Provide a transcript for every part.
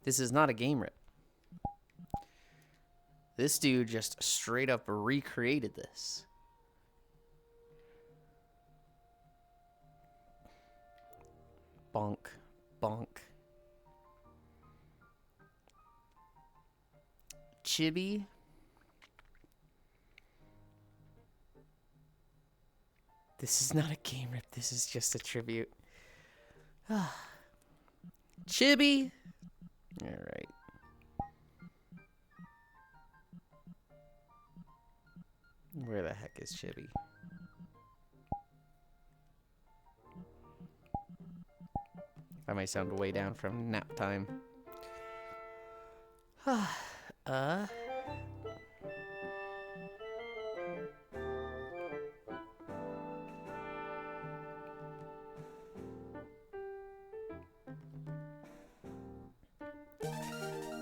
This is not a game rip. This dude just straight up recreated this. Bonk. Bonk. Chibi. This is not a game rip. This is just a tribute. Chibi. All right. Where the heck is Chibi? That might sound way down from nap time.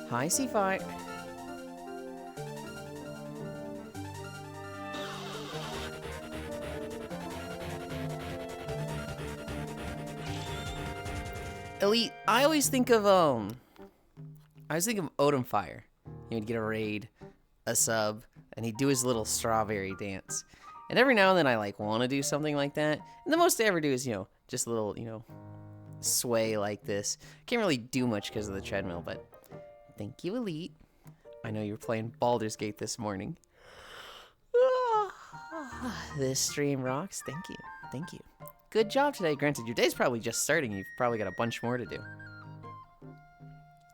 Hi, C5. Elite, I always think of Odin Fire. He'd get a raid, a sub, and he'd do his little strawberry dance. And every now and then I like want to do something like that. And the most I ever do is, just a little, sway like this. Can't really do much because of the treadmill, but thank you, Elite. I know you were playing Baldur's Gate this morning. This stream rocks. Thank you. Thank you. Good job today. Granted, your day's probably just starting. You've probably got a bunch more to do.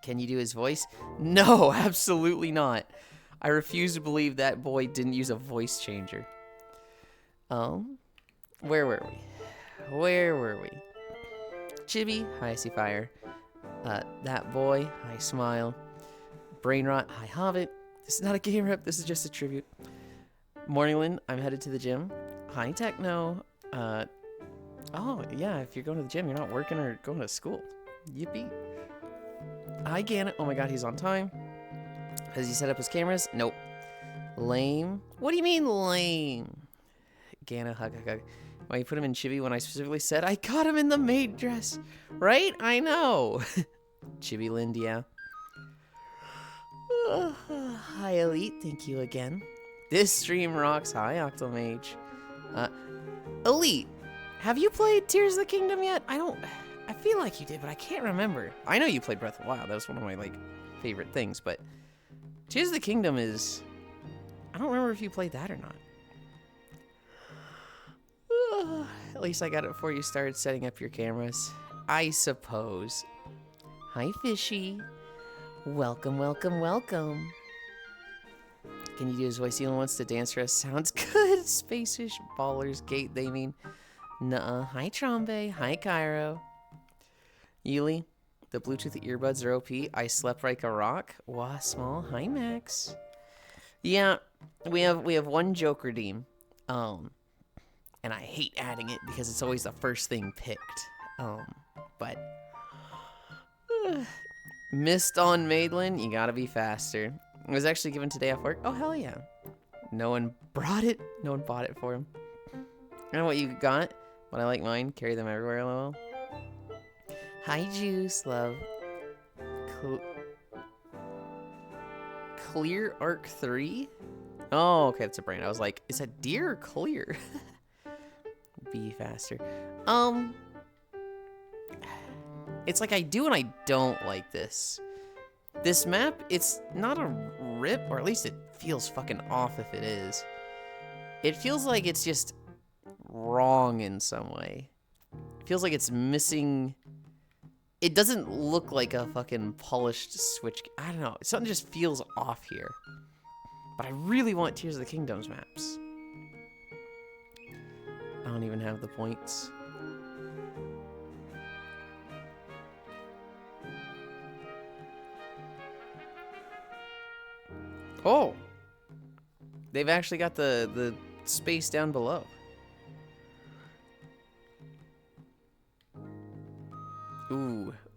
Can you do his voice? No, absolutely not. I refuse to believe that boy didn't use a voice changer. Where were we? Chibi, hi, see fire. That boy, hi, smile. Brainrot, hi, Hobbit. This is not a game rep, this is just a tribute. Morningland, I'm headed to the gym. Hi, Techno. Oh, yeah, if you're going to the gym, you're not working or going to school. Yippee. Hi, Gannett. Oh my god, he's on time. Has he set up his cameras? Nope. Lame. What do you mean, lame? Gannett, hug. Why you put him in chibi when I specifically said I got him in the maid dress? Right? I know. Chibi Lind, yeah. Hi, Elite. Thank you again. This stream rocks. Hi, Octomage. Elite, have you played Tears of the Kingdom yet? I feel like you did, but I can't remember. I know you played Breath of the Wild. That was one of my, favorite things, but Tears of the Kingdom is... I don't remember if you played that or not. At least I got it before you started setting up your cameras. I suppose. Hi, Fishy. Welcome. Can you do his voice? Elon wants to dance for us. Sounds good. Spacish Ballers Gate, they mean. Nuh-uh. Hi, Trombe. Hi, Cairo. Yuli, the Bluetooth earbuds are OP. I slept like a rock. Wah, small. Hi, Max. Yeah, we have one joke redeem. And I hate adding it because it's always the first thing picked. But missed on Maidland, you gotta be faster. It was actually given today off work. Oh, hell yeah. No one brought it. No one bought it for him. I know what you got, but I like mine. Carry them everywhere, lol. Hi, Juice, love. Clear Arc 3? Oh, okay, that's a brain. I was like, is that deer or clear? Be faster. It's like I do and I don't like this. This map, it's not a rip, or at least it feels fucking off if it is. It feels like it's just wrong in some way. It feels like it's missing... It doesn't look like a fucking polished Switch... I don't know. Something just feels off here. But I really want Tears of the Kingdom's maps. I don't even have the points. Oh! They've actually got the space down below.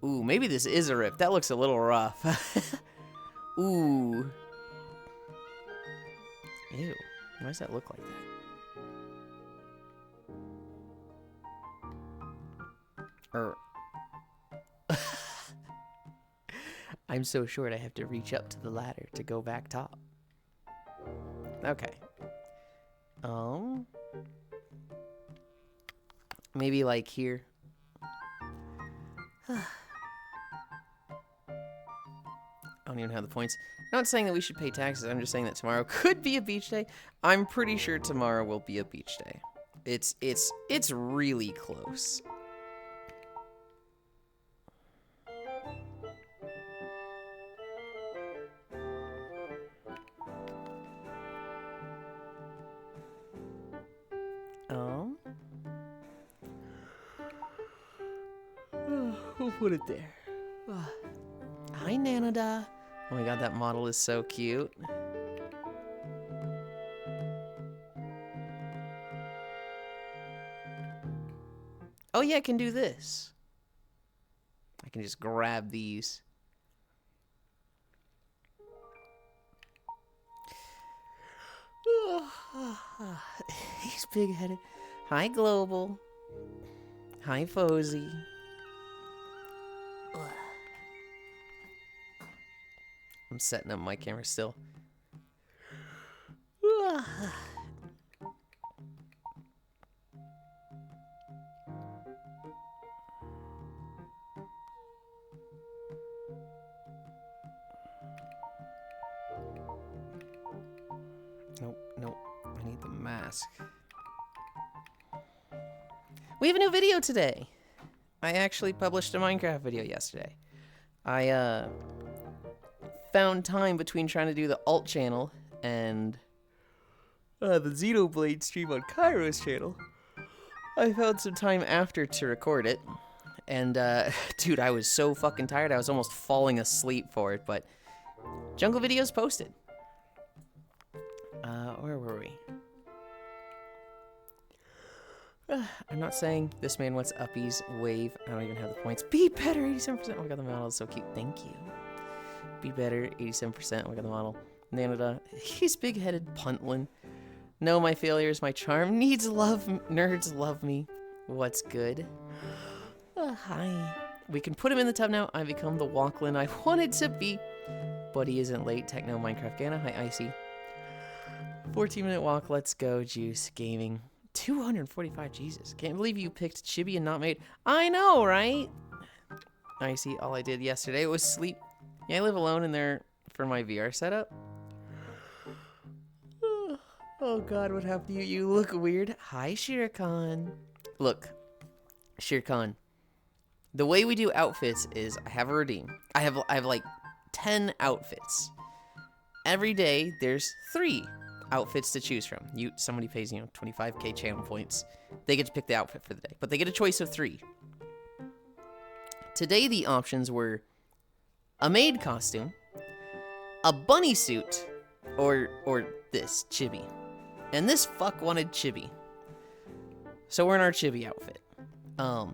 Ooh, maybe this is a rip. That looks a little rough. Ooh. Ew, why does that look like that? I'm so short I have to reach up to the ladder to go back top. Okay. Maybe like here. I don't even have the points. I'm not saying that we should pay taxes. I'm just saying that tomorrow could be a beach day. I'm pretty sure tomorrow will be a beach day. It's really close. We'll put it there. Hi, Nanada. Oh my god, that model is so cute. Oh yeah, I can do this. I can just grab these. He's big-headed. Hi, Global. Hi, Fozy. I'm setting up my camera still. Nope. I need the mask. We have a new video today. I actually published a Minecraft video yesterday. I found time between trying to do the alt channel and the Xenoblade stream on Cairo's channel. I found some time after to record it. And, dude, I was so fucking tired. I was almost falling asleep for it, but Jungle Videos posted. Where were we? I'm not saying this man wants uppies, wave. I don't even have the points. Be better, 87%. Oh my god, the model is so cute. Thank you. Be better, 87%. Oh my god, the model. Nanada, he's big-headed puntlin. No, my failure is my charm. Needs love. Nerds love me. What's good? Hi. We can put him in the tub now. I become the Walklin I wanted to be. But he isn't late. Techno Minecraft Gana. Hi, Icy. 14-minute walk. Let's go. Juice. Gaming. 245. Jesus. Can't believe you picked Chibi and not Made. I know, right? Icy. All I did yesterday was sleep. Yeah, I live alone in there for my VR setup. Oh god, what happened to you? You look weird. Hi, Shere Khan. Look, Shere Khan. The way we do outfits is I have a routine. I have like 10 outfits. Every day there's 3 outfits to choose from. Somebody pays, 25k channel points. They get to pick the outfit for the day, but they get a choice of 3. Today the options were a maid costume, a bunny suit, or this Chibi. And this fuck wanted Chibi. So we're in our Chibi outfit.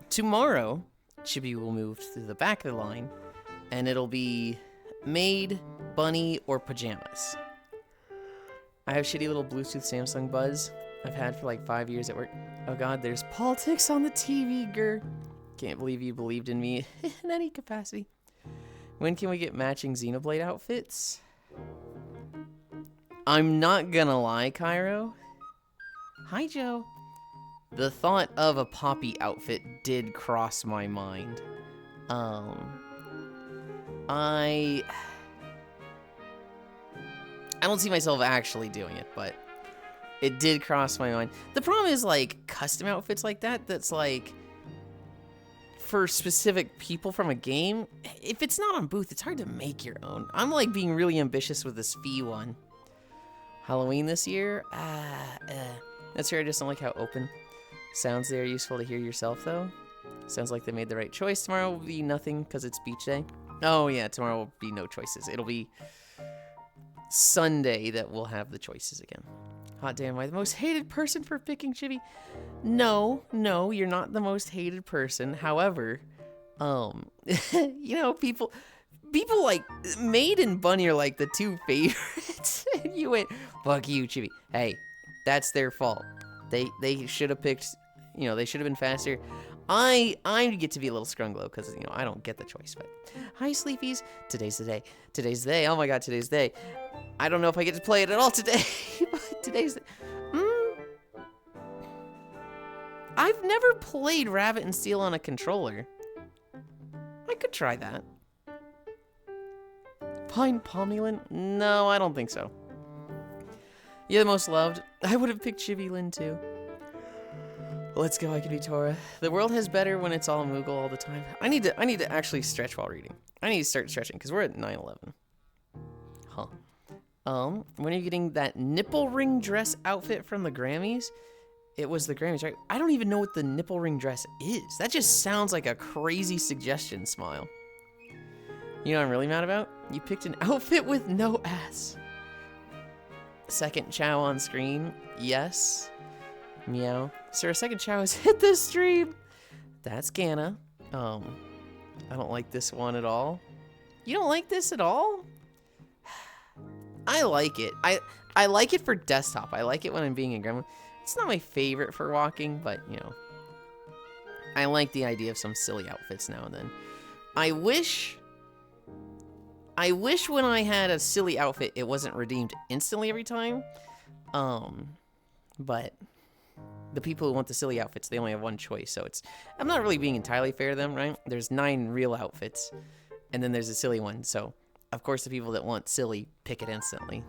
Tomorrow, Chibi will move to the back of the line, and it'll be maid, bunny, or pajamas. I have shitty little Bluetooth Samsung buds I've had for like 5 years at work. Oh god, there's politics on the TV, grr. Can't believe you believed in me in any capacity. When can we get matching Xenoblade outfits? I'm not gonna lie, Cairo. Hi, Joe. The thought of a Poppy outfit did cross my mind. I don't see myself actually doing it, but it did cross my mind. The problem is, like, custom outfits like that, that's like for specific people from a game. If it's not on Booth, it's hard to make your own. I'm like being really ambitious with this Fee one. Halloween this year? That's fair, I just don't like how open sounds they are. Useful to hear yourself, though. Sounds like they made the right choice. Tomorrow will be nothing, because it's beach day. Oh, yeah, tomorrow will be no choices. It'll be Sunday that we'll have the choices again. Hot damn, am I the most hated person for picking Chibi? No, you're not the most hated person. However, people like Maid and Bunny are like the 2 favorites. And you went, fuck you, Chibi. Hey, that's their fault. They should have picked, they should have been faster. I get to be a little scrunglow because, you know, I don't get the choice. But hi, Sleepies. Today's the day. Today's the day. Oh my god, today's the day. I don't know if I get to play it at all today, but today's the... I've never played Rabbit and Steel on a controller. I could try that. Find Yulind? No, I don't think so. You're the most loved. I would have picked Yulind too. Let's go, I can be Tora. The world has better when it's all Moogle all the time. I need to actually stretch while reading. I need to start stretching because we're at 9:11. Huh. When are you getting that nipple ring dress outfit from the Grammys? It was the Grammys, right? I don't even know what the nipple ring dress is. That just sounds like a crazy suggestion, Smile. You know what I'm really mad about? You picked an outfit with no ass. Second Chow on screen. Yes. Meow. Sir, a second Chow has hit the stream. That's Gana. I don't like this one at all. You don't like this at all? I like it. I like it for desktop. I like it when I'm being a gremlin. It's not my favorite for walking, but, you know. I like the idea of some silly outfits now and then. I wish when I had a silly outfit, it wasn't redeemed instantly every time. But the people who want the silly outfits, they only have one choice. So I'm not really being entirely fair to them, right? There's 9 real outfits, and then there's a silly one. So, of course, the people that want silly pick it instantly.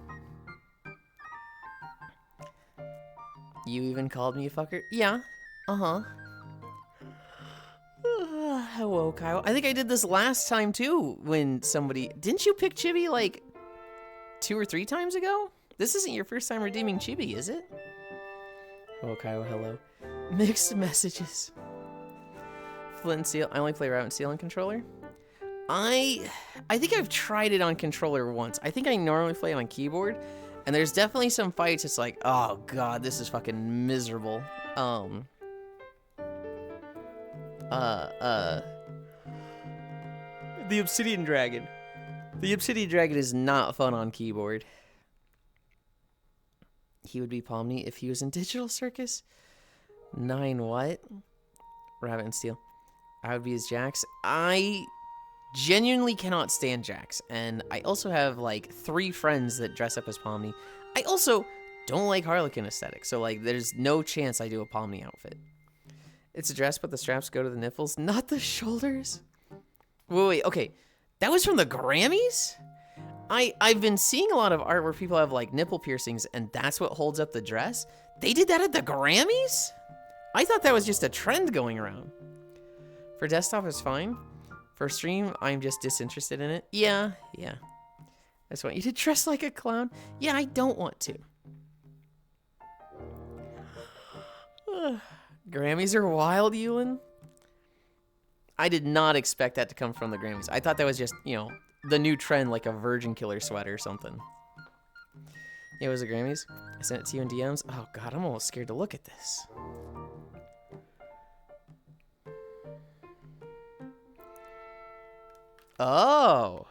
You even called me a fucker? Yeah. Uh-huh. Hello, Kyle. I think I did this last time, too, when somebody... Didn't you pick Chibi, like, 2 or 3 times ago? This isn't your first time redeeming Chibi, is it? Oh, Kyle, hello. Mixed messages. Flint and Steel. I only play Rabbit and Steel on controller. I think I've tried it on controller once. I think I normally play it on keyboard. And there's definitely some fights it's like, oh god, this is fucking miserable. The Obsidian Dragon. The Obsidian Dragon is not fun on keyboard. He would be Pomni if he was in Digital Circus. 9 what? Rabbit and Steel. I would be his Jax. I genuinely cannot stand Jax. And I also have like 3 friends that dress up as Pomni. I also don't like Harlequin aesthetic. So like there's no chance I do a Pomni outfit. It's a dress, but the straps go to the nipples, not the shoulders. Wait, okay. That was from the Grammys? I've been seeing a lot of art where people have like nipple piercings and that's what holds up the dress. They did that at the Grammys? I thought that was just a trend going around. For desktop, it's fine. For stream, I'm just disinterested in it. Yeah. I just want you to dress like a clown. Yeah, I don't want to. Grammys are wild, Yulind. I did not expect that to come from the Grammys. I thought that was just, you know, the new trend, like a Virgin Killer sweater or something. Yeah, it was the Grammys. I sent it to you in DMs. Oh god, I'm almost scared to look at this. Oh.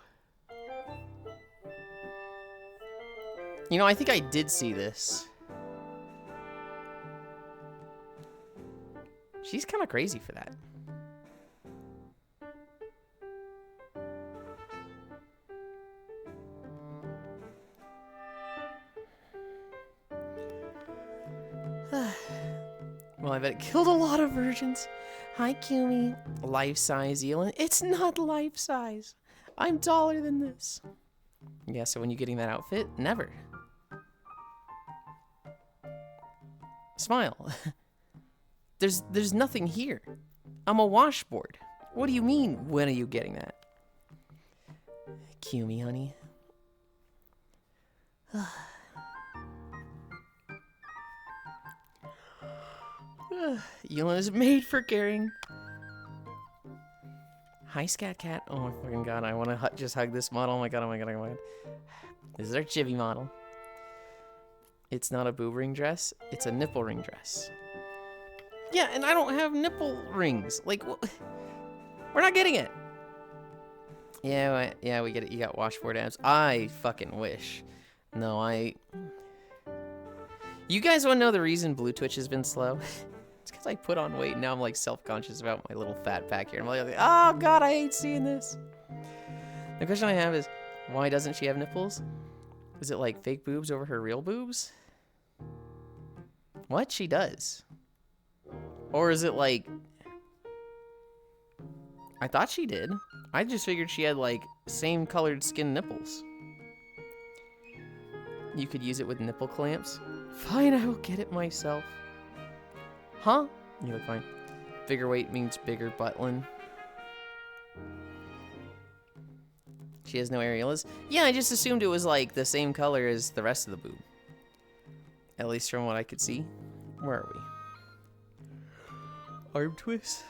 You know, I think I did see this. She's kind of crazy for that. Well, I bet it killed a lot of virgins. Hi, Kumi. Life-size Yulind. It's not life-size. I'm taller than this. Yeah, so when you getting that outfit? Never. Smile. There's nothing here. I'm a washboard. What do you mean, when are you getting that? Kumi, honey. Yulind is made for caring. Hi, Scat Cat. Oh my fucking god, I want to just hug this model. Oh my god, oh my god, oh my god. This is our Chibi model. It's not a boob ring dress. It's a nipple ring dress. Yeah, and I don't have nipple rings. Like, we're not getting it. Yeah, we get it. You got washboard abs. I fucking wish. No, You guys want to know the reason Blue Twitch has been slow? It's because I put on weight and now I'm like self-conscious about my little fat pack here. I'm like, oh god, I hate seeing this. The question I have is, why doesn't she have nipples? Is it like fake boobs over her real boobs? What? She does. Or is it like... I thought she did. I just figured she had like same colored skin nipples. You could use it with nipple clamps. Fine, I will get it myself. Huh? You look fine. Bigger weight means bigger buttlin. She has no areolas? Yeah, I just assumed it was like the same color as the rest of the boob. At least from what I could see. Where are we? Arm twist.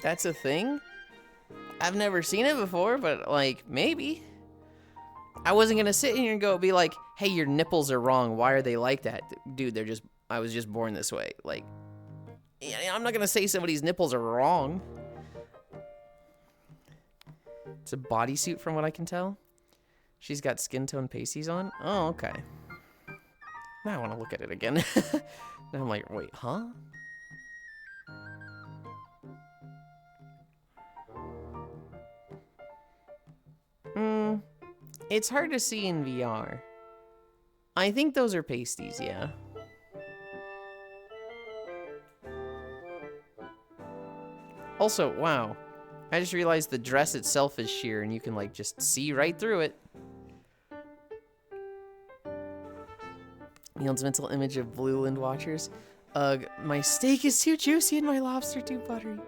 That's a thing? I've never seen it before, but like, maybe. I wasn't gonna sit here and be like, hey, your nipples are wrong. Why are they like that? Dude, I was just born this way. Like, I'm not gonna say somebody's nipples are wrong. It's a bodysuit from what I can tell. She's got skin tone pasties on. Oh, okay. Now I want to look at it again. Now I'm like, wait, huh? It's hard to see in VR. I think those are pasties, yeah. Also, wow. I just realized the dress itself is sheer and you can like just see right through it. Yulind's mental image of Yulind watchers. Ugh, my steak is too juicy and my lobster too buttery.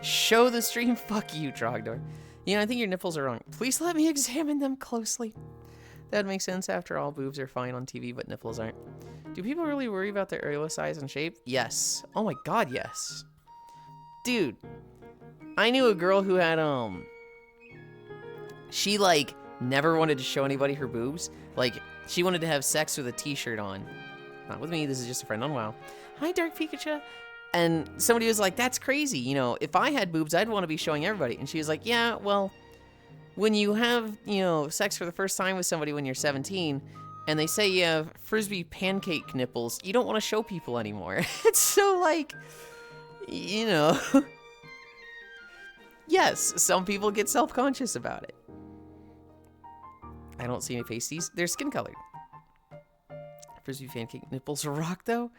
Show the stream, fuck you, Trogdor. You know, I think your nipples are wrong. Please let me examine them closely. That makes sense after all, boobs are fine on TV, but nipples aren't. Do people really worry about their areola size and shape? Yes. Oh my god, yes. Dude, I knew a girl who had, she, like, never wanted to show anybody her boobs. Like, she wanted to have sex with a t-shirt on. Not with me, this is just a friend on WoW. Hi, Dark Pikachu. And somebody was like, that's crazy. You know, if I had boobs, I'd want to be showing everybody. And she was like, yeah, well, when you have, you know, sex for the first time with somebody when you're 17, and they say you have Frisbee pancake nipples, you don't want to show people anymore. It's so, like, you know. Yes, some people get self-conscious about it. I don't see any pasties. They're skin colored. Frisbee pancake nipples rock, though.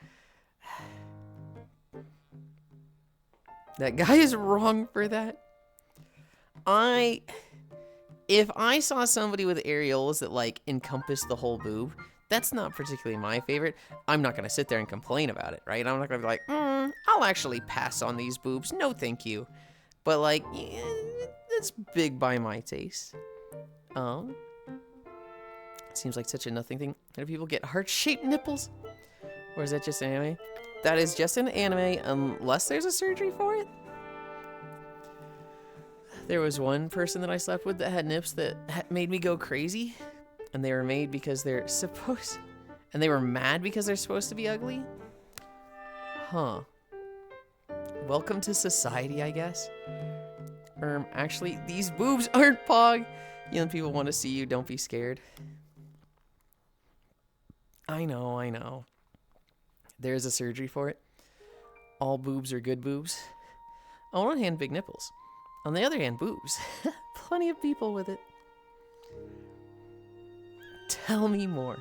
That guy is wrong for that. If I saw somebody with areolas that, like, encompass the whole boob, that's not particularly my favorite. I'm not going to sit there and complain about it, right? I'm not going to be like, I'll actually pass on these boobs. No, thank you. But, like, yeah, it's big by my taste. Seems like such a nothing thing. How do people get heart-shaped nipples? Or is that just anime? That is just an anime, unless there's a surgery for it. There was one person that I slept with that had nips that made me go crazy. And they were made because they're supposed... And they were mad because they're supposed to be ugly? Huh. Welcome to society, I guess. Actually, these boobs aren't pog. You know, people want to see you, don't be scared. I know, I know. There's a surgery for it. All boobs are good boobs. On one hand, big nipples. On the other hand, boobs. Plenty of people with it. Tell me more.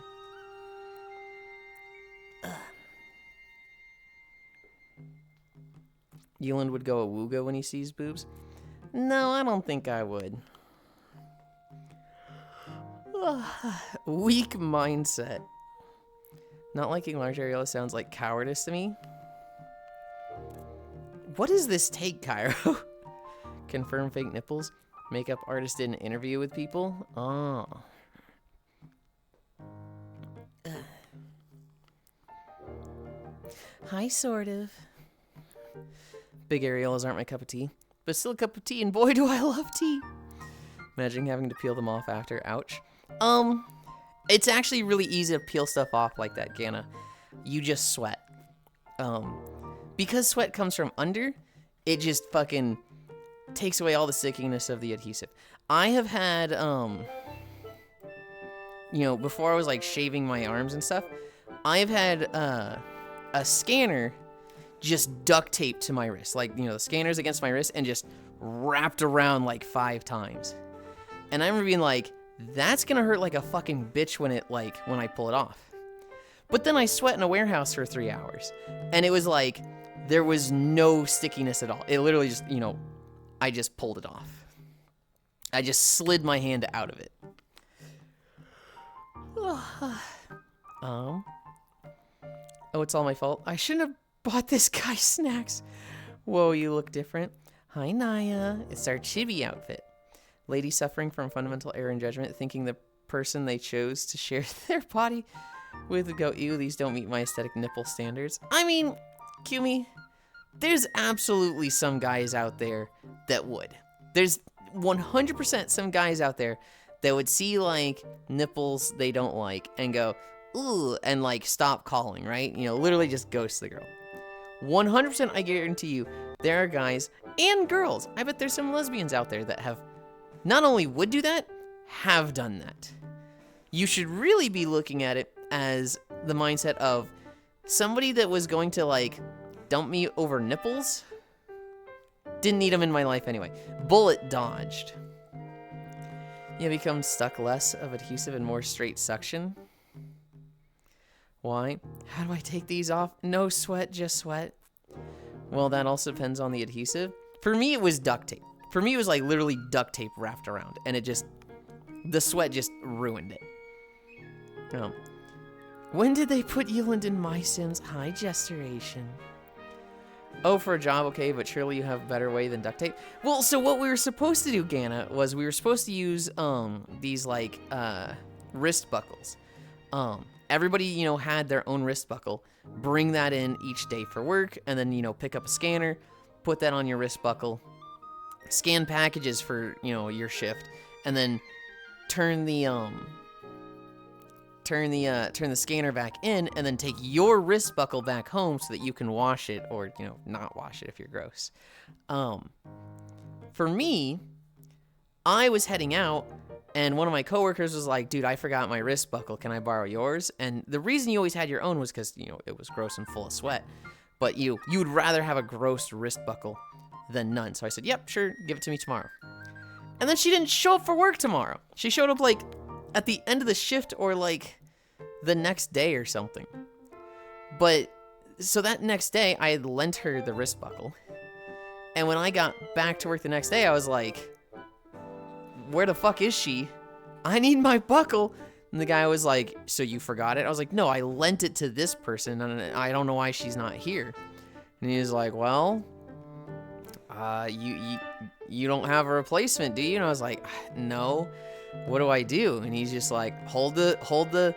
Yulind would go awooga when he sees boobs? No, I don't think I would. Weak mindset. Not liking large areola sounds like cowardice to me. What does this take, Cairo? Confirm fake nipples? Makeup artist did an interview with people? Oh. Hi, sort of. Big areolas aren't my cup of tea. But still a cup of tea, and boy do I love tea! Imagining having to peel them off after. Ouch. It's actually really easy to peel stuff off like that, Ganna. You just sweat. Because sweat comes from under, it just fucking takes away all the stickiness of the adhesive. I have had, before I was like shaving my arms and stuff, I've had a scanner just duct taped to my wrist. Like, the scanner's against my wrist and just wrapped around like 5 times. And I remember being like, that's gonna hurt like a fucking bitch when I pull it off. But then I sweat in a warehouse for 3 hours. And it was like, there was no stickiness at all. It literally just, I just pulled it off. I just slid my hand out of it. Oh, it's all my fault. I shouldn't have bought this guy snacks. Whoa, you look different. Hi, Naya. It's our chibi outfit. Lady suffering from fundamental error in judgment, thinking the person they chose to share their body with would go, ew, these don't meet my aesthetic nipple standards. I mean, Kumi, there's absolutely some guys out there that would. There's 100% some guys out there that would see, like, nipples they don't like and go, ooh, and, like, stop calling, right? Literally just ghost the girl. 100% I guarantee you, there are guys and girls. I bet there's some lesbians out there that have not only would do that, have done that. You should really be looking at it as the mindset of somebody that was going to, like, dump me over nipples. Didn't need them in my life anyway. Bullet dodged. You become stuck less of adhesive and more straight suction. Why? How do I take these off? No sweat, just sweat. Well, that also depends on the adhesive. For me, it was duct tape. For me, it was like literally duct tape wrapped around, and the sweat just ruined it. When did they put Yulind in my Sims? High gesturation. Oh, for a job, okay, but surely you have a better way than duct tape. Well, so what we were supposed to do, Gana, was we were supposed to use these like wrist buckles. Everybody, had their own wrist buckle. Bring that in each day for work, and then, pick up a scanner, put that on your wrist buckle, scan packages for, your shift, and then turn the scanner back in, and then take your wrist buckle back home so that you can wash it, or, not wash it if you're gross. For me, I was heading out, and one of my coworkers was like, dude, I forgot my wrist buckle. Can I borrow yours? And the reason you always had your own was because, it was gross and full of sweat. But you would rather have a gross wrist buckle than none. So I said, yep, sure, give it to me tomorrow. And then she didn't show up for work tomorrow. She showed up, like, at the end of the shift or, like, the next day or something. But, so that next day, I had lent her the wrist buckle. And when I got back to work the next day, I was like, where the fuck is she? I need my buckle. And the guy was like, so you forgot it? I was like, no, I lent it to this person, and I don't know why she's not here. And he was like, well, you don't have a replacement, do you? And I was like, no. What do I do? And he's just like, hold the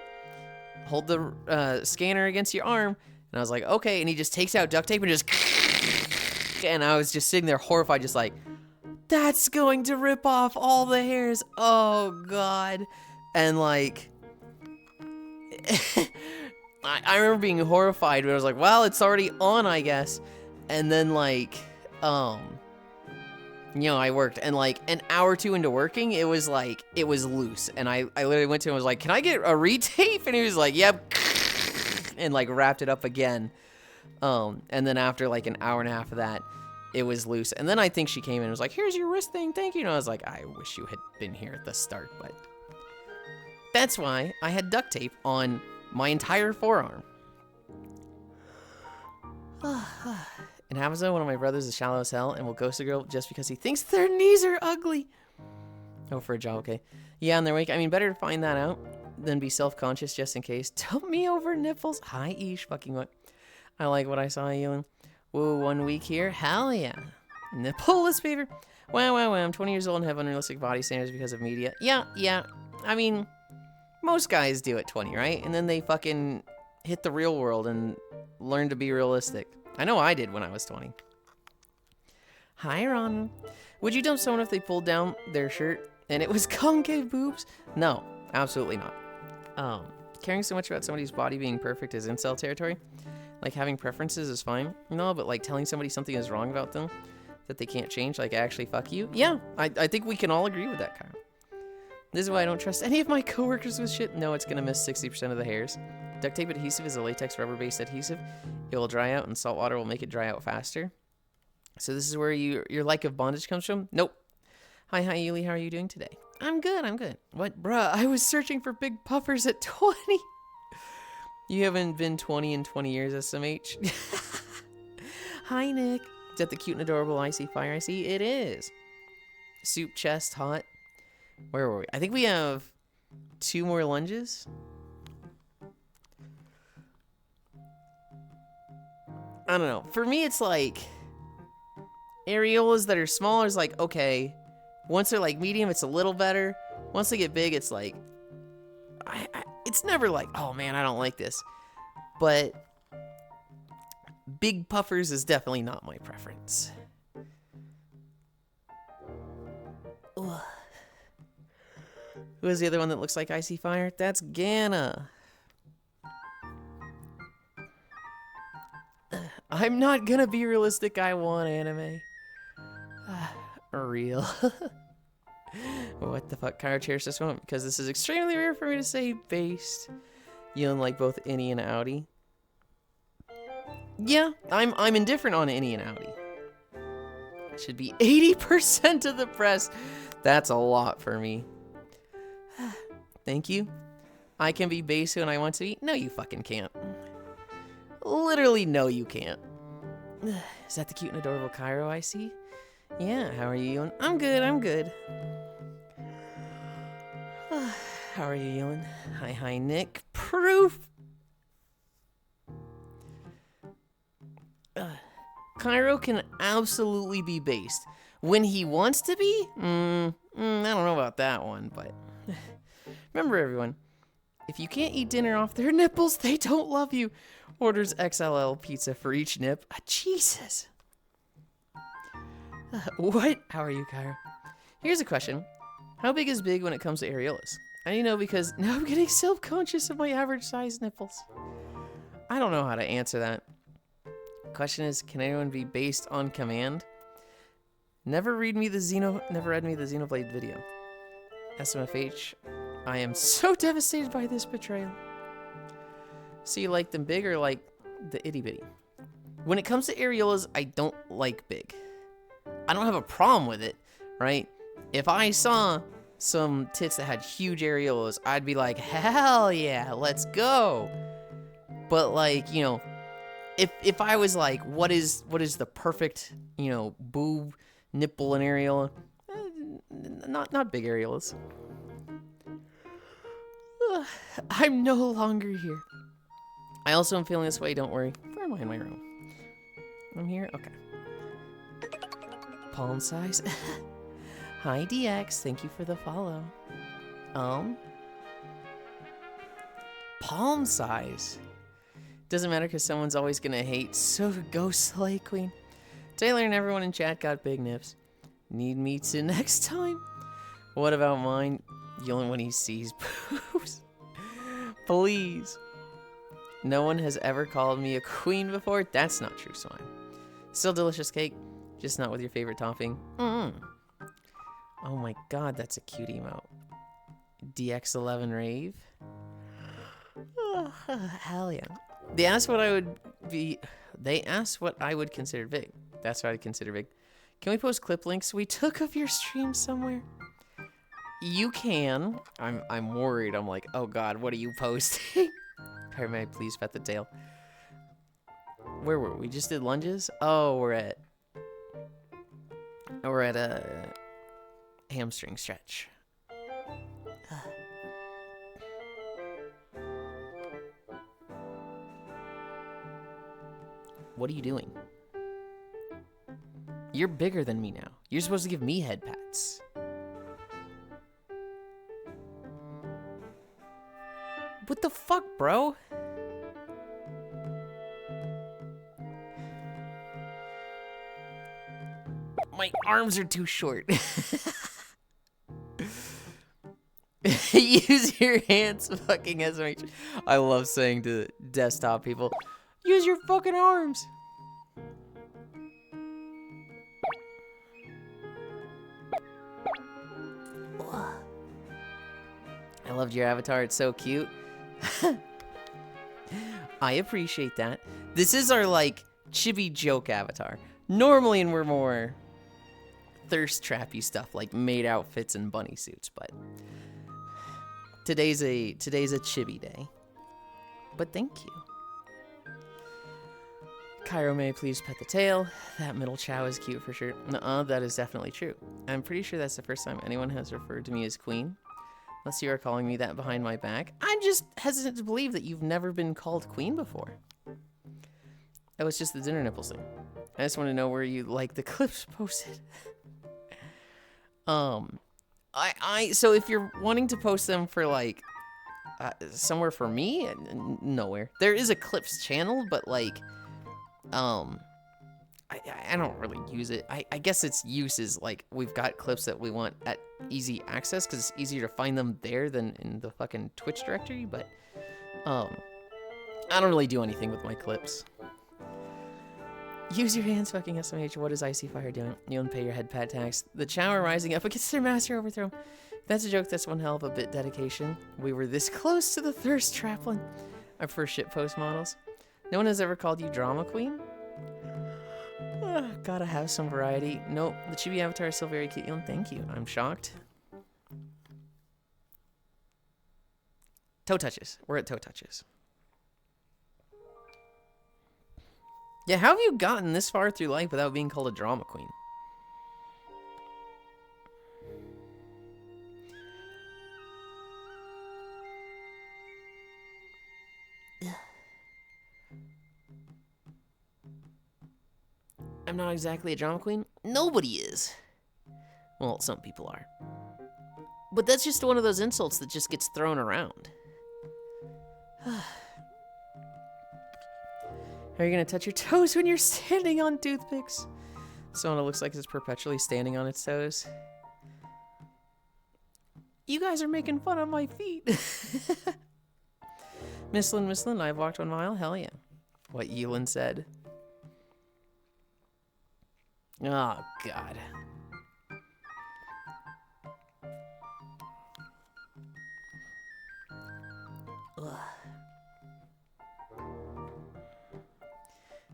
scanner against your arm. And I was like, okay. And he just takes out duct tape and just, and I was just sitting there horrified, just like, that's going to rip off all the hairs. Oh, God. And, like, I remember being horrified, but I was like, well, it's already on, I guess. And then, like, I worked. And, like, an hour or two into working, it was, like, it was loose. And I literally went to him and was like, can I get a retape? And he was like, yep. And, like, wrapped it up again. And then after, like, an hour and a half of that, it was loose. And then I think she came in and was like, here's your wrist thing, thank you. And I was like, I wish you had been here at the start, but that's why I had duct tape on my entire forearm. In Amazon, one of my brothers is shallow as hell and will ghost a girl just because he thinks their knees are ugly. Oh, for a job, okay. Yeah, and they're weak. I mean, better to find that out than be self-conscious just in case. Dump me over nipples. Hi, Ish. Fucking what? I like what I saw, Yulind. Whoa, 1 week here? Hell yeah. Nippleless beaver. Wow, I'm 20 years old and have unrealistic body standards because of media. Yeah. I mean, most guys do at 20, right? And then they fucking hit the real world and learn to be realistic. I know I did when I was 20. Hi, Ron. Would you dump someone if they pulled down their shirt and it was concave boobs? No, absolutely not. Caring so much about somebody's body being perfect is incel territory. Like, having preferences is fine. No, but, like, telling somebody something is wrong about them that they can't change, like, actually fuck you. Yeah, I think we can all agree with that, Kyle. This is why I don't trust any of my coworkers with shit. No, it's gonna miss 60% of the hairs. Duct tape adhesive is a latex rubber-based adhesive. It will dry out, and salt water will make it dry out faster. So this is where your like of bondage comes from? Nope. Hi, Yuli. How are you doing today? I'm good. I'm good. What, bruh? I was searching for big puffers at 20. You haven't been 20 in 20 years, SMH. Hi, Nick. Is that the cute and adorable icy fire I see? It is. Soup chest hot. Where were we? I think we have 2 more lunges. I don't know. For me, it's like areolas that are smaller is like, okay. Once they're like medium, it's a little better. Once they get big, it's like, it's never like, oh man, I don't like this. But big puffers is definitely not my preference. Ugh. Who is the other one that looks like icy fire? That's Ganna. I'm not gonna be realistic. I want anime. Real. What the fuck? Kyra cheers this moment because this is extremely rare for me to say based. Yulind like both innie and outie. Yeah, I'm indifferent on innie and outie. Should be 80% of the press. That's a lot for me. Thank you. I can be base when I want to be. No, you fucking can't. Literally, no, you can't. Is that the cute and adorable Cairo I see? Yeah, how are you, Yulind? I'm good, I'm good. How are you, Yulind? Hi, Nick. Proof! Cairo can absolutely be based. When he wants to be? I don't know about that one, but... Remember, everyone, if you can't eat dinner off their nipples, they don't love you. Orders XLL pizza for each nip. Jesus. What? How are you, Cairo? Here's a question. How big is big when it comes to areolas? I need to know because now I'm getting self-conscious of my average size nipples. I don't know how to answer that. Question is, can anyone be based on command? Never read me the Xenoblade video. SMFH, I am so devastated by this betrayal. So you like them big or like the itty bitty? When it comes to areolas, I don't like big. I don't have a problem with it, right? If I saw some tits that had huge areolas, I'd be like, hell yeah, let's go. But like, you know, if I was like, what is the perfect, you know, boob, nipple, and areola? Not big areolas. I'm no longer here. I also am feeling this way, don't worry. Where am I in my room? I'm here? Okay. Palm size. Hi, DX. Thank you for the follow. Palm size. Doesn't matter because someone's always gonna hate, so go Slay Queen. Taylor and everyone in chat got big nips. Need me to next time? What about mine? Yulind when he sees boobs. Please. No one has ever called me a queen before. That's not true, Swine. Still delicious cake, just not with your favorite topping. Oh my god, that's a cute emote. DX11 rave. Oh, hell yeah. They asked what I would consider big. That's what I'd consider big. Can we post clip links we took of your stream somewhere? You can. I'm worried. I'm like, oh god, what are you posting? May I please pet the tail? Where were we? Just did lunges? Oh, we're at a hamstring stretch. What are you doing? You're bigger than me now. You're supposed to give me head pats. What the fuck, bro? My arms are too short. Use your hands, fucking SMH. I love saying to desktop people, use your fucking arms. loved your avatar. It's so cute. I appreciate that. This is our, like, chibi joke avatar. Normally, we're more thirst trappy stuff, like maid outfits and bunny suits, but today's a chibi day. But thank you. Cairo, may I please pet the tail? That middle chow is cute for sure. Nuh-uh, that is definitely true. I'm pretty sure that's the first time anyone has referred to me as queen. Unless you are calling me that behind my back. I'm just hesitant to believe that you've never been called queen before. That was just the dinner nipples thing. I just want to know where you like the clips posted. So if you're wanting to post them for like somewhere for me, nowhere. There is a clips channel, but like I don't really use it. I guess its use is like we've got clips that we want at easy access because it's easier to find them there than in the fucking Twitch directory, but I don't really do anything with my clips. Use your hands, fucking SMH. What is Icy Fire doing? You don't pay your head pat tax. The Chow are rising up against their master overthrow. If that's a joke, that's one hell of a bit dedication. We were this close to the thirst traplin. Our first shitpost models. No one has ever called you drama queen? Gotta have some variety. Nope, the chibi avatar is still very cute. Thank you. I'm shocked. Toe touches. We're at toe touches. Yeah, how have you gotten this far through life without being called a drama queen? I'm not exactly a drama queen. Nobody is. Well, some people are. But that's just one of those insults that just gets thrown around. Are you gonna touch your toes when you're standing on toothpicks? Someone looks like it's perpetually standing on its toes. You guys are making fun of my feet. Misslin, I've walked 1 mile. Hell yeah. What Yulind said. Oh, God. Ugh.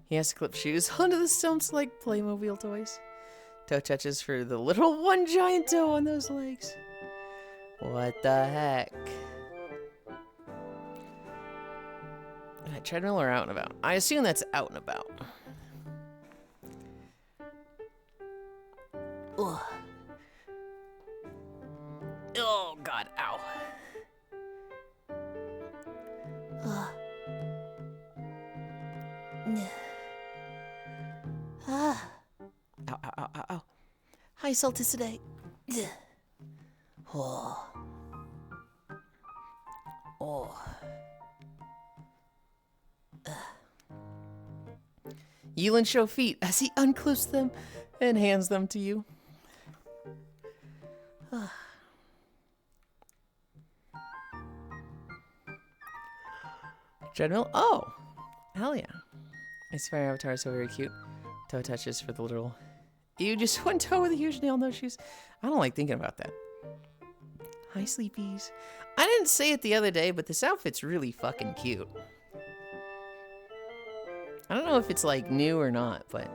He has to clip shoes onto the stumps like Playmobil toys. Toe touches for the literal one giant toe on those legs. What the heck? Treadmill or out and about? I assume that's out and about. Ugh. Oh, God. Ow. Ugh. Ah. Ow, ow, ow, ow, ow. Hi, Saltis today. Oh. Oh. Yulind show feet as he unclips them and hands them to you. Treadmill? Oh! Hell yeah. Ice Fire Avatar is so very cute. Toe touches for the literal. You just one toe with a huge nail, no shoes. I don't like thinking about that. Hi, sleepies. I didn't say it the other day, but this outfit's really fucking cute. I don't know if it's like new or not, but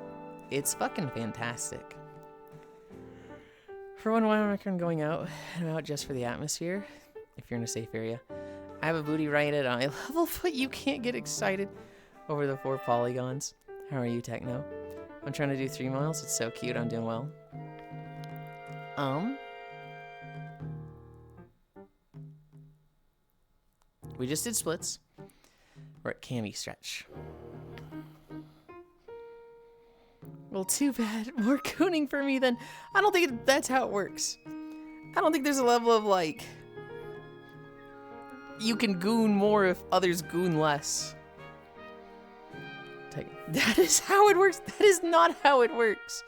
it's fucking fantastic. For 1 mile, I'm going out and out just for the atmosphere. If you're in a safe area. I have a booty right at eye level, but you can't get excited over the 4 polygons. How are you, Techno? I'm trying to do 3 miles. It's so cute. I'm doing well. We just did splits. We're at cami stretch. Well, too bad. More gooning for me then. I don't think that's how it works. I don't think there's a level of like you can goon more if others goon less. That is how it works. That is not how it works.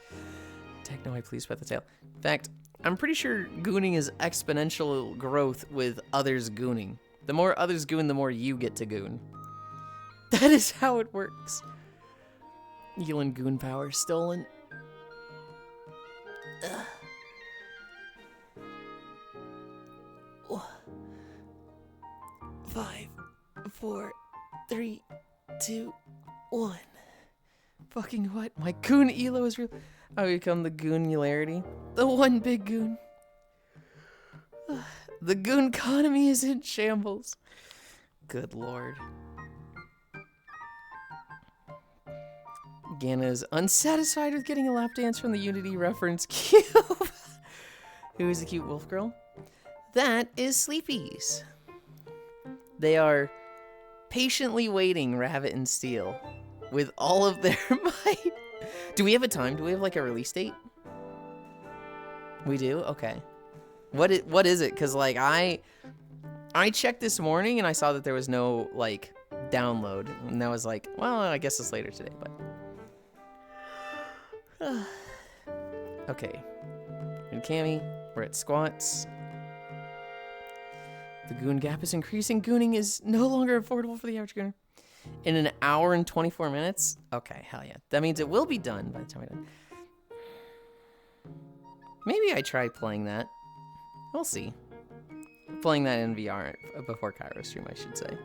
Techno, I please pet the tail. In fact, I'm pretty sure gooning is exponential growth with others gooning. The more others goon, the more you get to goon. That is how it works. Yulind goon power stolen. 5, 4, 3, 2, 1. Fucking what? My goon elo is real. I become the goonularity. The one big goon. The goon economy is in shambles. Good lord. Ganna is unsatisfied with getting a lap dance from the Unity reference cube. Who is the cute wolf girl? That is Sleepies. They are patiently waiting Rabbit and Steel with all of their might. Do we have a time? Do we have like a release date? We do? Okay. What is it? Because like I checked this morning and I saw that there was no like download. And I was like, well, I guess it's later today, but. Okay. And Cammy, we're at squats. The goon gap is increasing. Gooning is no longer affordable for the average gooner. In an hour and 24 minutes? Okay, hell yeah. That means it will be done by the time we're done. Maybe I try playing that. We'll see. Playing that in VR before Cairo stream, I should say.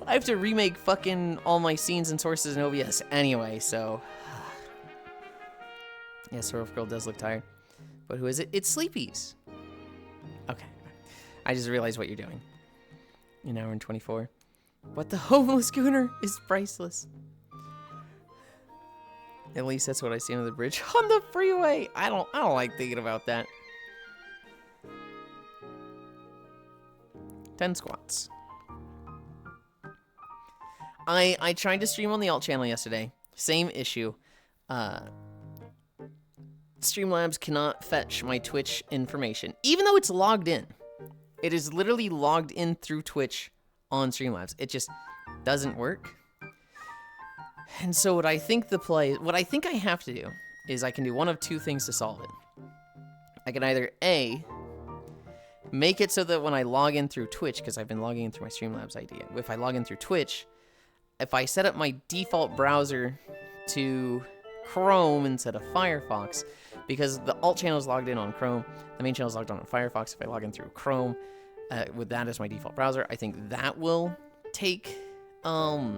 I have to remake fucking all my scenes and sources in OBS anyway, so... Yeah, Sorrowful Girl does look tired. But who is it? It's Sleepies. Okay. I just realized what you're doing. An hour and 24. But the homeless gooner is priceless. At least that's what I see under the bridge. On the freeway! I don't like thinking about that. 10 squats. I tried to stream on the alt channel yesterday. Same issue. Streamlabs cannot fetch my Twitch information, even though it's logged in. It is literally logged in through Twitch on Streamlabs. It just doesn't work. And so what I think I have to do is I can do one of two things to solve it. I can either A, make it so that when I log in through Twitch, because I've been logging in through my Streamlabs ID, if I log in through Twitch, if I set up my default browser to Chrome instead of Firefox, because the alt channel is logged in on Chrome, the main channel is logged on Firefox. If I log in through Chrome, with that as my default browser, I think that will take, it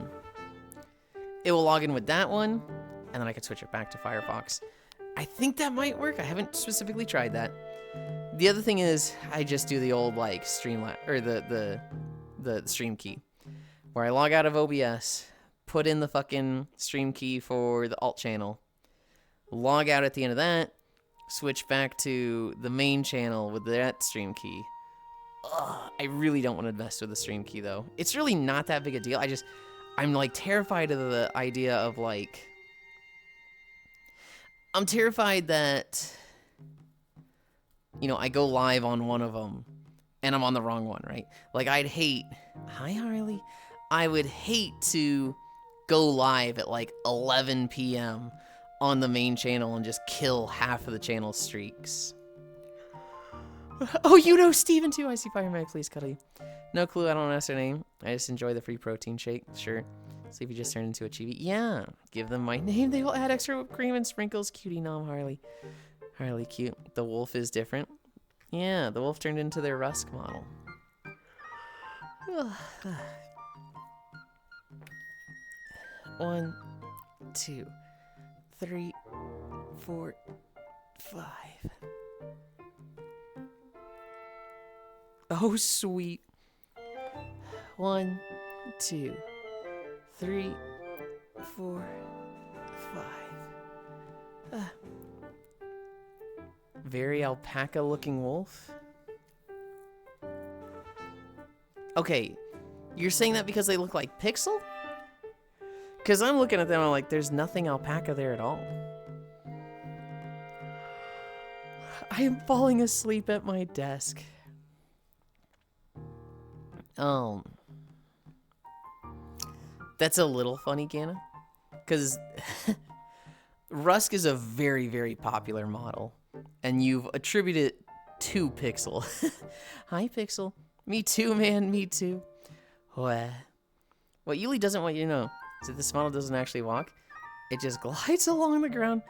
will log in with that one, and then I can switch it back to Firefox. I think that might work. I haven't specifically tried that. The other thing is, I just do the old, like, Streamlabs, or the stream key, where I log out of OBS, put in the fucking stream key for the alt channel, log out at the end of that, switch back to the main channel with that stream key. Ugh, I really don't want to invest with the stream key, though. It's really not that big a deal. I'm, like, terrified of the idea of, like... I'm terrified that, you know, I go live on one of them, and I'm on the wrong one, right? Like, I'd hate... Hi, Harley. I would hate to go live at, like, 11 p.m., on the main channel and just kill half of the channel's streaks. Oh, you know Steven too. I see Fire Mag, please cuddle you. No clue, I don't ask their name. I just enjoy the free protein shake. Sure. Sleepy just turned into a chibi. Yeah. Give them my name. They will add extra whipped cream and sprinkles. Cutie nom Harley. Harley cute. The wolf is different. Yeah, the wolf turned into their Rusk model. 1, 2, 3, 4, 5. Oh, sweet. 1, 2, 3, 4, 5. Very alpaca-looking wolf. Okay, you're saying that because they look like Pixel? Because I'm looking at them and I'm like, there's nothing alpaca there at all. I am falling asleep at my desk. That's a little funny, Ganna. Because Rusk is a very, very popular model. And you've attributed it to Pixel. Hi, Pixel. Me too, man. Me too. What Yuli doesn't want you to know is that this model doesn't actually walk. It just glides along the ground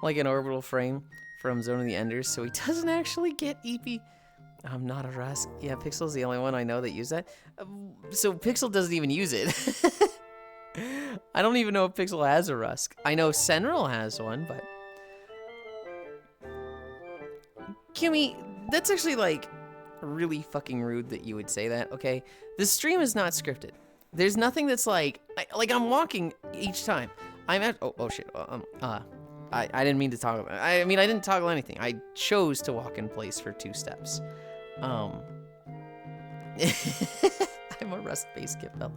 like an orbital frame from Zone of the Enders, so he doesn't actually get EP. I'm not a Rusk. Yeah, Pixel's the only one I know that use that. So Pixel doesn't even use it. I don't even know if Pixel has a Rusk. I know Senril has one, but... Kimmy, that's actually, like, really fucking rude that you would say that, okay? This stream is not scripted. There's nothing that's like I'm walking each time. I'm at, oh shit, I didn't mean to toggle. I mean, I didn't toggle anything. I chose to walk in place for 2 steps. I'm a rust-based Kipfel.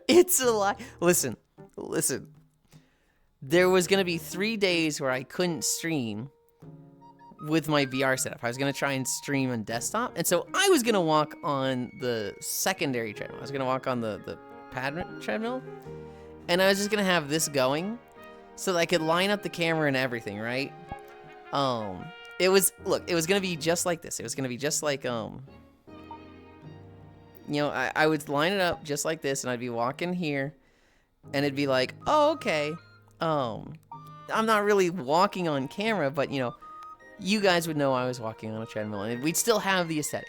It's a lie. Listen. There was gonna be 3 days where I couldn't stream with my VR setup. I was gonna try and stream on desktop, and so I was gonna walk on the secondary treadmill. I was gonna walk on the pad treadmill, and I was just gonna have this going, so that I could line up the camera and everything, right? It was gonna be just like this. It was gonna be just like you know, I would line it up just like this, and I'd be walking here, and it'd be like, oh, okay. I'm not really walking on camera, but you know, you guys would know I was walking on a treadmill, and we'd still have the aesthetic.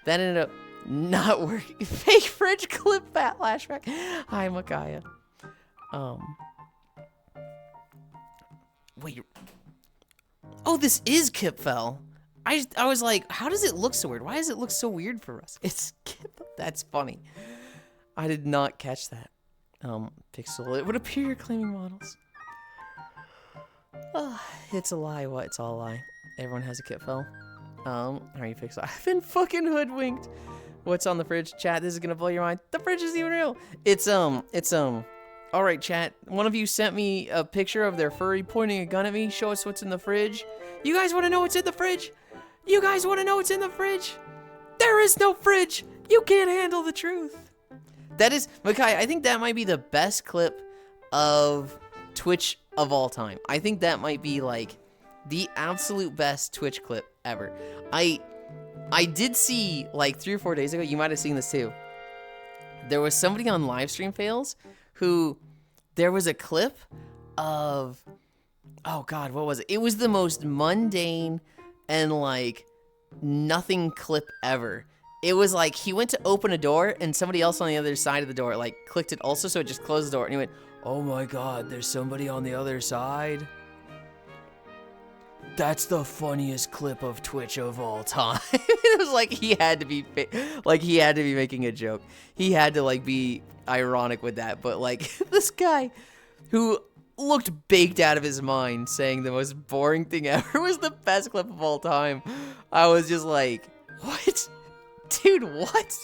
That ended up not working. Fake fridge clip fat flashback. Hi, Micaiah. Wait. Oh, this is Kipfel. I was like, how does it look so weird? Why does it look so weird for us? It's Kipfel. That's funny. I did not catch that. Pixel, it would appear you're claiming models. It's a lie. What? It's all a lie. Everyone has a Kipfel. How are you, Pixel? I've been fucking hoodwinked. What's on the fridge? Chat, this is gonna blow your mind. The fridge isn't even real. It's alright, chat. One of you sent me a picture of their furry pointing a gun at me. Show us what's in the fridge. You guys wanna know what's in the fridge? You guys wanna know what's in the fridge? There is no fridge! You can't handle the truth. That is, Makai, I think that might be the best clip of Twitch of all time. I think that might be like the absolute best Twitch clip ever. I did see like 3 or 4 days ago, you might have seen this too. There was somebody on Livestream Fails who, there was a clip of, oh God, what was it? It was the most mundane and like nothing clip ever. It was like he went to open a door and somebody else on the other side of the door like clicked it also, so it just closed the door, and he went, oh my God, there's somebody on the other side. That's the funniest clip of Twitch of all time. It was like he had to be making a joke. He had to like be ironic with that, but like this guy who looked baked out of his mind saying the most boring thing ever was the best clip of all time. I was just like, what? Dude, what?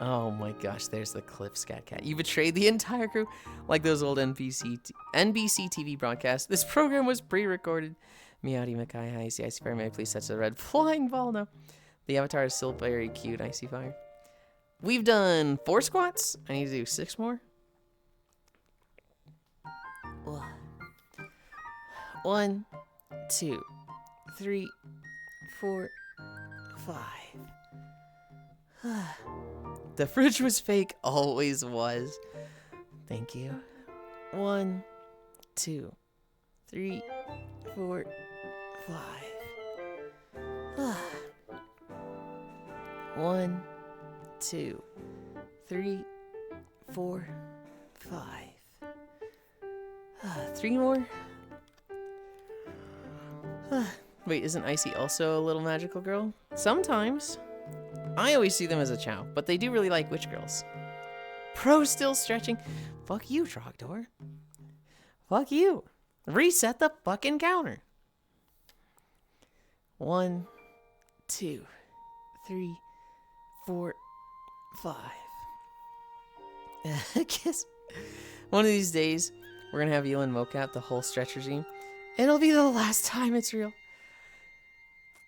Oh my gosh, there's the clip, Scat Cat. You betrayed the entire crew like those old NBC TV broadcasts. This program was pre-recorded. Meowdy Makai, Icy Fire, may I please touch the red flying ball? No. The avatar is still very cute, Icy Fire. We've done 4 squats. I need to do 6 more. 1, 2, 3, 4, 5. The fridge was fake, always was. Thank you. 1, 2, 3, 4, 5. 1, 2, 3, 4, 5. 3 more. Wait, isn't Icy also a little magical girl? Sometimes. I always see them as a chow, but they do really like witch girls. Pro still stretching. Fuck you, Trogdor. Fuck you. Reset the fucking counter. 1, 2, 3, 4, 5. I guess one of these days we're gonna have Yulind mocap the whole stretch regime. It'll be the last time it's real.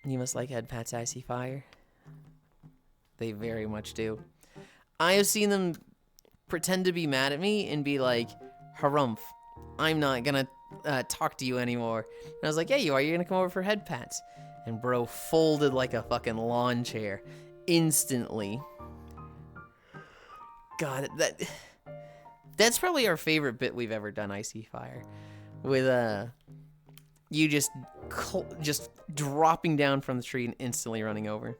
You must like head pats, Icy Fire. They very much do. I have seen them pretend to be mad at me and be like, harumph, I'm not gonna talk to you anymore. And I was like, yeah, you are. You're gonna come over for head pats. And bro folded like a fucking lawn chair instantly. God, that's probably our favorite bit we've ever done, Icy Fire. With you just just dropping down from the tree and instantly running over.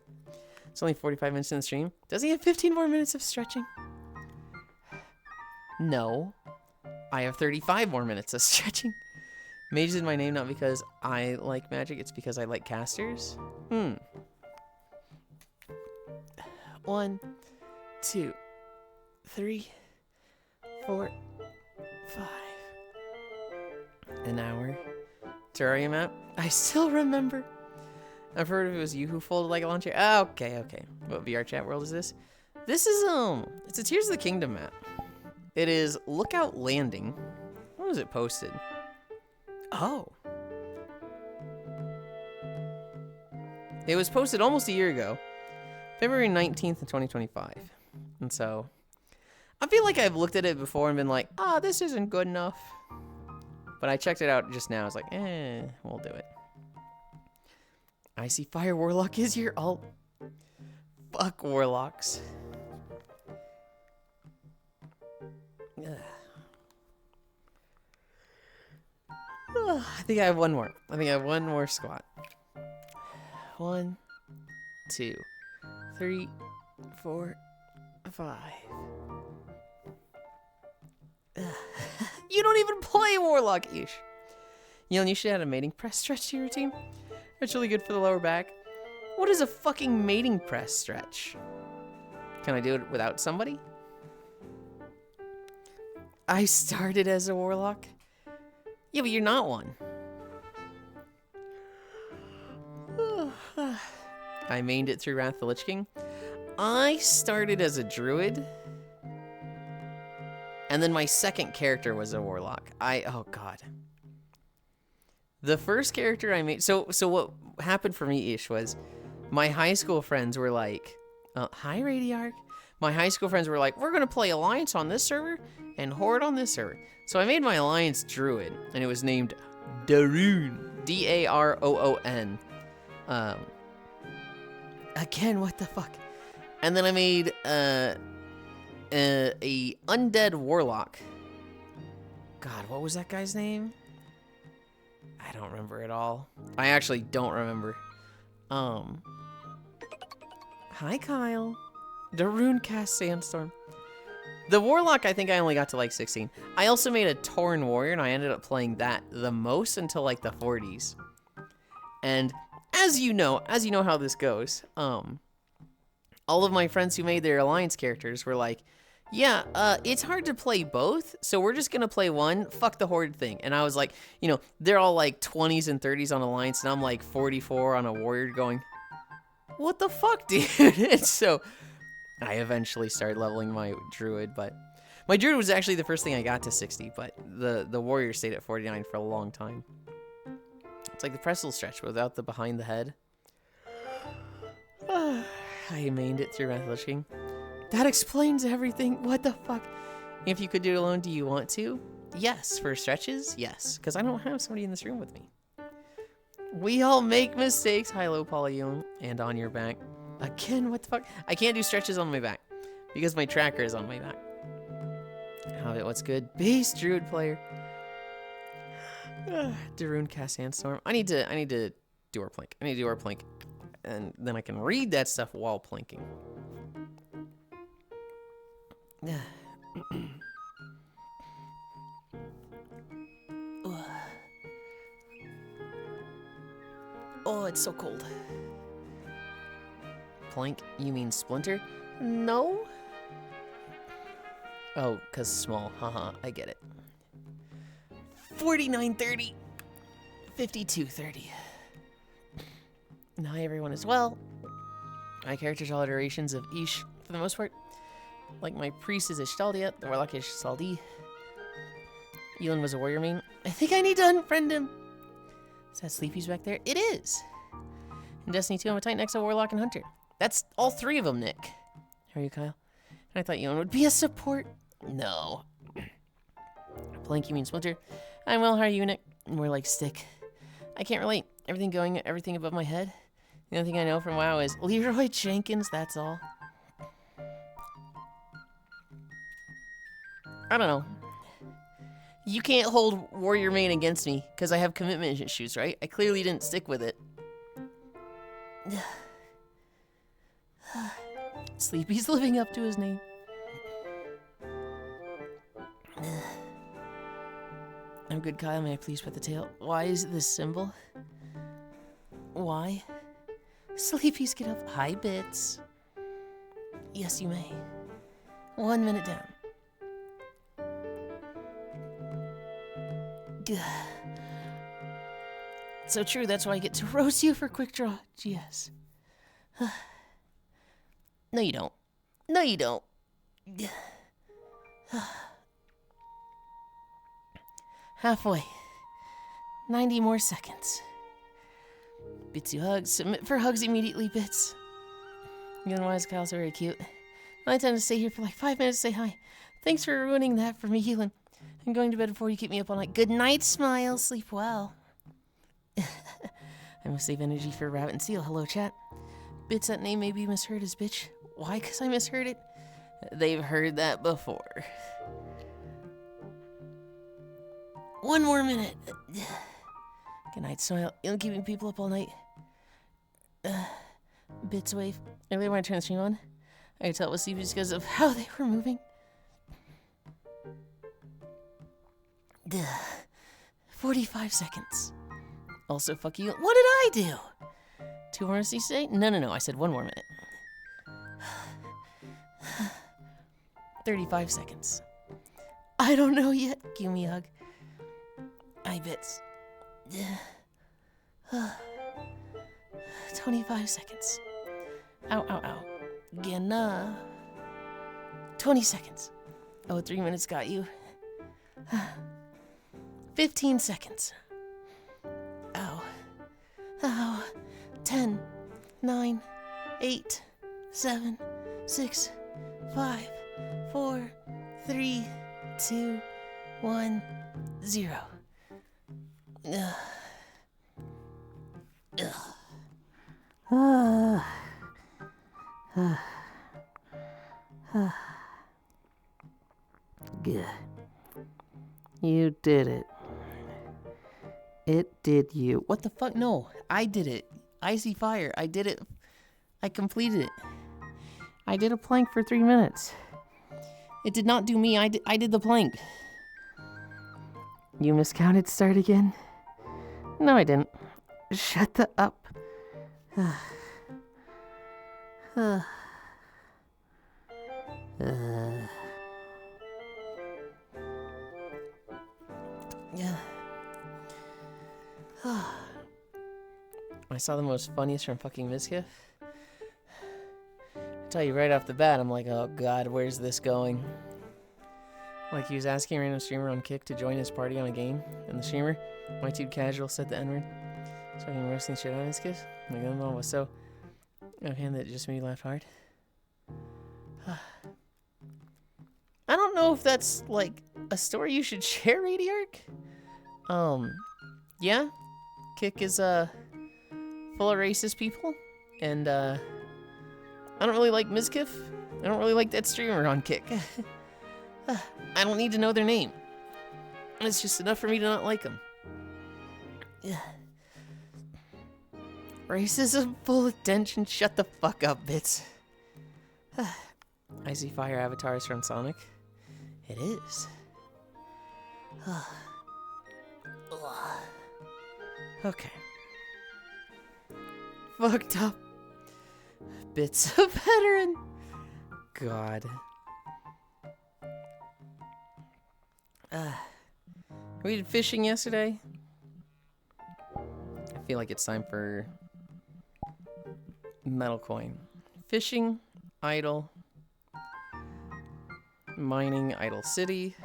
It's only 45 minutes in the stream. Does he have 15 more minutes of stretching? No. I have 35 more minutes of stretching. Mage is my name not because I like magic, it's because I like casters. 1, 2, 3, 4, 5. An hour. Terraria map. I still remember. I've heard if it was you who folded like a lawn chair. Oh, okay. What VR chat world is this? This is it's a Tears of the Kingdom map. It is Lookout Landing. When was it posted? Oh. It was posted almost a year ago. February 19th in 2025. And so I feel like I've looked at it before and been like, this isn't good enough. But I checked it out just now. I was like, we'll do it. Icy Fire Warlock is your alt. Fuck Warlocks. I think I have one more. I think I have one more squat. 1, 2, 3, 4, 5. You don't even play Warlock-ish. Yulind, you should add a mating press stretch to your routine. It's really good for the lower back. What is a fucking mating press stretch? Can I do it without somebody? I started as a Warlock. Yeah, but you're not one. I mained it through Wrath of the Lich King. I started as a druid. And then my second character was a warlock. Oh god. The first character I made, so what happened for me, Ish, was my high school friends were like, hi Radiarch. My high school friends were like, we're gonna play Alliance on this server and Horde on this server. So I made my Alliance druid, and it was named Daroon. D-A-R-O-O-N. Again, what the fuck? And then I made a undead warlock. God, what was that guy's name? I don't remember at all. I actually don't remember. Hi Kyle. Daroon cast Sandstorm. The warlock, I think I only got to like 16. I also made a Tauren warrior, and I ended up playing that the most until like the 40s. And as you know how this goes, all of my friends who made their Alliance characters were like, yeah, it's hard to play both, so we're just gonna play one, fuck the Horde thing. And I was like, they're all like 20s and 30s on Alliance, and I'm like 44 on a warrior going, what the fuck, dude? And so I eventually started leveling my druid, but my druid was actually the first thing I got to 60, but the warrior stayed at 49 for a long time. It's like the pretzel stretch without the behind the head. I mained it through Wrath of the Lich King. That explains everything. What the fuck? If you could do it alone, do you want to? Yes. For stretches? Yes. Because I don't have somebody in this room with me. We all make mistakes. Hi, low polyone. And on your back. Again, what the fuck? I can't do stretches on my back. Because my tracker is on my back. Hobbit, what's good? Base druid player. Daroon cast Sandstorm. I need to do our plank. I need to do our plank. And then I can read that stuff while planking. Oh, it's so cold. Plank? You mean splinter? No. Oh, cause small. Haha, I get it. 49:30. 52:30. Now everyone is well. My characters are all iterations of Ish for the most part. Like my priest is Ishtaldia, the warlock is Saldi. Yulind was a warrior main. I think I need to unfriend him. Is that Sleepy's back there? It is. In Destiny 2, I'm a Titan, Exo, Warlock, and Hunter. That's all three of them, Nick. How are you, Kyle? And I thought Yulind would be a support. No. Plank, you mean Splinter? I'm well, how are you, Nick? More like Stick. I can't relate. Everything above my head. The only thing I know from WoW is Leroy Jenkins, that's all. I don't know. You can't hold Warrior Main against me, because I have commitment issues, right? I clearly didn't stick with it. Sleepy's living up to his name. I'm good, Kyle. May I please pet the tail? Why is it this symbol? Why? Sleepy's, get up. Hi, Bits. Yes, you may. 1 minute down. So true, that's why I get to roast you for quick draw. Yes. No, you don't. No, you don't. Halfway. 90 more seconds. Bits you hugs. Submit for hugs immediately, Bits. You know why is Kyle's very cute? I intend to stay here for like 5 minutes to say hi. Thanks for ruining that for me, Yulind. I'm going to bed before you keep me up all night. Good night, Smile. Sleep well. I must save energy for Rabbit and Seal. Hello, chat. Bits, that name may be misheard as bitch. Why? Because I misheard it? They've heard that before. 1 more minute. Good night, Smile. You're keeping people up all night. Bits wave. Earlier when I turned the stream on, I could tell it was sleepy because of how they were moving. 45 seconds. Also, fuck you. What did I do? 2 more minutes, you say? No. I said 1 more minute. 35 seconds. I don't know yet. Give me a hug. Hi, Bits. 25 seconds. Ow. Again, 20 seconds. Oh, 3 minutes got you. 15 seconds. Ow. 10, 9, 8, 7, 6, 5, 4, 3, 2, 1, 0. Good. You did it. It did you. What the fuck? No, I did it. Icy Fire. I did it. I completed it. I did a plank for 3 minutes. It did not do me. I did the plank. You miscounted. Start again. No, I didn't. Shut the up. Yeah. I saw the most funniest from fucking Mizka. I tell you right off the bat, I'm like, oh god, where's this going? Like, he was asking a random streamer on Kick to join his party on a game, and the streamer, my too casual, said the N-word. So I'm roasting shit on his kiss. My grandma was so okay that it just made me laugh hard. I don't know if that's like a story you should share, Radiark. Yeah, Kick is full of racist people, and I don't really like Mizkif. I don't really like that streamer on Kick. I don't need to know their name. It's just enough for me to not like them. Yeah. Racism, full attention. Shut the fuck up, Bits. Icy Fire avatars from Sonic. It is. Okay. Fucked up. Bits of veteran. God. We did fishing yesterday. I feel like it's time for metal coin. Fishing, idle, mining, idle city,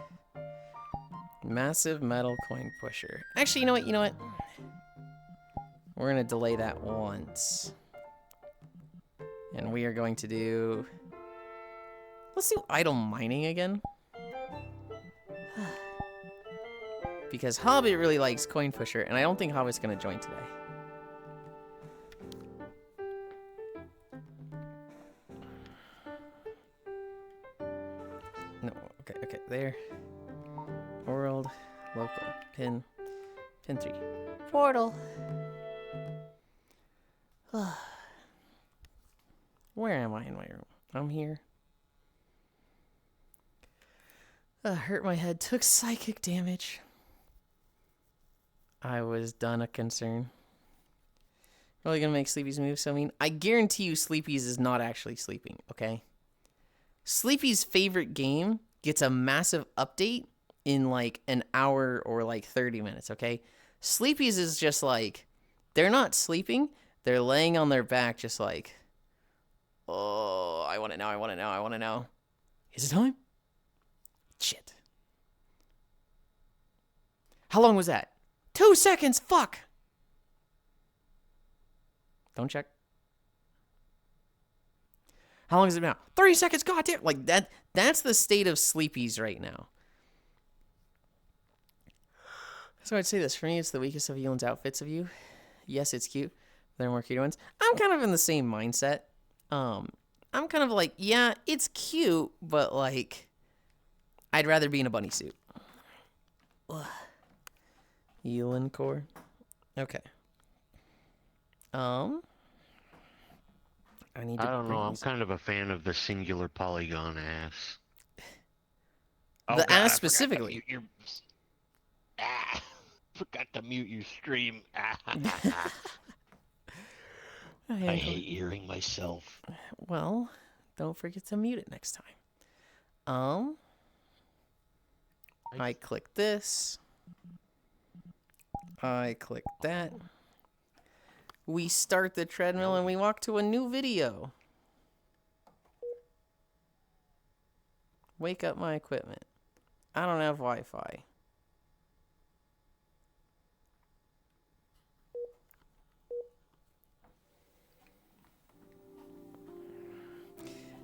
massive metal coin pusher. Actually, you know what? We're gonna delay that once. And we are going to do... Let's do idle mining again. Because Hobbit really likes coin pusher, and I don't think Hobbit's gonna join today. No, okay, there. World, Local. Pin 3. Portal. Where am I in my room? I'm here. Hurt my head. Took psychic damage. I was done a concern. Really gonna make Sleepy's move, so I guarantee you Sleepy's is not actually sleeping, okay? Sleepy's favorite game gets a massive update in like an hour or like 30 minutes, okay? Sleepy's is just like, they're not sleeping, they're laying on their back just like, oh, I want it now, I want it now, I want it now. Is it time? Shit. How long was that? 2 seconds, fuck! Don't check. How long is it now? 30 seconds, goddamn! Like, that's the state of Sleepy's right now. So I'd say this. For me, it's the weakest of Yulind's outfits of you. Yes, it's cute. There are more cute ones. I'm kind of in the same mindset. I'm kind of like, yeah, it's cute, but like, I'd rather be in a bunny suit. Yulind core. Okay. I don't know. I'm kind of a fan of the singular polygon ass. The ass specifically. Forgot to mute your stream. I hate hearing myself. Well, don't forget to mute it next time. I click this. I click that. We start the treadmill and we walk to a new video. Wake up my equipment. I don't have Wi-Fi.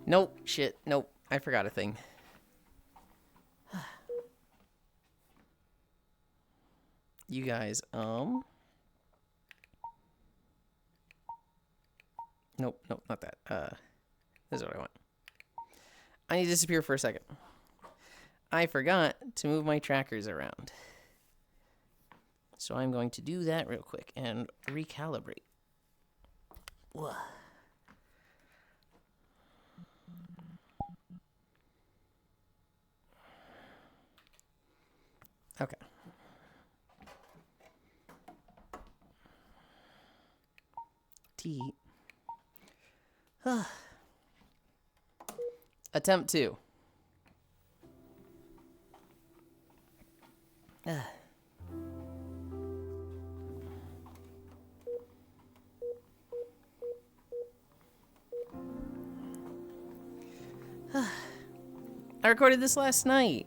Nope. Shit. Nope. I forgot a thing. You guys, Nope, not that. This is what I want. I need to disappear for a second. I forgot to move my trackers around. So I'm going to do that real quick and recalibrate. Whoa. Okay. T. Attempt 2. I recorded this last night.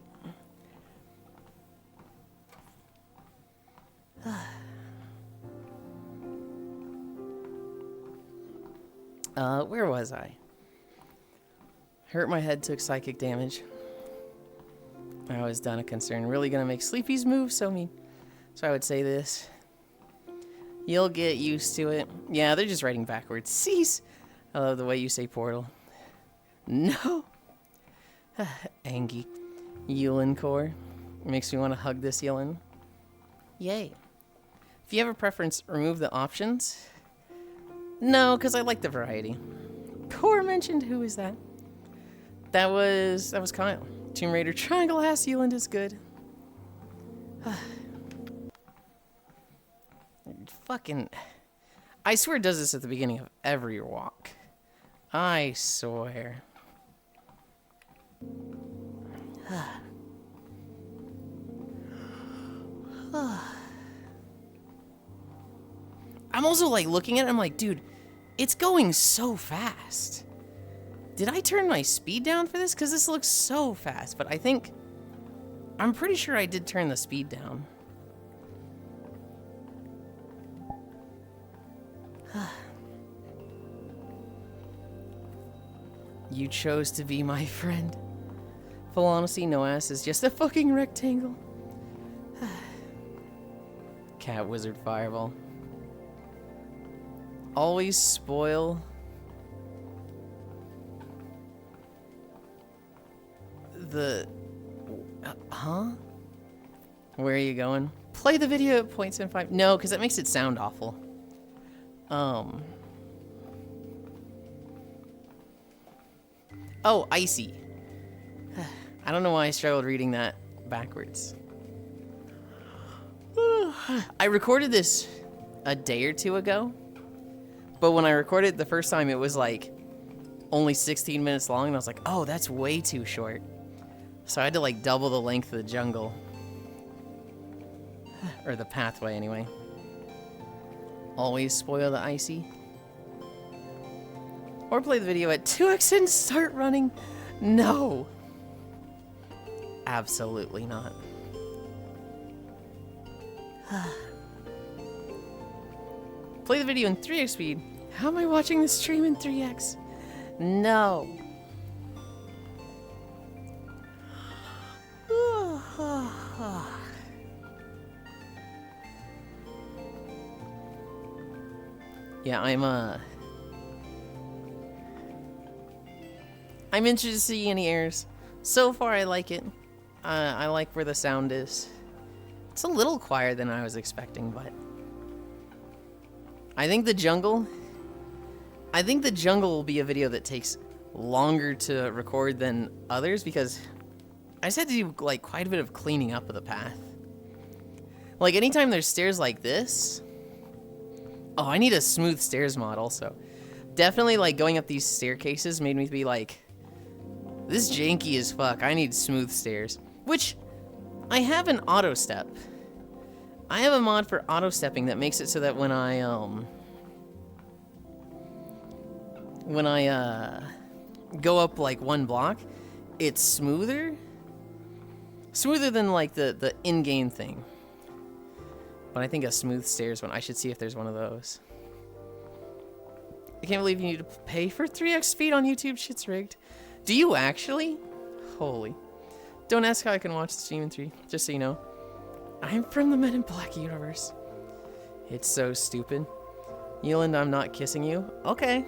Where was I? Hurt my head, took psychic damage. I was done a concern. Really gonna make Sleepy's move, so I would say this. You'll get used to it. Yeah, they're just writing backwards. Cease. I love the way you say portal. No. Angie. Yulind core. Makes me want to hug this Yulind. Yay. If you have a preference, remove the options. No, because I like the variety. Core mentioned, who is that? That was Kyle. Tomb Raider triangle ass Yulind is good. Fucking, I swear it does this at the beginning of every walk. I swear. I'm also like looking at it, I'm like, dude, it's going so fast. Did I turn my speed down for this? Because this looks so fast, but I'm pretty sure I did turn the speed down. You chose to be my friend. Full honesty, no ass is just a fucking rectangle. Cat wizard fireball. Always spoil the... huh? Where are you going? Play the video at 0.75. No, because that makes it sound awful. Oh, icy. I don't know why I struggled reading that backwards. I recorded this a day or two ago, but when I recorded it the first time, it was like only 16 minutes long, and I was like, oh, that's way too short. So I had to like double the length of the jungle. Or the pathway, anyway. Always spoil the icy. Or play the video at 2x and start running. No. Absolutely not. Play the video in 3x speed. How am I watching the stream in 3x? No. Yeah, I'm interested to see any errors. So far, I like it. I like where the sound is. It's a little quieter than I was expecting, but I think the jungle will be a video that takes longer to record than others because I just had to do like quite a bit of cleaning up of the path. Like anytime there's stairs like this, oh, I need a smooth stairs mod also. Definitely like going up these staircases made me be like, this janky as fuck. I need smooth stairs. Which, I have an auto step. I have a mod for auto stepping that makes it so that when I go up like one block, it's smoother. Smoother than like the in-game thing. But I think a smooth stairs one, I should see if there's one of those. I can't believe you need to pay for 3x speed on YouTube. Shit's rigged. Do you actually? Holy. Don't ask how I can watch the stream in 3, just so you know. I'm from the Men in Black universe. It's so stupid. Yulind, I'm not kissing you. Okay.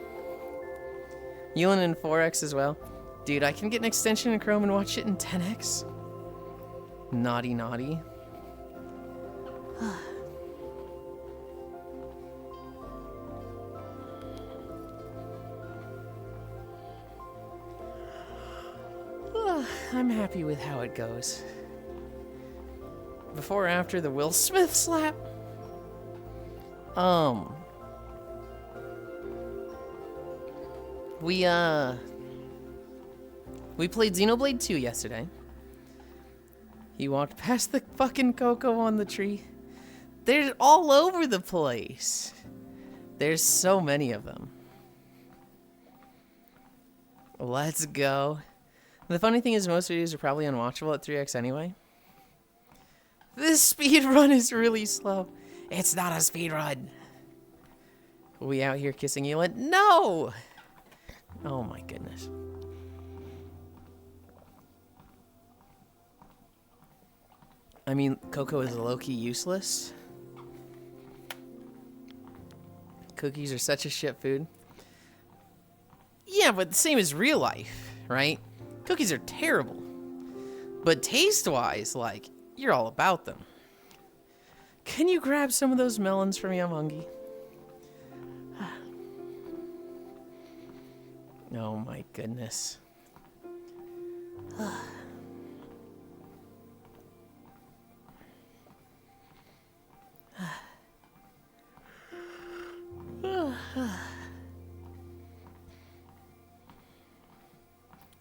Yulind in 4x as well. Dude, I can get an extension in Chrome and watch it in 10x. Naughty, naughty. I'm happy with how it goes. Before or after the Will Smith slap? We played Xenoblade 2 yesterday. He walked past the fucking Coco on the tree. They're all over the place. There's so many of them. Let's go. The funny thing is most videos are probably unwatchable at 3x anyway. This speed run is really slow. It's not a speed run. We out here kissing Yulind? No! Oh my goodness. I mean, Coco is low-key useless. Cookies are such a shit food. Yeah, but the same as real life, right? Cookies are terrible. But taste-wise, like, you're all about them. Can you grab some of those melons for me? I'm hungry. Oh my goodness.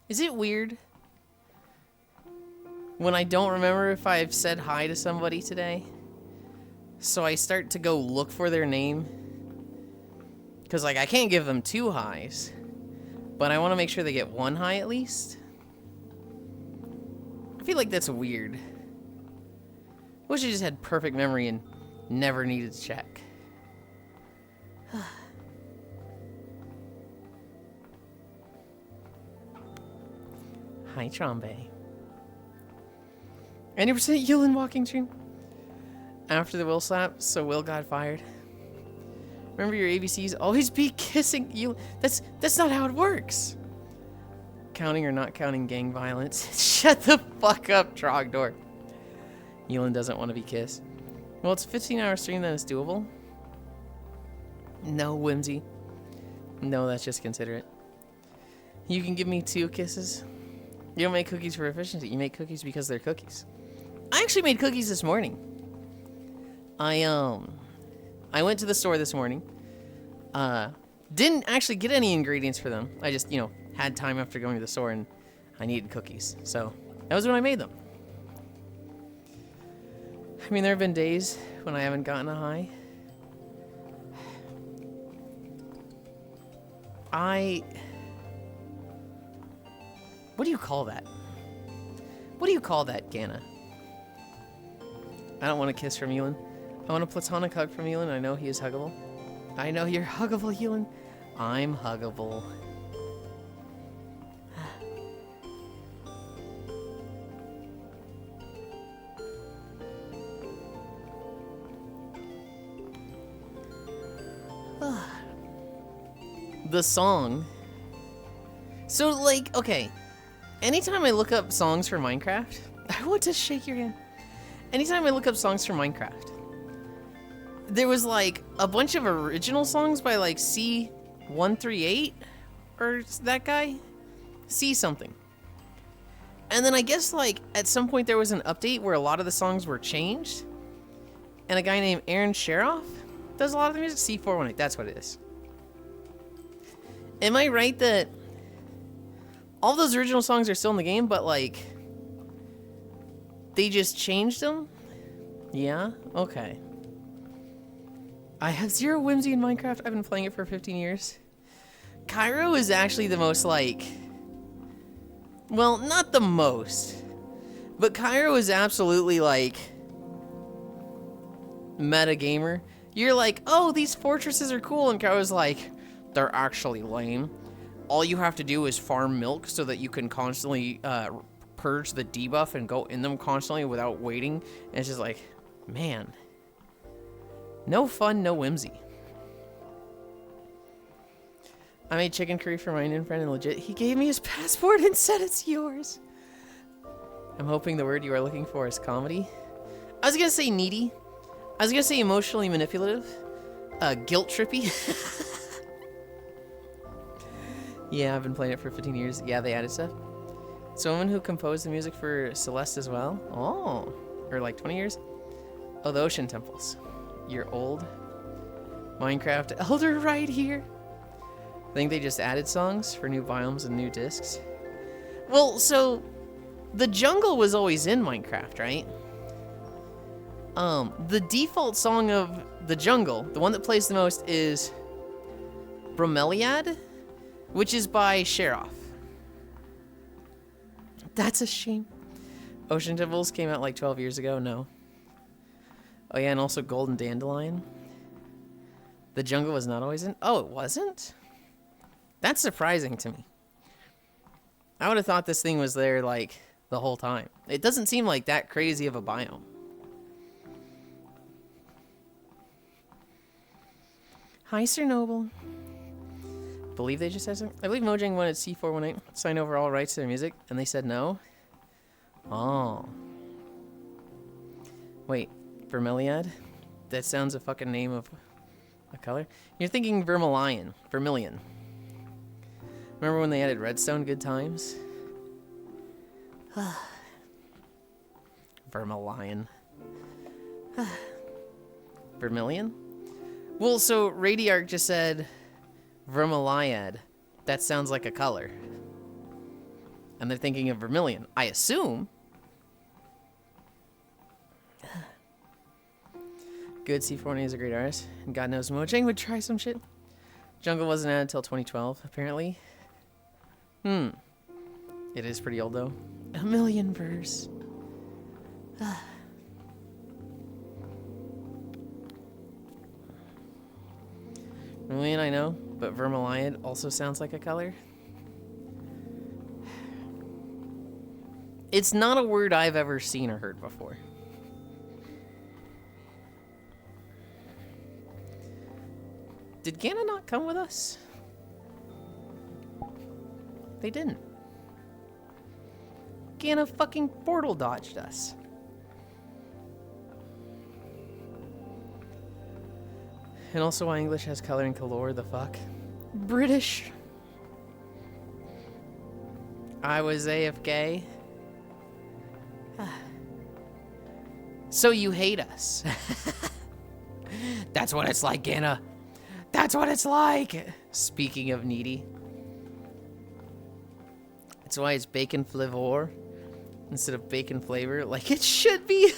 Is it weird when I don't remember if I've said hi to somebody today? So I start to go look for their name. Because, like, I can't give them 2 highs. But I want to make sure they get 1 high at least. I feel like that's weird. I wish I just had perfect memory and never needed to check. Hi, Trombe. Any percent Yulind walking stream? After the Will slap, so Will got fired. Remember your ABCs, always be kissing you. That's not how it works. Counting or not counting gang violence. Shut the fuck up, Trogdor. Yulind doesn't want to be kissed. Well, it's a 15-hour stream, then it's doable. No, Whimsy. No, that's just considerate. You can give me 2 kisses. You don't make cookies for efficiency. You make cookies because they're cookies. I actually made cookies this morning. I went to the store this morning. Didn't actually get any ingredients for them. I just, had time after going to the store and I needed cookies. So that was when I made them. I mean, there have been days when I haven't gotten a high. What do you call that? What do you call that, Ganna? I don't want a kiss from Yulind. I want a platonic hug from Yulind. I know he is huggable. I know you're huggable, Yulind. I'm huggable. The song. So, like, okay. Anytime I look up songs for Minecraft, I want to shake your hand. Anytime I look up songs for Minecraft, there was, like, a bunch of original songs by, like, C138, or that guy? C something. And then I guess, like, at some point there was an update where a lot of the songs were changed. And a guy named Aaron Sheroff does a lot of the music. C418, that's what it is. Am I right that all those original songs are still in the game, but, like, they just changed them? Yeah? Okay. I have 0 whimsy in Minecraft. I've been playing it for 15 years. Cairo is actually the most, like... Well, not the most. But Cairo is absolutely, like... meta gamer. You're like, oh, these fortresses are cool. And Cairo's like, they're actually lame. All you have to do is farm milk so that you can constantly purge the debuff and go in them constantly without waiting. And it's just like, man. No fun, no whimsy. I made chicken curry for my Indian friend and legit, he gave me his passport and said it's yours. I'm hoping the word you are looking for is comedy. I was gonna say needy. I was gonna say emotionally manipulative. Guilt trippy. Yeah, I've been playing it for 15 years. Yeah, they added stuff. Someone who composed the music for Celeste as well. Oh, or like 20 years. Oh, the Ocean Temples. You're old. Minecraft Elder right here. I think they just added songs for new biomes and new discs. Well, so the jungle was always in Minecraft, right? The default song of the jungle, the one that plays the most, is Bromeliad, which is by Sheroff. That's a shame. Ocean Temples came out like 12 years ago. No. Oh yeah, and also Golden Dandelion. The jungle was not always in. Oh, it wasn't? That's surprising to me. I would have thought this thing was there like the whole time. It doesn't seem like that crazy of a biome. Hi, Sir Noble. Believe they just said something? I believe Mojang wanted C418 sign over all rights to their music, and they said no. Oh. Wait, Vermiliad? That sounds a fucking name of a color. You're thinking Vermilion. Vermilion. Remember when they added redstone? Good times. Vermilion. Vermilion? Well, so Radiarch just said Vermiliad. That sounds like a color. And they're thinking of Vermilion. I assume. Good, C4 is a great artist. And God knows Mojang would try some shit. Jungle wasn't added until 2012, apparently. It is pretty old, though. A million verse. Vermilion, I know, but Vermilion also sounds like a color. It's not a word I've ever seen or heard before. Did Ganna not come with us? They didn't. Ganna fucking portal dodged us. And also why English has color and color, the fuck? British. I was AFK. So you hate us. That's what it's like, Anna. That's what it's like. Speaking of needy. That's why it's bacon flavor instead of bacon flavor, like it should be.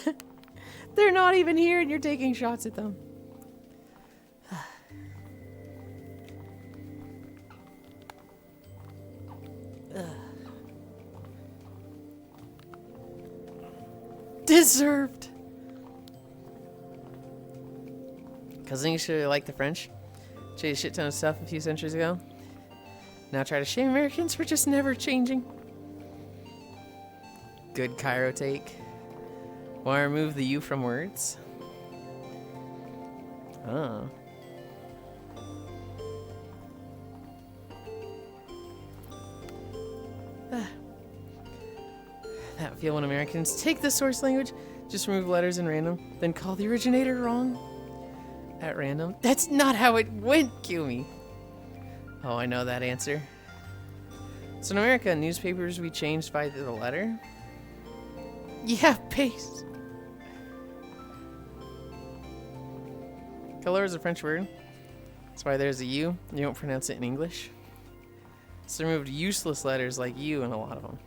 They're not even here and you're taking shots at them. Deserved. Because English really liked the French. Changed a shit ton of stuff a few centuries ago. Now try to shame Americans for just never changing. Good Cairo take. Why remove the U from words? Oh. That feel when Americans take the source language, just remove letters in random, then call the originator wrong at random. That's not how it went, Kumi. Oh, I know that answer. So in America, newspapers we changed by the letter? Yeah, paste. Color is a French word. That's why there's a U. You don't pronounce it in English. So removed useless letters like U in a lot of them.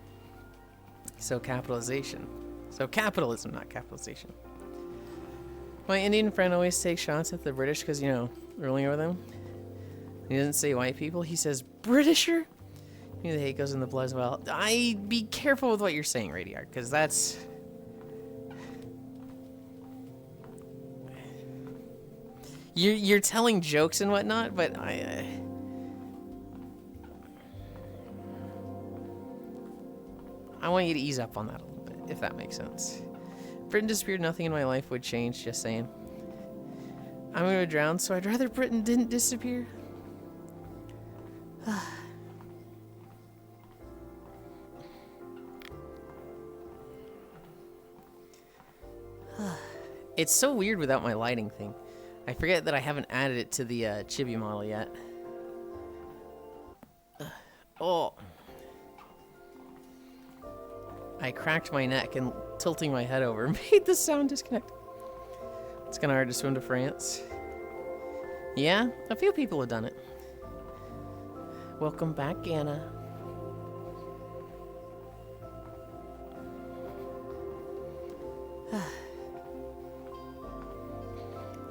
So capitalization. So capitalism, not capitalization. My Indian friend always takes shots at the British because, you know, ruling over them. He doesn't say white people, he says Britisher. You know, the hate goes in the blood as well. Be careful with what you're saying, Radiart, because that's... You're telling jokes and whatnot, but I want you to ease up on that a little bit, if that makes sense. If Britain disappeared, nothing in my life would change, just saying. I'm gonna drown, so I'd rather Britain didn't disappear. It's so weird without my lighting thing. I forget that I haven't added it to the chibi model yet. Oh. I cracked my neck and tilting my head over made the sound disconnect. It's kind of hard to swim to France. Yeah, a few people have done it. Welcome back, Anna.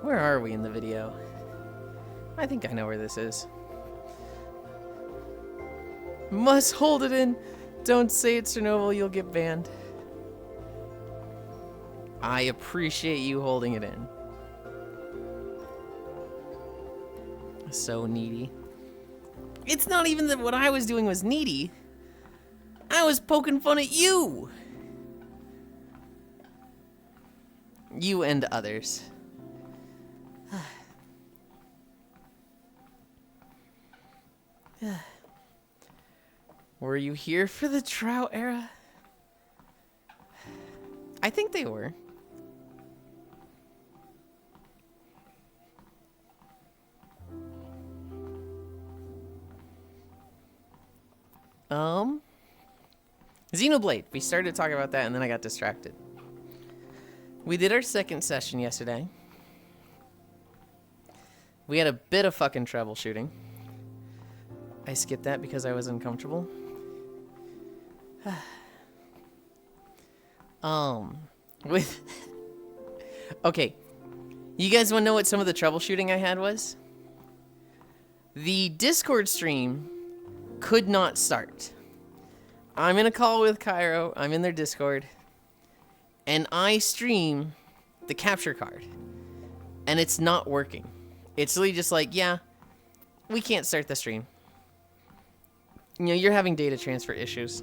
Where are we in the video? I think I know where this is. Must hold it in. Don't say it's Chernobyl, you'll get banned. I appreciate you holding it in. So needy. It's not even that what I was doing was needy. I was poking fun at you. You and others. Were you here for the drought era? I think they were. Xenoblade. We started talking about that and then I got distracted. We did our second session yesterday. We had a bit of fucking troubleshooting. I skipped that because I was uncomfortable. Okay. You guys want to know what some of the troubleshooting I had was? The Discord stream could not start. I'm in a call with Cairo. I'm in their Discord. And I stream the capture card. And it's not working. It's really just like, yeah, we can't start the stream. You know, you're having data transfer issues.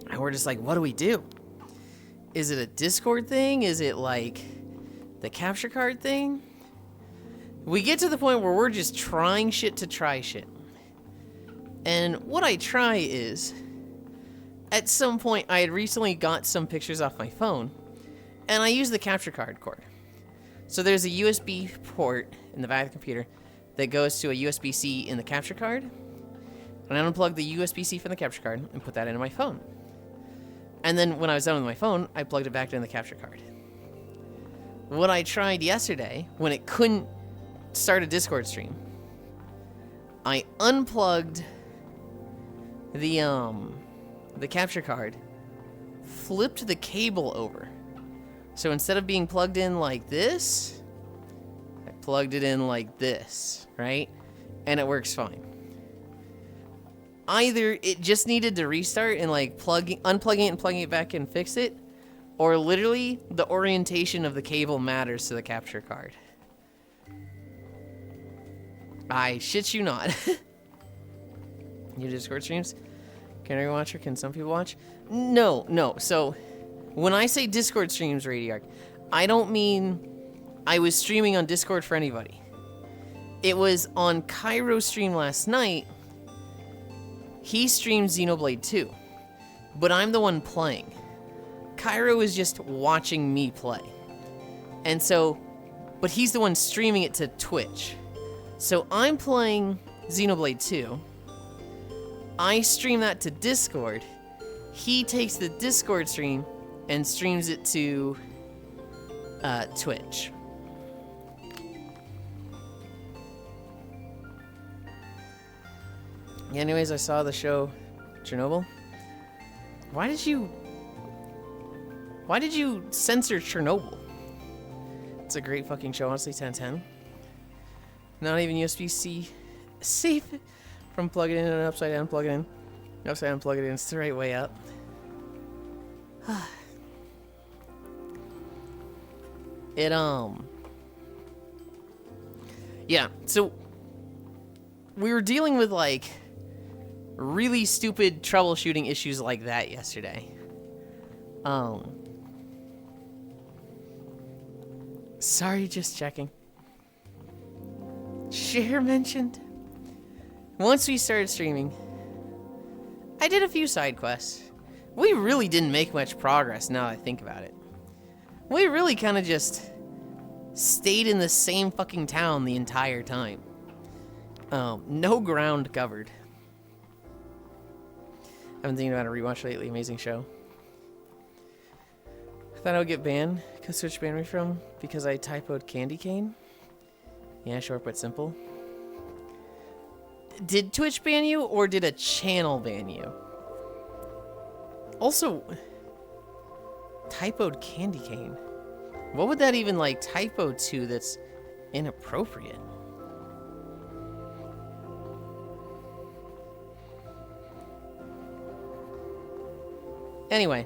And we're just like, what do we do? Is it a Discord thing? Is it like the capture card thing? We get to the point where we're just trying shit to try shit. And what I try is, at some point I had recently got some pictures off my phone, and I use the capture card cord. So there's a USB port in the back of the computer that goes to a USB-C in the capture card. And I unplugged the USB-C from the capture card and put that into my phone. And then when I was done with my phone, I plugged it back in the capture card. What I tried yesterday, when it couldn't start a Discord stream, I unplugged the capture card, flipped the cable over. So instead of being plugged in like this, I plugged it in like this, right? And it works fine. Either it just needed to restart and like unplugging it and plugging it back in fix it, or literally the orientation of the cable matters to the capture card. I shit you not. Your Discord streams? Can everyone watch or can some people watch? No. So when I say Discord streams, Radiarch, I don't mean I was streaming on Discord for anybody. It was on Cairo's stream last night. He streamed Xenoblade 2, but I'm the one playing. Cairo is just watching me play. And so, but he's the one streaming it to Twitch. So I'm playing Xenoblade 2. I stream that to Discord. He takes the Discord stream and streams it to Twitch. Yeah, anyways, I saw the show Chernobyl. Why did you censor Chernobyl? It's a great fucking show, honestly, 10/10. Not even USB-C safe from plug it in and upside down, plug it in. Upside down, plug it in. It's the right way up. Yeah, so we were dealing with like really stupid troubleshooting issues like that yesterday. Sorry, just checking. Share mentioned. Once we started streaming, I did a few side quests. We really didn't make much progress now that I think about it. We really kind of just stayed in the same fucking town the entire time. No ground covered. I've been thinking about a rewatch lately. Amazing show. I thought I would get banned. Because Twitch banned me from because I typoed candy cane. Yeah, short but simple. Did Twitch ban you or did a channel ban you? Also, typoed candy cane. What would that even like typo to that's inappropriate? Anyway,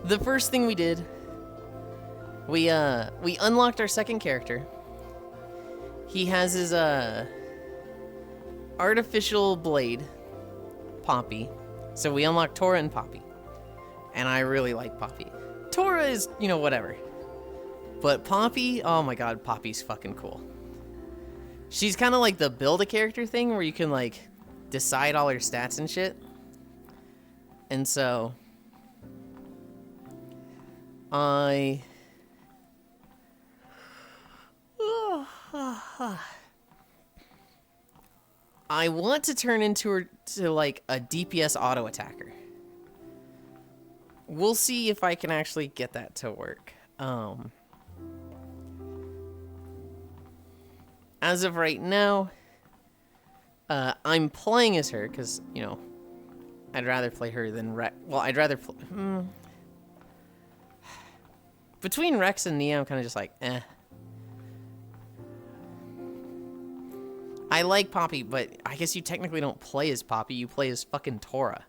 the first thing we did, we unlocked our second character. He has his artificial blade, Poppy. So we unlocked Tora and Poppy. And I really like Poppy. Tora is, you know, whatever. But Poppy, oh my god, Poppy's fucking cool. She's kind of like the build a character thing where you can like decide all her stats and shit. And so I want to turn into her to like a DPS auto attacker. We'll see if I can actually get that to work. As of right now, I'm playing as her because, you know, I'd rather play her than Rex. Well, I'd rather play... Between Rex and Nia, I'm kind of just like, eh. I like Poppy, but I guess you technically don't play as Poppy. You play as fucking Tora.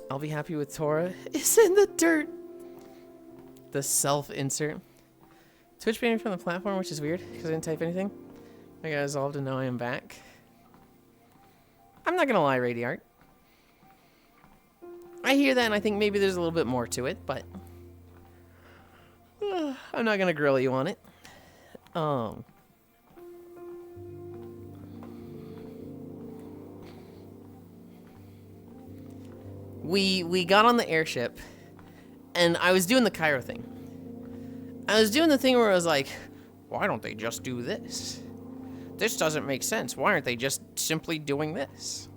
I'll be happy with Tora. It's in the dirt. The self-insert. Twitch banned me from the platform, which is weird, because I didn't type anything. I got resolved and now I am back. I'm not gonna lie, Radiart. I hear that and I think maybe there's a little bit more to it, but... I'm not gonna grill you on it. We got on the airship, and I was doing the Cairo thing. I was doing the thing where I was like, why don't they just do this? This doesn't make sense. Why aren't they just simply doing this?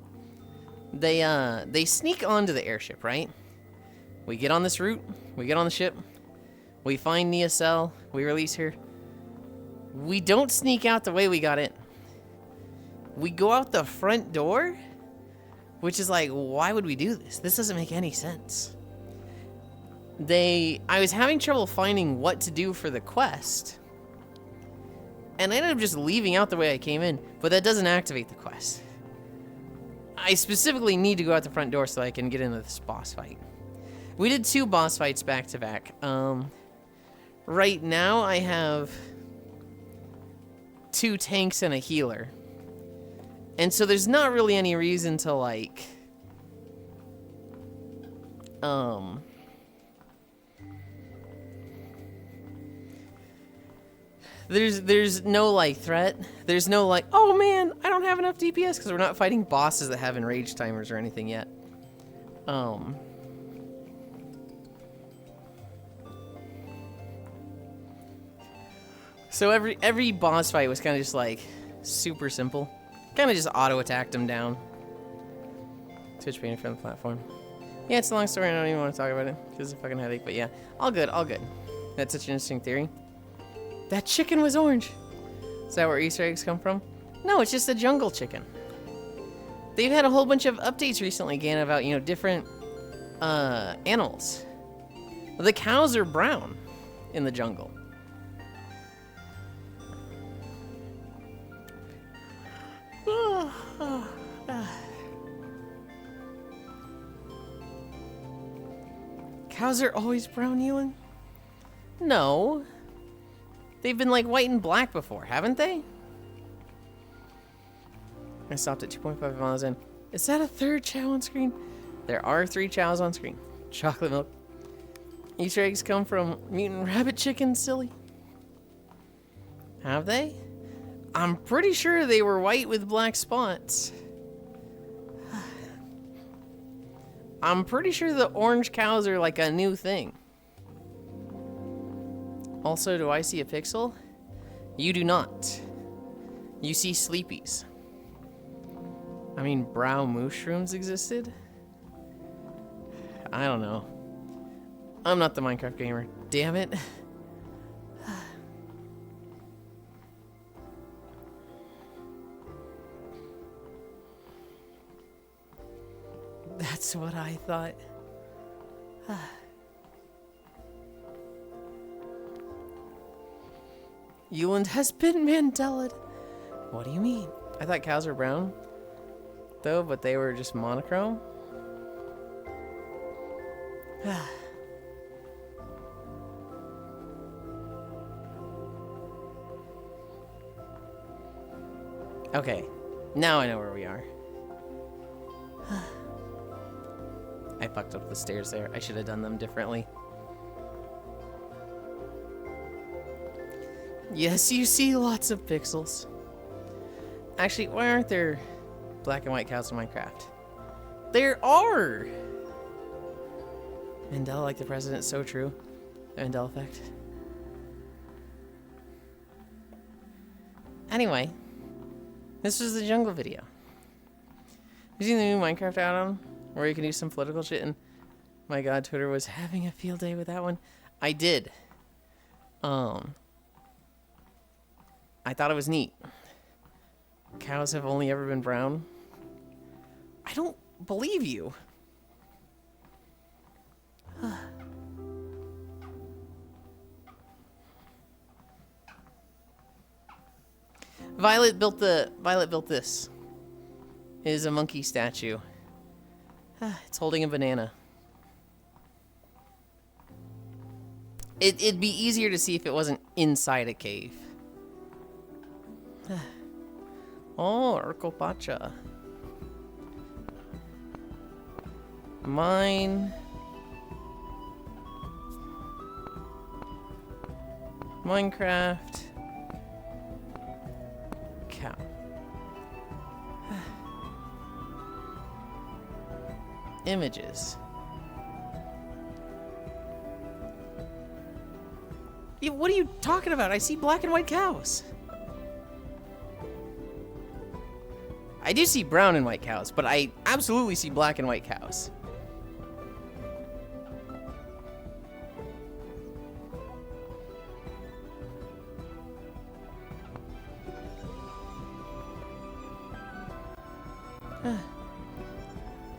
They sneak onto the airship, right? We get on this route, we get on the ship, we find Nia Cell, we release her. We don't sneak out the way we got in. We go out the front door, which is like, why would we do this? This doesn't make any sense. I was having trouble finding what to do for the quest. And I ended up just leaving out the way I came in, but that doesn't activate the quest. I specifically need to go out the front door so I can get into this boss fight. We did 2 boss fights back to back. Right now I have 2 tanks and a healer. And so there's not really any reason to like there's no like threat. There's no like, oh man, I don't have enough DPS, because we're not fighting bosses that have enrage timers or anything yet. So every boss fight was kind of just like super simple. Kind of just auto attacked him down. Twitch painted from the platform. Yeah, it's a long story. I don't even want to talk about it because it's a fucking headache. But yeah, all good, all good. That's such an interesting theory. That chicken was orange. Is that where Easter eggs come from? No, it's just a jungle chicken. They've had a whole bunch of updates recently, again, about, you know, different animals. The cows are brown in the jungle. Cows are always brown, Yulind? No. They've been like white and black before, haven't they? I stopped at 2.5 miles in. Is that a 3rd chow on screen? There are 3 chows on screen. Chocolate milk. Easter eggs come from mutant rabbit chickens, silly. Have they? I'm pretty sure they were white with black spots. I'm pretty sure the orange cows are like a new thing. Also, do I see a pixel? You do not. You see sleepies. I mean, brown mushrooms existed? I don't know. I'm not the Minecraft gamer. Damn it. That's what I thought. Yulind has been Mandela'd. What do you mean? I thought cows were brown, though, but they were just monochrome. Okay, now I know where we are. I fucked up the stairs there. I should have done them differently. Yes, you see lots of pixels. Actually, why aren't there black and white cows in Minecraft? There are! Mandela like the president, so true. The Mandela effect. Anyway, this was the jungle video. You seen the new Minecraft add-on where you can do some political shit? And my god, Twitter was having a field day with that one. I did. I thought it was neat. Cows have only ever been brown. I don't believe you. Violet built this. It is a monkey statue. It's holding a banana. It'd be easier to see if it wasn't inside a cave. Oh, Urkopacha. Mine. Minecraft. Cow. Images. What are you talking about? I see black and white cows. I do see brown and white cows, but I absolutely see black and white cows.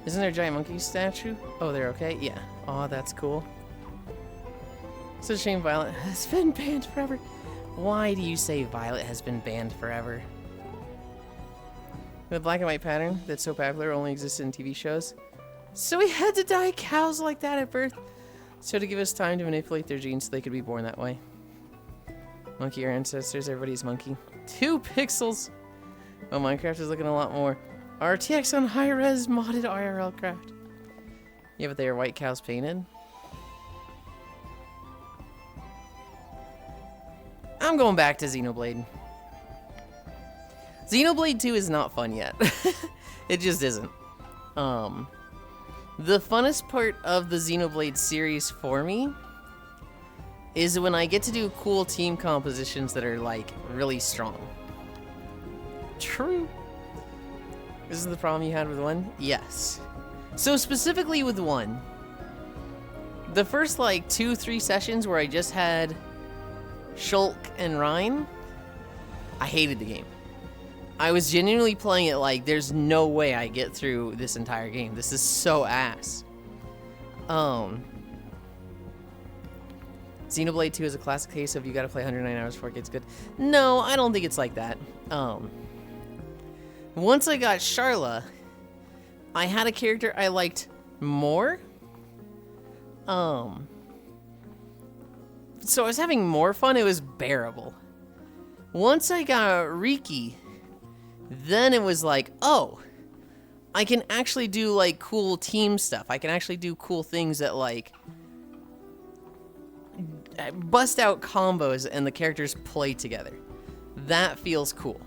Isn't there a giant monkey statue? Oh, they're okay? Yeah. Oh, that's cool. It's a shame Violet has been banned forever. Why do you say Violet has been banned forever? The black and white pattern that's so popular only exists in TV shows. So we had to dye cows like that at birth. So to give us time to manipulate their genes so they could be born that way. Monkey, our ancestors, everybody's monkey. 2 pixels! Oh, Minecraft is looking a lot more RTX on high-res modded IRL craft. Yeah, but they are white cows painted. I'm going back to Xenoblade. Xenoblade 2 is not fun yet. It just isn't. The funnest part of the Xenoblade series for me is when I get to do cool team compositions that are, like, really strong. True. This is the problem you had with 1? Yes. So specifically with 1, the first, like, 2-3 sessions where I just had Shulk and Rhine, I hated the game. I was genuinely playing it like, there's no way I get through this entire game. This is so ass. Xenoblade 2 is a classic case of you gotta play 109 hours before it gets good. No, I don't think it's like that. Once I got Sharla, I had a character I liked more. So I was having more fun, it was bearable. Once I got Riki, then it was like, oh, I can actually do, like, cool team stuff. I can actually do cool things that, like, bust out combos and the characters play together. That feels cool.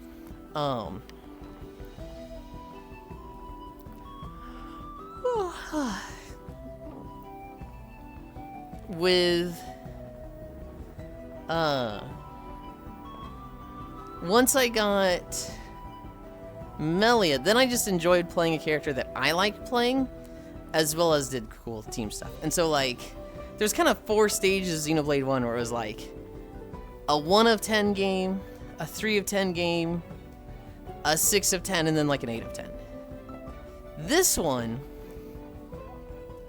With, once I got Melia, then I just enjoyed playing a character that I liked playing, as well as did cool team stuff. And so, like, there's kind of 4 stages of Xenoblade 1 where it was like a 1 of 10 game, a 3 of 10 game, a 6 of 10, and then like an 8 of 10. This one,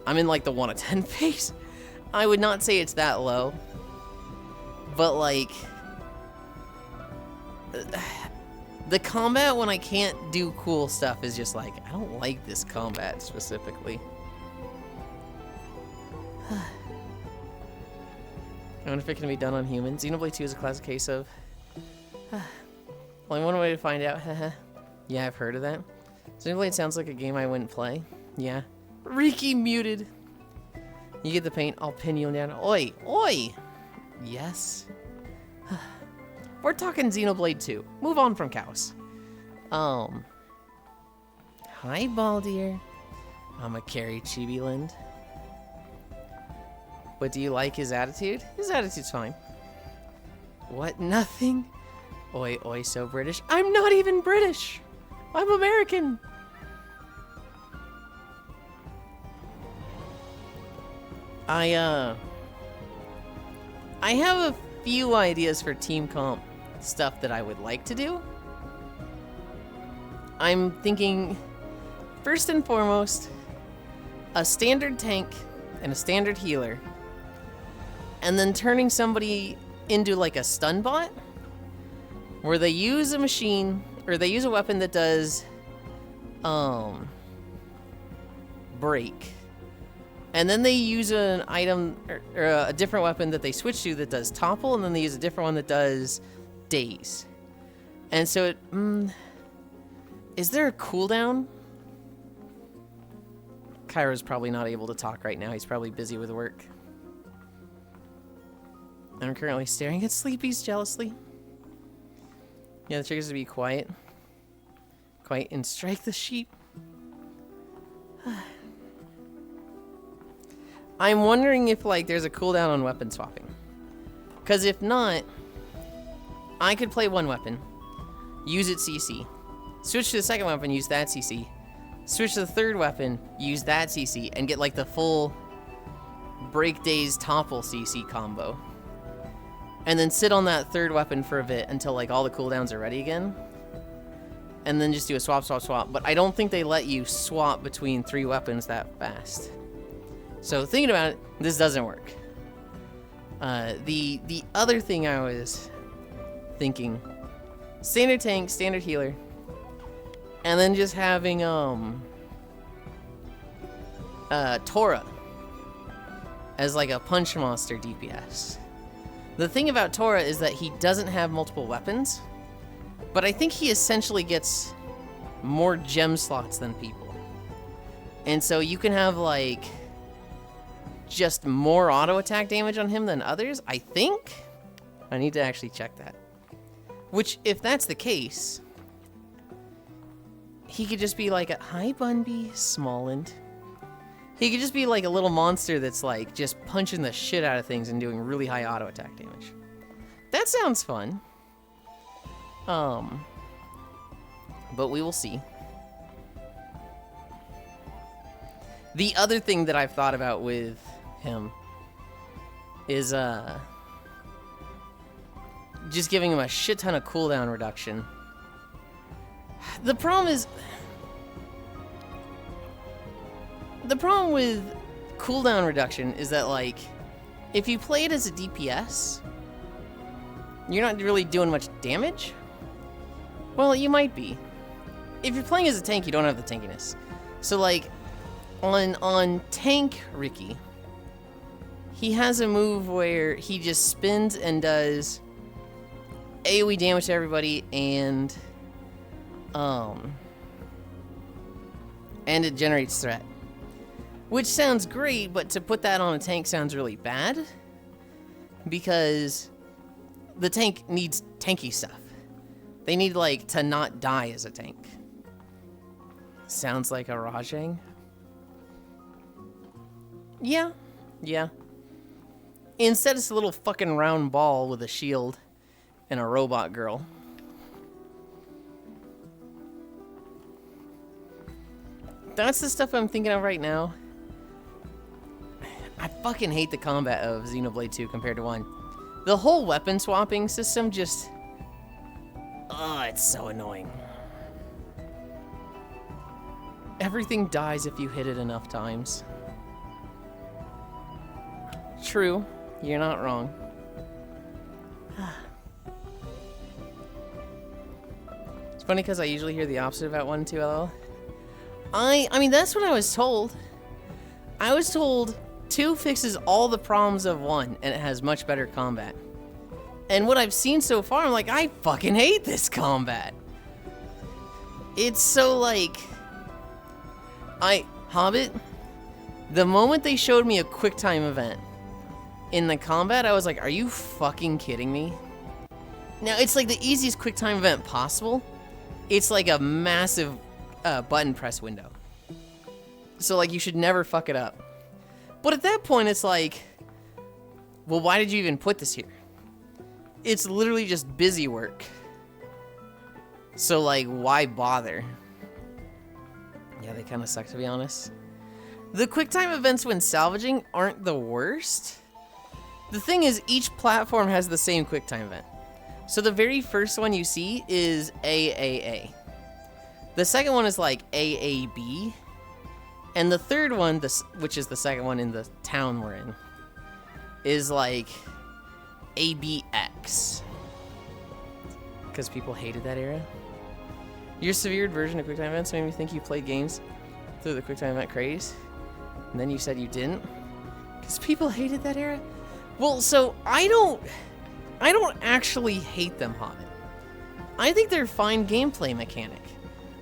I'm in like the 1 of 10 phase. I would not say it's that low, but like, the combat when I can't do cool stuff is just like, I don't like this combat specifically. I wonder if it can be done on humans. Xenoblade 2 is a classic case of... Only one way to find out. Yeah, I've heard of that. Xenoblade sounds like a game I wouldn't play. Yeah. Riki muted. You get the paint, I'll pin you down. Oi! Oi! Yes. We're talking Xenoblade 2. Move on from cows. Hi, Baldier. I'm a carry Yulind. But do you like his attitude? His attitude's fine. What? Nothing? Oi, oi, so British. I'm not even British! I'm American! I have a few ideas for team comp stuff that I would like to do. I'm thinking, first and foremost, a standard tank and a standard healer, and then turning somebody into like a stun bot, where they use a machine, or they use a weapon that does, break. And then they use an item, or a different weapon that they switch to that does topple, and then they use a different one that does daze. And so it, is there a cooldown? Kairo's probably not able to talk right now. He's probably busy with work. I'm currently staring at Sleepy's jealously. Yeah, the trick is to be quiet. Quiet and strike the sheep. I'm wondering if, like, there's a cooldown on weapon swapping. Because if not, I could play one weapon, use its CC, switch to the second weapon, use that CC, switch to the third weapon, use that CC, and get like the full Break Days Topple CC combo. And then sit on that third weapon for a bit until like all the cooldowns are ready again. And then just do a swap, swap, swap. But I don't think they let you swap between 3 weapons that fast. So thinking about it, this doesn't work. The other thing I was thinking, standard tank, standard healer, and then just having Tora as like a punch monster DPS. The thing about Tora is that he doesn't have multiple weapons, but I think he essentially gets more gem slots than people. And so you can have like just more auto attack damage on him than others, I think. I need to actually check that. Which, if that's the case, he could just be like a, hi Bunby, Smolland. He could just be like a little monster that's like just punching the shit out of things and doing really high auto attack damage. That sounds fun. But we will see. The other thing that I've thought about with him is just giving him a shit ton of cooldown reduction. The problem with cooldown reduction is that, like, if you play it as a DPS, you're not really doing much damage. Well, you might be. If you're playing as a tank, you don't have the tankiness. So, like, on tank Ricky, he has a move where he just spins and does AoE damage to everybody, and it generates threat. Which sounds great, but to put that on a tank sounds really bad, because the tank needs tanky stuff. They need, like, to not die as a tank. Sounds like a Rajang. Yeah. Instead, it's a little fucking round ball with a shield and a robot girl. That's the stuff I'm thinking of right now. I fucking hate the combat of Xenoblade 2 compared to 1. The whole weapon swapping system just... oh, it's so annoying. Everything dies if you hit it enough times. True, you're not wrong. It's funny because I usually hear the opposite about 1 and 2 LL. I mean, that's what I was told. I was told 2 fixes all the problems of 1, and it has much better combat. And what I've seen so far, I'm like, I fucking hate this combat. It's so, like... Hobbit, the moment they showed me a QuickTime event in the combat, I was like, are you fucking kidding me? Now, it's like the easiest QuickTime event possible. It's like a massive button press window. So, like, you should never fuck it up. But at that point, it's like, well, why did you even put this here? It's literally just busy work. So, like, why bother? Yeah, they kind of suck, to be honest. The QuickTime events when salvaging aren't the worst. The thing is, each platform has the same QuickTime event. So the very first one you see is AAA. The second one is like AAB. And the third one, which is the second one in the town we're in, is like ABX. Because people hated that era. Your severed version of QuickTime events made me think you played games through the QuickTime event craze. And then you said you didn't. Because people hated that era? Well, so I don't actually hate them, Hobbit. I think they're fine gameplay mechanic.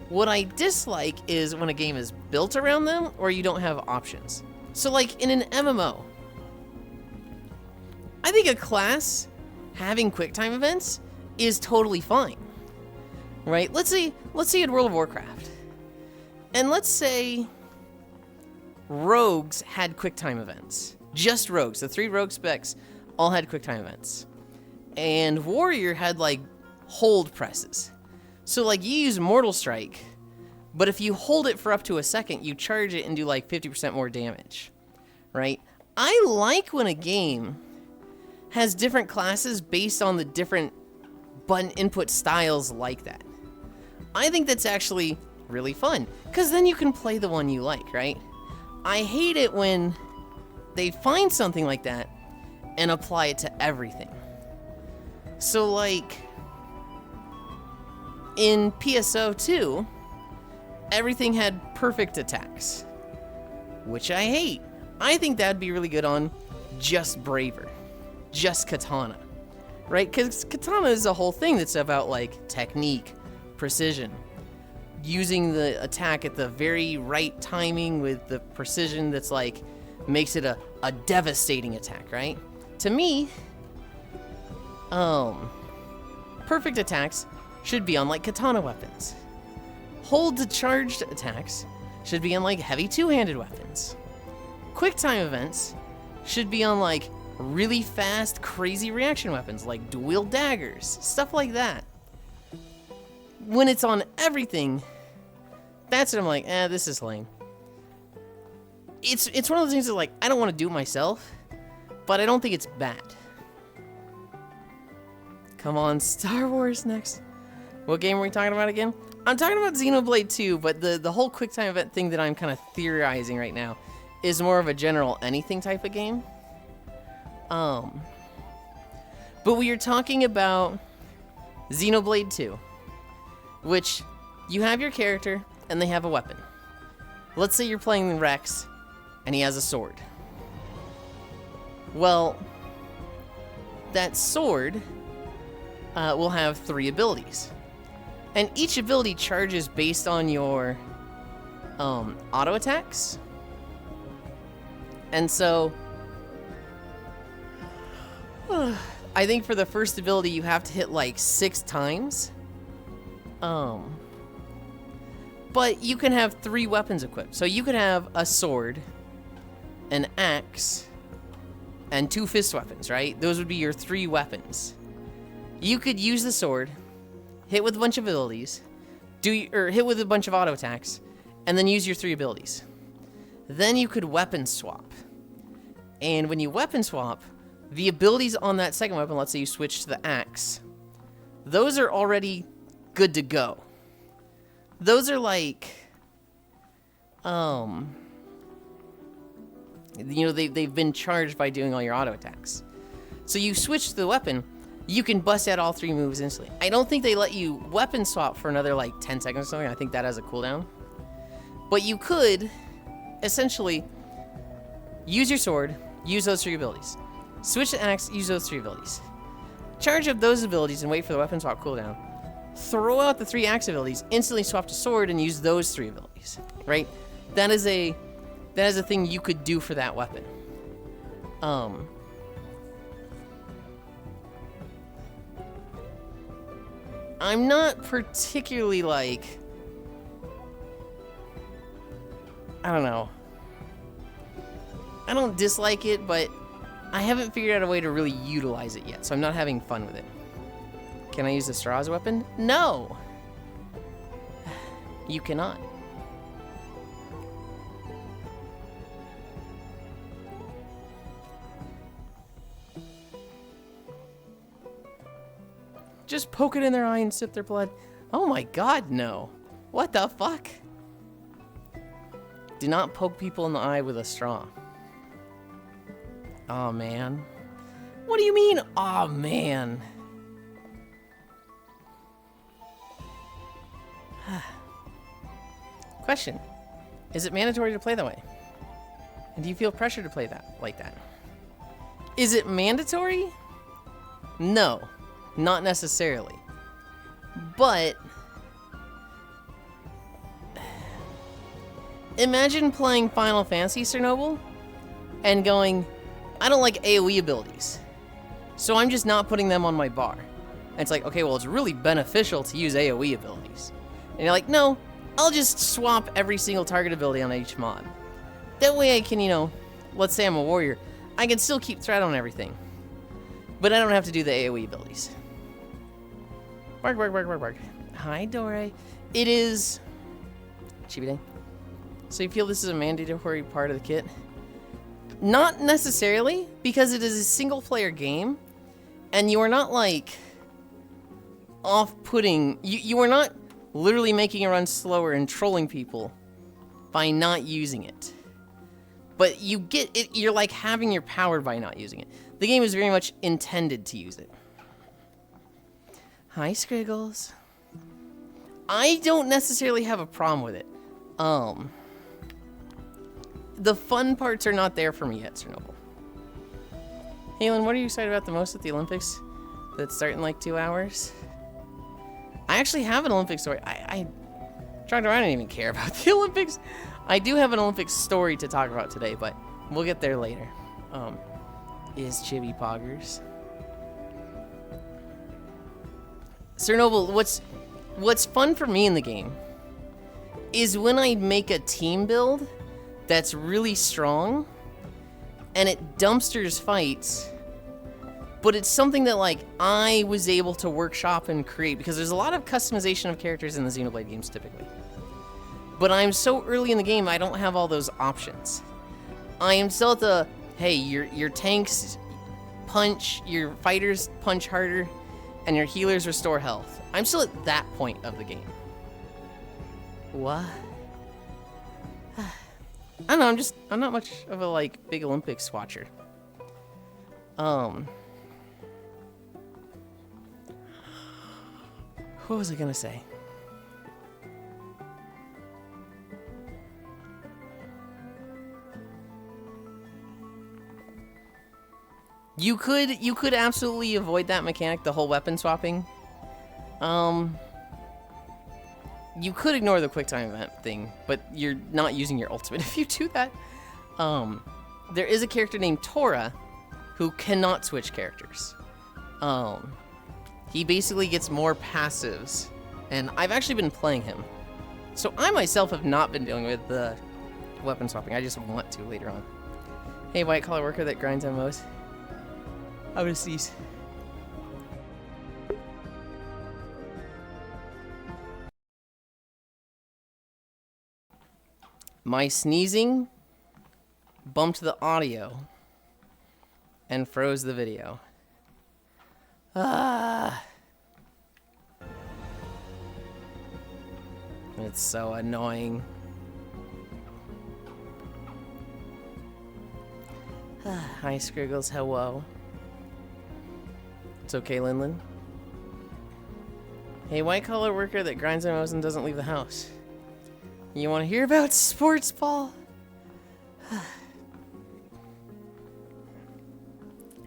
What I dislike is when a game is built around them or you don't have options. So like in an MMO, I think a class having QuickTime events is totally fine. Right? Let's say in World of Warcraft. And let's say rogues had QuickTime events. Just rogues. The 3 rogue specs all had QuickTime events. And warrior had like hold presses. So like you use Mortal Strike, but if you hold it for up to a second, you charge it and do like 50% more damage, right? I like when a game has different classes based on the different button input styles like that. I think that's actually really fun, because then you can play the one you like, right? I hate it when they find something like that and apply it to everything. So like in PSO 2, everything had perfect attacks, which I hate. I think that'd be really good on just Braver, just Katana, right? Because Katana is a whole thing that's about like technique, precision, using the attack at the very right timing with the precision that's like makes it a devastating attack, right? To me, perfect attacks should be on like katana weapons. Hold to charged attacks should be on like heavy two-handed weapons. Quick time events should be on like really fast, crazy reaction weapons like dual daggers, stuff like that. When it's on everything, that's when I'm like, this is lame. It's one of those things that like I don't want to do it myself, but I don't think it's bad. Come on, Star Wars next. What game are we talking about again? I'm talking about Xenoblade 2, but the whole quick time event thing that I'm kind of theorizing right now is more of a general anything type of game. But we are talking about Xenoblade 2, which you have your character and they have a weapon. Let's say you're playing Rex and he has a sword. Well, that sword will have 3 abilities. And each ability charges based on your auto attacks. And so I think for the first ability you have to hit like 6 times. But you can have 3 weapons equipped. So you could have a sword, an axe, and 2 fist weapons, right? Those would be your 3 weapons. You could use the sword, hit with a bunch of abilities, hit with a bunch of auto attacks, and then use your 3 abilities. Then you could weapon swap. And when you weapon swap, the abilities on that second weapon, let's say you switch to the axe, those are already good to go. Those are like, they've been charged by doing all your auto attacks. So you switch to the weapon, you can bust out all 3 moves instantly. I don't think they let you weapon swap for another like 10 seconds or something. I think that has a cooldown. But you could essentially use your sword, use those 3 abilities. Switch to axe, use those 3 abilities. Charge up those abilities and wait for the weapon swap cooldown. Throw out the 3 axe abilities, instantly swap to sword, and use those 3 abilities. Right? That is a thing you could do for that weapon. I'm not particularly like, I don't know. I don't dislike it, but I haven't figured out a way to really utilize it yet, so I'm not having fun with it. Can I use the straw as a weapon? No! You cannot. Just poke it in their eye and sip their blood. Oh my god, no. What the fuck? Do not poke people in the eye with a straw. Oh man. What do you mean, oh man? Question. Is it mandatory to play that way? And do you feel pressure to play that like that? Is it mandatory? No, not necessarily. But imagine playing Final Fantasy Chernobyl and going, I don't like AoE abilities, so I'm just not putting them on my bar. And it's like, okay, well, it's really beneficial to use AoE abilities. And you're like, no, I'll just swap every single target ability on each mod. That way I can, let's say I'm a warrior, I can still keep threat on everything. But I don't have to do the AoE abilities. Bark, bark, bark, bark, bark. Hi, Dore. It is Chibi Day. So you feel this is a mandatory part of the kit? Not necessarily, because it is a single-player game, and you are not, like, off-putting. You are not literally making it run slower and trolling people by not using it. But you get it, you're like having your power by not using it. The game is very much intended to use it. Hi, Scriggles. I don't necessarily have a problem with it. The fun parts are not there for me yet, Chernobyl. Halen, what are you excited about the most at the Olympics that start in like 2 hours? I actually have an Olympic story. I tried around, I didn't even care about the Olympics. I do have an Olympic story to talk about today, but we'll get there later. Is Chibi Poggers. Sir Noble, what's fun for me in the game is when I make a team build that's really strong and it dumpsters fights, but it's something that like I was able to workshop and create, because there's a lot of customization of characters in the Xenoblade games typically. But I'm so early in the game, I don't have all those options. I am still at the, hey, your tanks punch, your fighters punch harder, and your healers restore health. I'm still at that point of the game. What? I don't know, I'm not much of a, like, big Olympics watcher. What was I gonna say? You could absolutely avoid that mechanic, the whole weapon swapping. You could ignore the quick time event thing, but you're not using your ultimate if you do that. There is a character named Tora who cannot switch characters. He basically gets more passives, and I've actually been playing him. So I myself have not been dealing with the weapon swapping. I just want to later on. Hey, white collar worker that grinds on mows. I'm gonna sneeze. My sneezing bumped the audio and froze the video. It's so annoying. Hi, Scriggles. Hello. It's okay, Linlin. Hey, white-collar worker that grinds their nose and doesn't leave the house. You want to hear about sports ball?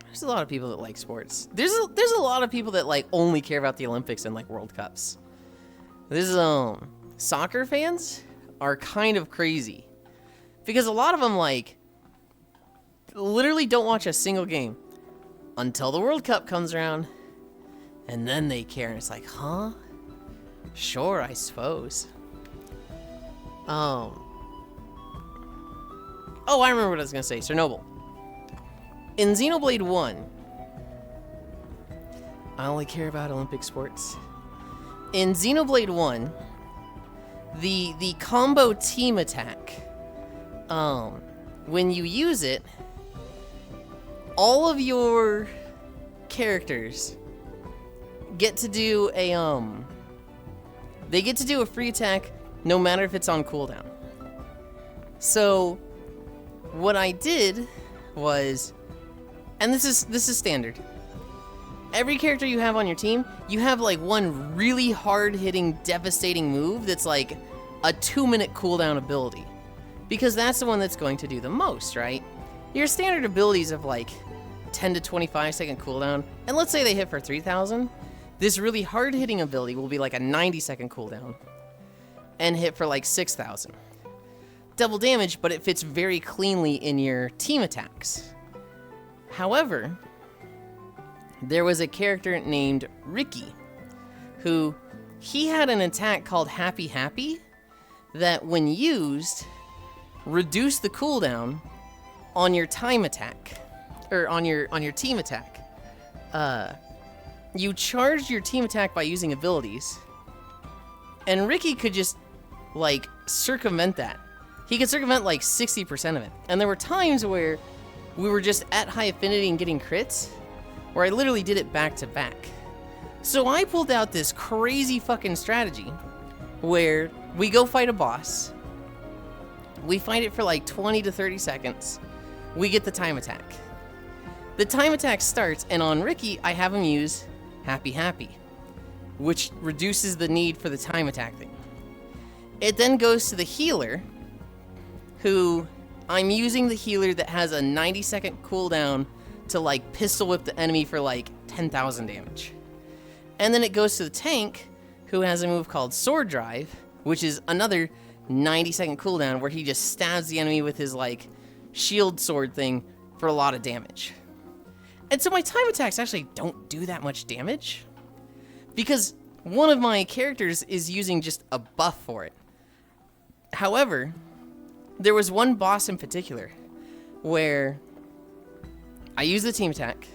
There's a lot of people that like sports. There's a lot of people that like only care about the Olympics and like World Cups. This soccer fans are kind of crazy because a lot of them like literally don't watch a single game until the World Cup comes around, and then they care, and it's like, huh? Sure, I suppose. Oh, I remember what I was gonna say. Chernobyl. In Xenoblade 1, I only care about Olympic sports. In Xenoblade 1, the combo team attack, when you use it, all of your characters get to do a they get to do a free attack no matter if it's on cooldown. So what I did was, and this is standard, every character you have on your team, you have like one really hard-hitting, devastating move that's like a 2-minute cooldown ability, because that's the one that's going to do the most, right? Your standard abilities of like 10 to 25 second cooldown, and let's say they hit for 3,000, this really hard-hitting ability will be like a 90-second cooldown and hit for like 6,000. Double damage, but it fits very cleanly in your team attacks. However, there was a character named Ricky who, he had an attack called Happy Happy that when used, reduced the cooldown on your time attack, or on your team attack, you charged your team attack by using abilities, and Ricky could just, like, circumvent that. He could circumvent, like, 60% of it. And there were times where we were just at high affinity and getting crits, where I literally did it back to back. So I pulled out this crazy fucking strategy where we go fight a boss, we fight it for like 20 to 30 seconds, we get the time attack. The time attack starts, and on Ricky, I have him use Happy Happy, which reduces the need for the time attack thing. It then goes to the healer, who I'm using the healer that has a 90-second cooldown to like pistol whip the enemy for like 10,000 damage. And then it goes to the tank, who has a move called Sword Drive, which is another 90-second cooldown where he just stabs the enemy with his like shield sword thing for a lot of damage. And so my time attacks actually don't do that much damage, because one of my characters is using just a buff for it. However, there was one boss in particular where I use the team attack,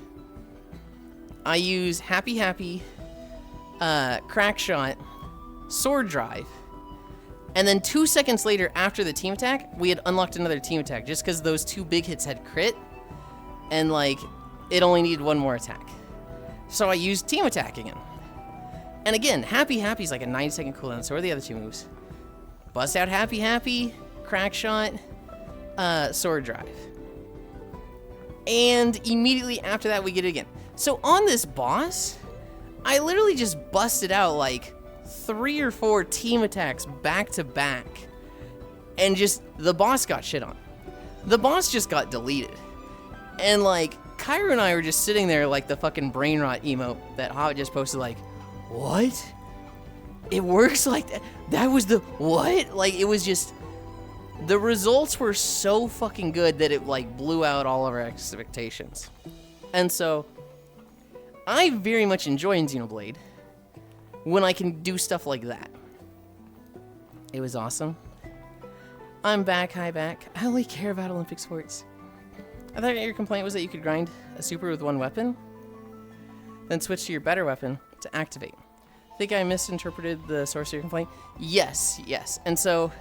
I use Happy Happy, Crack Shot, Sword Drive, and then 2 seconds later after the team attack, we had unlocked another team attack just because those two big hits had crit, and like, it only needed one more attack. So I used team attack again. And again, Happy Happy is like a 90-second cooldown, so are the other two moves. Bust out Happy Happy, Crack Shot, Sword Drive. And immediately after that, we get it again. So on this boss, I literally just busted out like 3 or 4 team attacks back to back, and just the boss got shit on. The boss just got deleted. And like, Cairo and I were just sitting there like the fucking brain rot emote that Hobbit just posted, like, what? It works like that? That was the what? Like, it was just, the results were so fucking good that it like blew out all of our expectations. And so I very much enjoy in Xenoblade when I can do stuff like that. It was awesome. I'm back, hi back. I only care about Olympic sports. I thought your complaint was that you could grind a super with one weapon, then switch to your better weapon to activate. Think I misinterpreted the source of your complaint? Yes. And so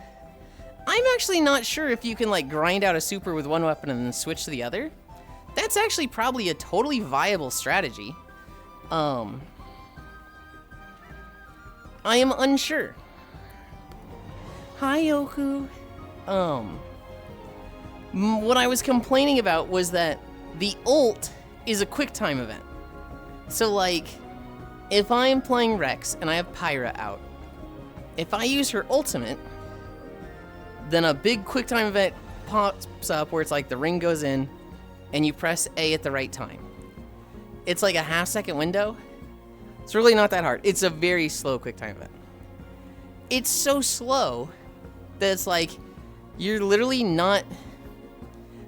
I'm actually not sure if you can like grind out a super with one weapon and then switch to the other. That's actually probably a totally viable strategy. I am unsure. Hi, Yoku. What I was complaining about was that the ult is a quick time event. So like, if I'm playing Rex and I have Pyra out, if I use her ultimate, then a big quick time event pops up where it's like the ring goes in and you press A at the right time. It's like a half-second window. It's really not that hard. It's a very slow quick time event. It's so slow that it's like, you're literally not...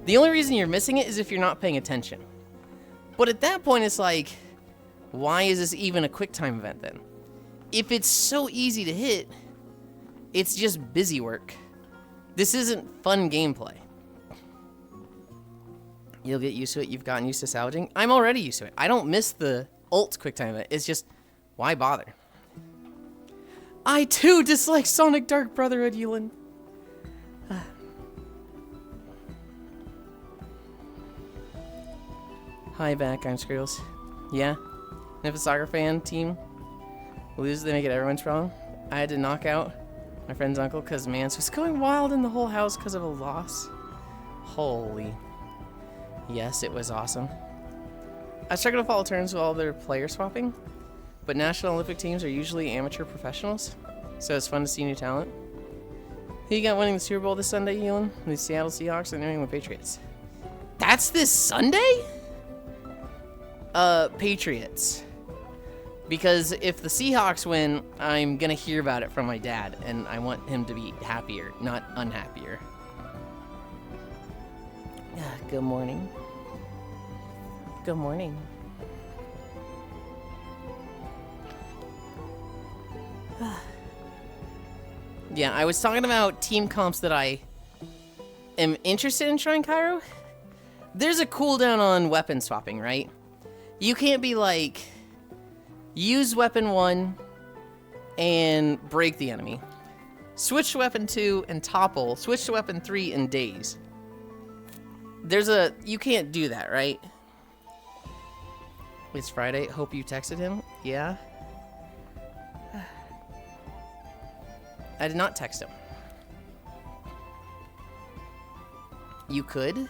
The only reason you're missing it is if you're not paying attention. But at that point, it's like, why is this even a quick time event then? If it's so easy to hit, it's just busy work. This isn't fun gameplay. You'll get used to it. You've gotten used to salvaging. I'm already used to it. I don't miss the ult quick time event. It's just, why bother? I too dislike Sonic Dark Brotherhood, Yulind. Hi back, I'm Skrillz. Yeah, and if a soccer fan team loses, they make it everyone's problem. I had to knock out my friend's uncle because Mance was going wild in the whole house because of a loss. Holy. Yes, it was awesome. I struggle to follow turns with all their player swapping, but National Olympic teams are usually amateur professionals, so it's fun to see new talent. Who you got winning the Super Bowl this Sunday, Yulind? The Seattle Seahawks and the New England Patriots. That's this Sunday? Patriots. Because if the Seahawks win, I'm gonna hear about it from my dad, and I want him to be happier, not unhappier. Good morning. Good morning. Yeah, I was talking about team comps that I am interested in trying, Cairo. There's a cooldown on weapon swapping, right? You can't be like, use weapon 1 and break the enemy. Switch to weapon 2 and topple. Switch to weapon 3 and daze. You can't do that, right? It's Friday. Hope you texted him. Yeah. I did not text him. You could?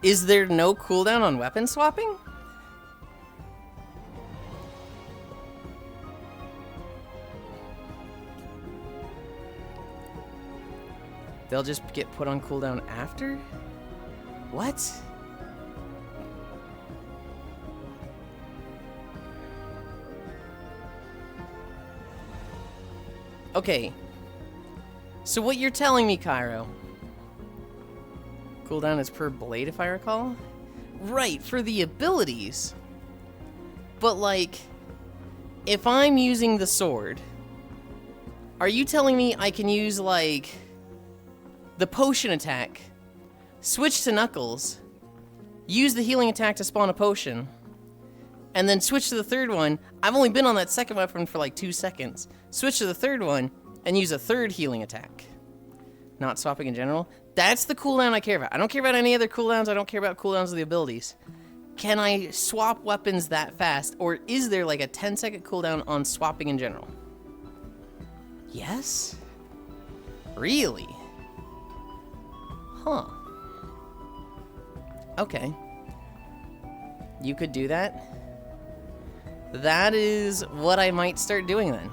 Is there no cooldown on weapon swapping? They'll just get put on cooldown after? What? Okay. So what you're telling me, Cairo, cooldown is per blade if I recall? Right, for the abilities. But like, if I'm using the sword, are you telling me I can use like the potion attack, switch to Knuckles, use the healing attack to spawn a potion, and then switch to the third one? I've only been on that second weapon for like 2 seconds. Switch to the third one and use a third healing attack. Not swapping in general. That's the cooldown I care about. I don't care about any other cooldowns. I don't care about cooldowns of the abilities. Can I swap weapons that fast, or is there like a 10-second cooldown on swapping in general? Yes? Really? Huh. Okay. You could do that? That is what I might start doing then.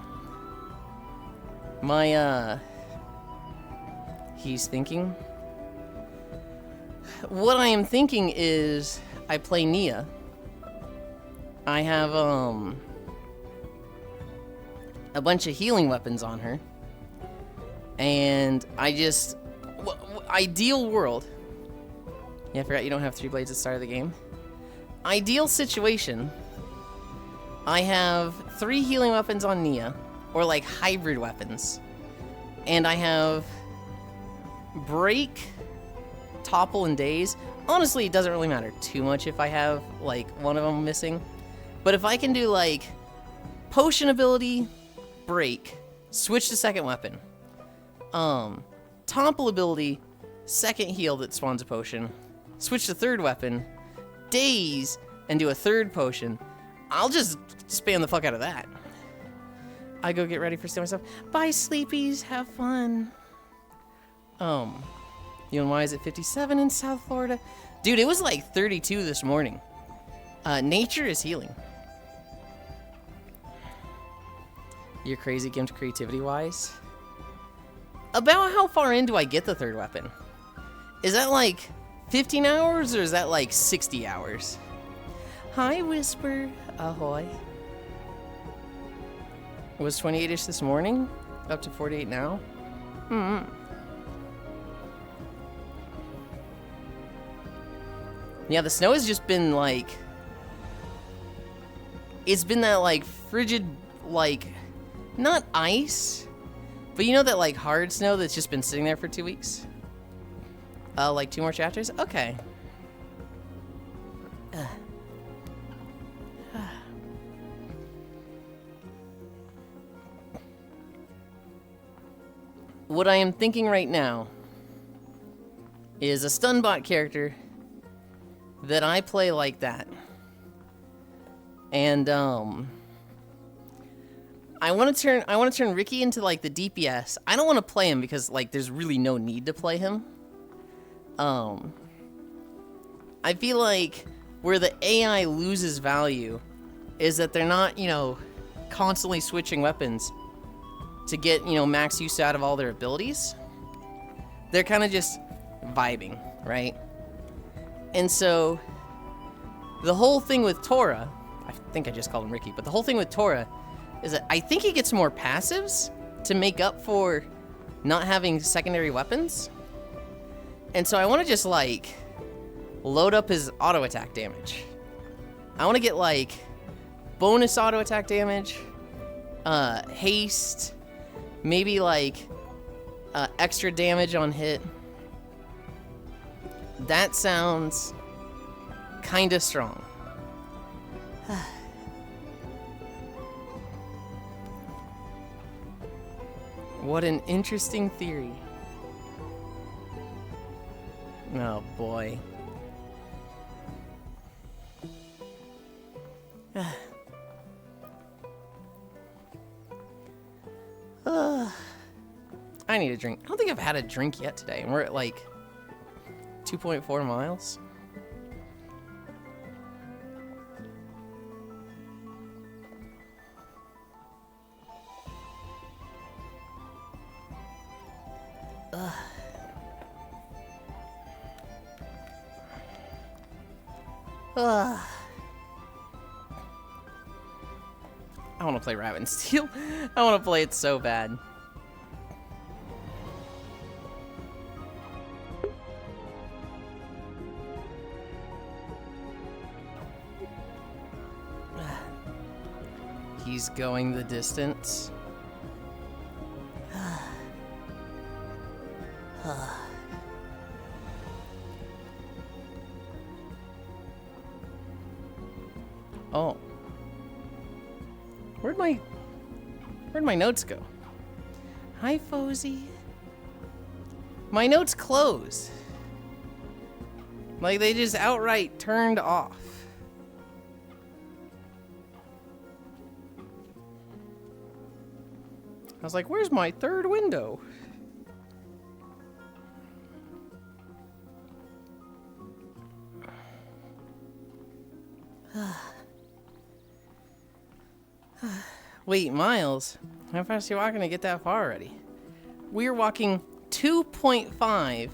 He's thinking. What I am thinking is I play Nia. I have, a bunch of healing weapons on her. And I just, ideal world. Yeah, I forgot you don't have 3 blades at the start of the game. Ideal situation. I have 3 healing weapons on Nia, or like hybrid weapons. And I have break, topple, and daze. Honestly, it doesn't really matter too much if I have like one of them missing. But if I can do like potion ability, break, switch to second weapon. Topple ability, second heal that spawns a potion. Switch to third weapon, daze, and do a third potion. I'll just spam the fuck out of that. I go get ready for stay myself. Bye, sleepies. Have fun. You and why is it 57 in South Florida? Dude, it was like 32 this morning. Nature is healing. You're crazy, Gimped, creativity-wise. About how far in do I get the third weapon? Is that like 15 hours or is that like 60 hours? Hi, Whisper. Ahoy. It was 28-ish this morning, up to 48 now. Yeah, the snow has just been like, it's been that like frigid, like, not ice, but you know that like hard snow that's just been sitting there for 2 weeks? Like 2 more chapters? Okay. What I am thinking right now is a Stunbot character that I play like that. And I want to turn Ricky into like the DPS. I don't want to play him because like there's really no need to play him. I feel like where the AI loses value is that they're not, you know, constantly switching weapons to get, you know, max use out of all their abilities. They're kind of just vibing, right? And so the whole thing with Tora, I think I just called him Ricky, but the whole thing with Tora is that I think he gets more passives to make up for not having secondary weapons. And so I want to just like load up his auto attack damage. I want to get like bonus auto attack damage, haste, maybe like extra damage on hit. That sounds kind of strong. What an interesting theory. Oh boy. I need a drink. I don't think I've had a drink yet today, and we're at like 2.4 miles. I want to play Rabbit and Steel. I want to play it so bad. He's going the distance. Oh. Where'd my notes go? Hi, Fozy. My notes closed. Like they just outright turned off. I was like, where's my third window? Wait, Miles? How fast are you walking to get that far already? We're walking 2.5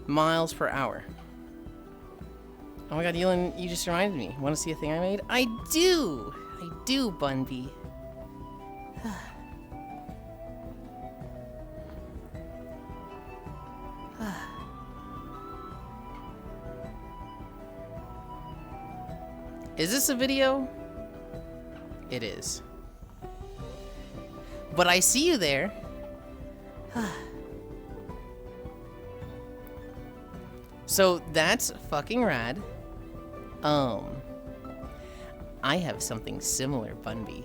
miles per hour. Oh my god, Yulind, you just reminded me. Want to see a thing I made? I do! I do, Bunby. Is this a video? It is. But I see you there. So that's fucking rad. I have something similar, Bunby.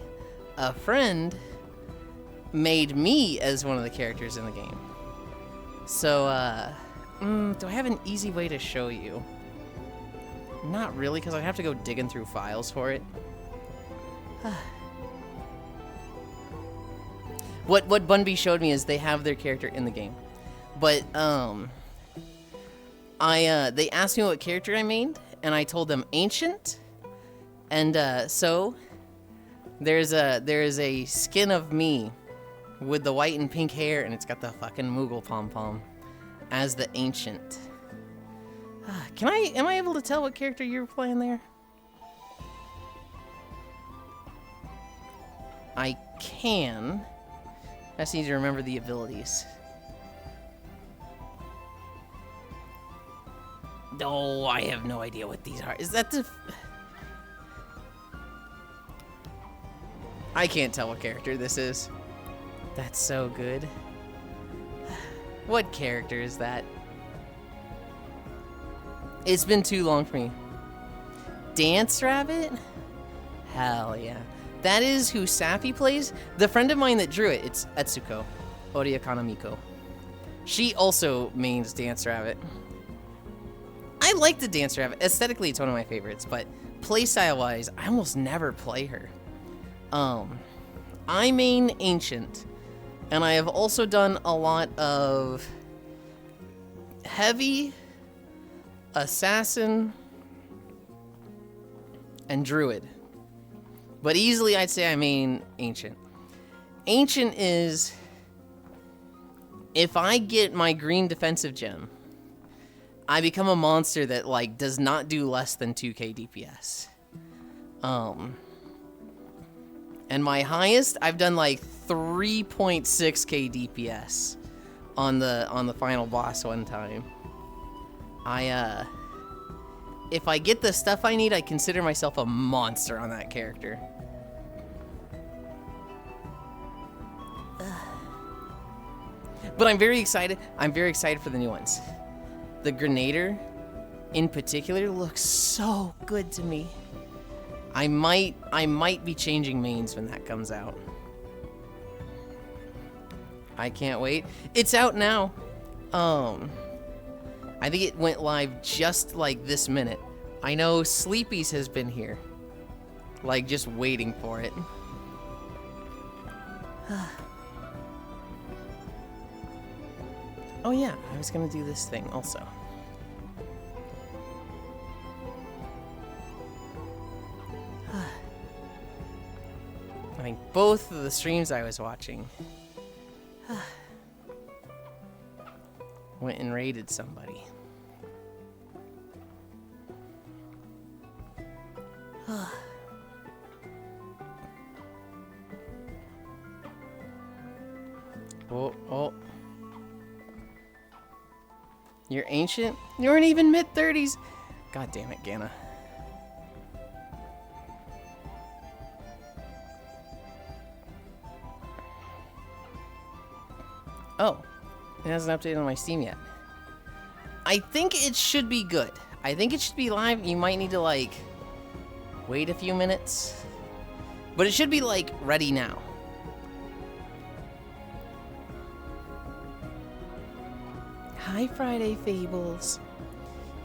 A friend made me as one of the characters in the game. So, do I have an easy way to show you? Not really, because I'd have to go digging through files for it. What Bunby showed me is they have their character in the game. But, they asked me what character I made, and I told them Ancient. And, so, there's a skin of me with the white and pink hair, and it's got the fucking Moogle pom-pom as the Ancient. Am I able to tell what character you're playing there? I can. I just need to remember the abilities. No, I have no idea what these are. Is that the... I can't tell what character this is. That's so good. What character is that? It's been too long for me. Dance Rabbit? Hell yeah. That is who Sappy plays. The friend of mine that drew it, it's Etsuko Oriakanamiko. She also mains Dance Rabbit. I like the Dance Rabbit. Aesthetically, it's one of my favorites, but playstyle-wise, I almost never play her. I main Ancient, and I have also done a lot of Heavy, Assassin, and Druid. But easily I'd say I main Ancient. Ancient is, if I get my green defensive gem, I become a monster that like does not do less than 2k DPS. And my highest, I've done like 3.6k DPS on the final boss one time. If I get the stuff I need, I consider myself a monster on that character. But I'm very excited. I'm very excited for the new ones. The Grenader, in particular, looks so good to me. I might be changing mains when that comes out. I can't wait. It's out now. I think it went live just like this minute. I know Sleepy's has been here. Like, just waiting for it. Oh yeah, I was gonna do this thing also. I think both of the streams I was watching went and raided somebody. Oh. You're ancient? You weren't even mid-30s. God damn it, Ganna. Oh, it hasn't updated on my Steam yet. I think it should be good. I think it should be live. You might need to, like, wait a few minutes. But it should be, like, ready now. Hi, Friday Fables.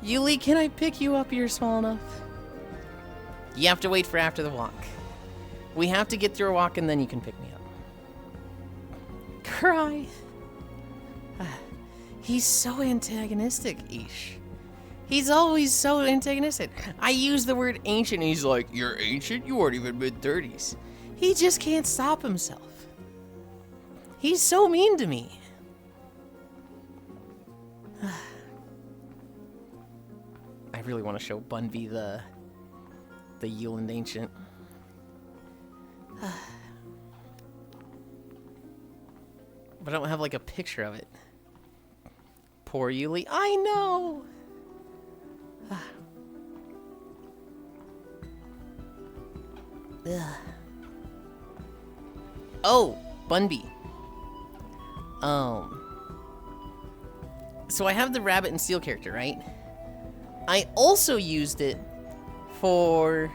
Yuli, can I pick you up? You're small enough. You have to wait for after the walk. We have to get through a walk and then you can pick me up. Cry. He's so antagonistic, Ish. He's always so antagonistic. I use the word ancient and he's like, you're ancient? You weren't even mid-30s. He just can't stop himself. He's so mean to me. I really want to show Bunby the Yulind Ancient. But I don't have like a picture of it. Poor Yuli. I know! Oh, Bunby. So I have the Rabbit and Steel character, right? I also used it for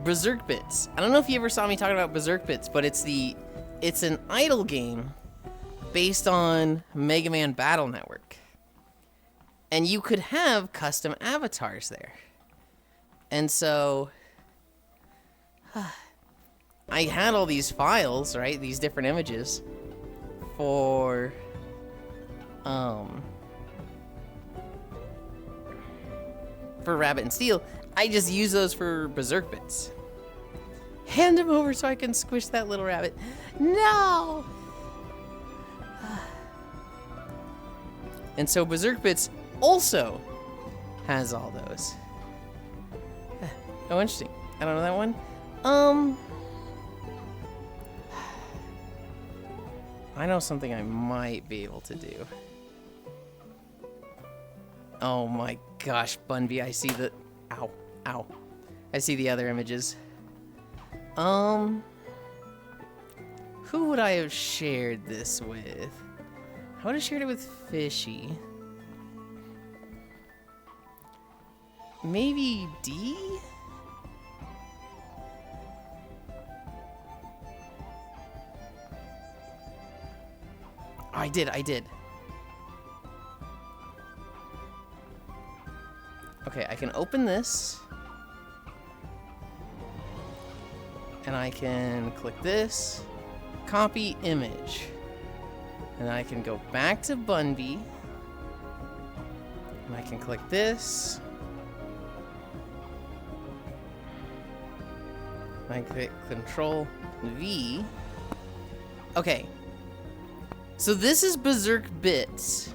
Berserk Bits. I don't know if you ever saw me talking about Berserk Bits, but it's an idle game based on Mega Man Battle Network. And you could have custom avatars there. And so I had all these files, right? These different images for Rabbit and Steel. I just use those for Berserk Bits. Hand him over so I can squish that little rabbit. No! And so Berserk Bits also has all those. Oh, interesting. I don't know that one. I know something I might be able to do. Oh my gosh, Bunby, I see the... Ow, ow. I see the other images. Who would I have shared this with? I would have shared it with Fishy. Maybe D? Oh, I did. Okay, I can open this. And I can click this. Copy image. And I can go back to Bunby. And I can click this. I click Control V. Okay. So this is Berserk Bits.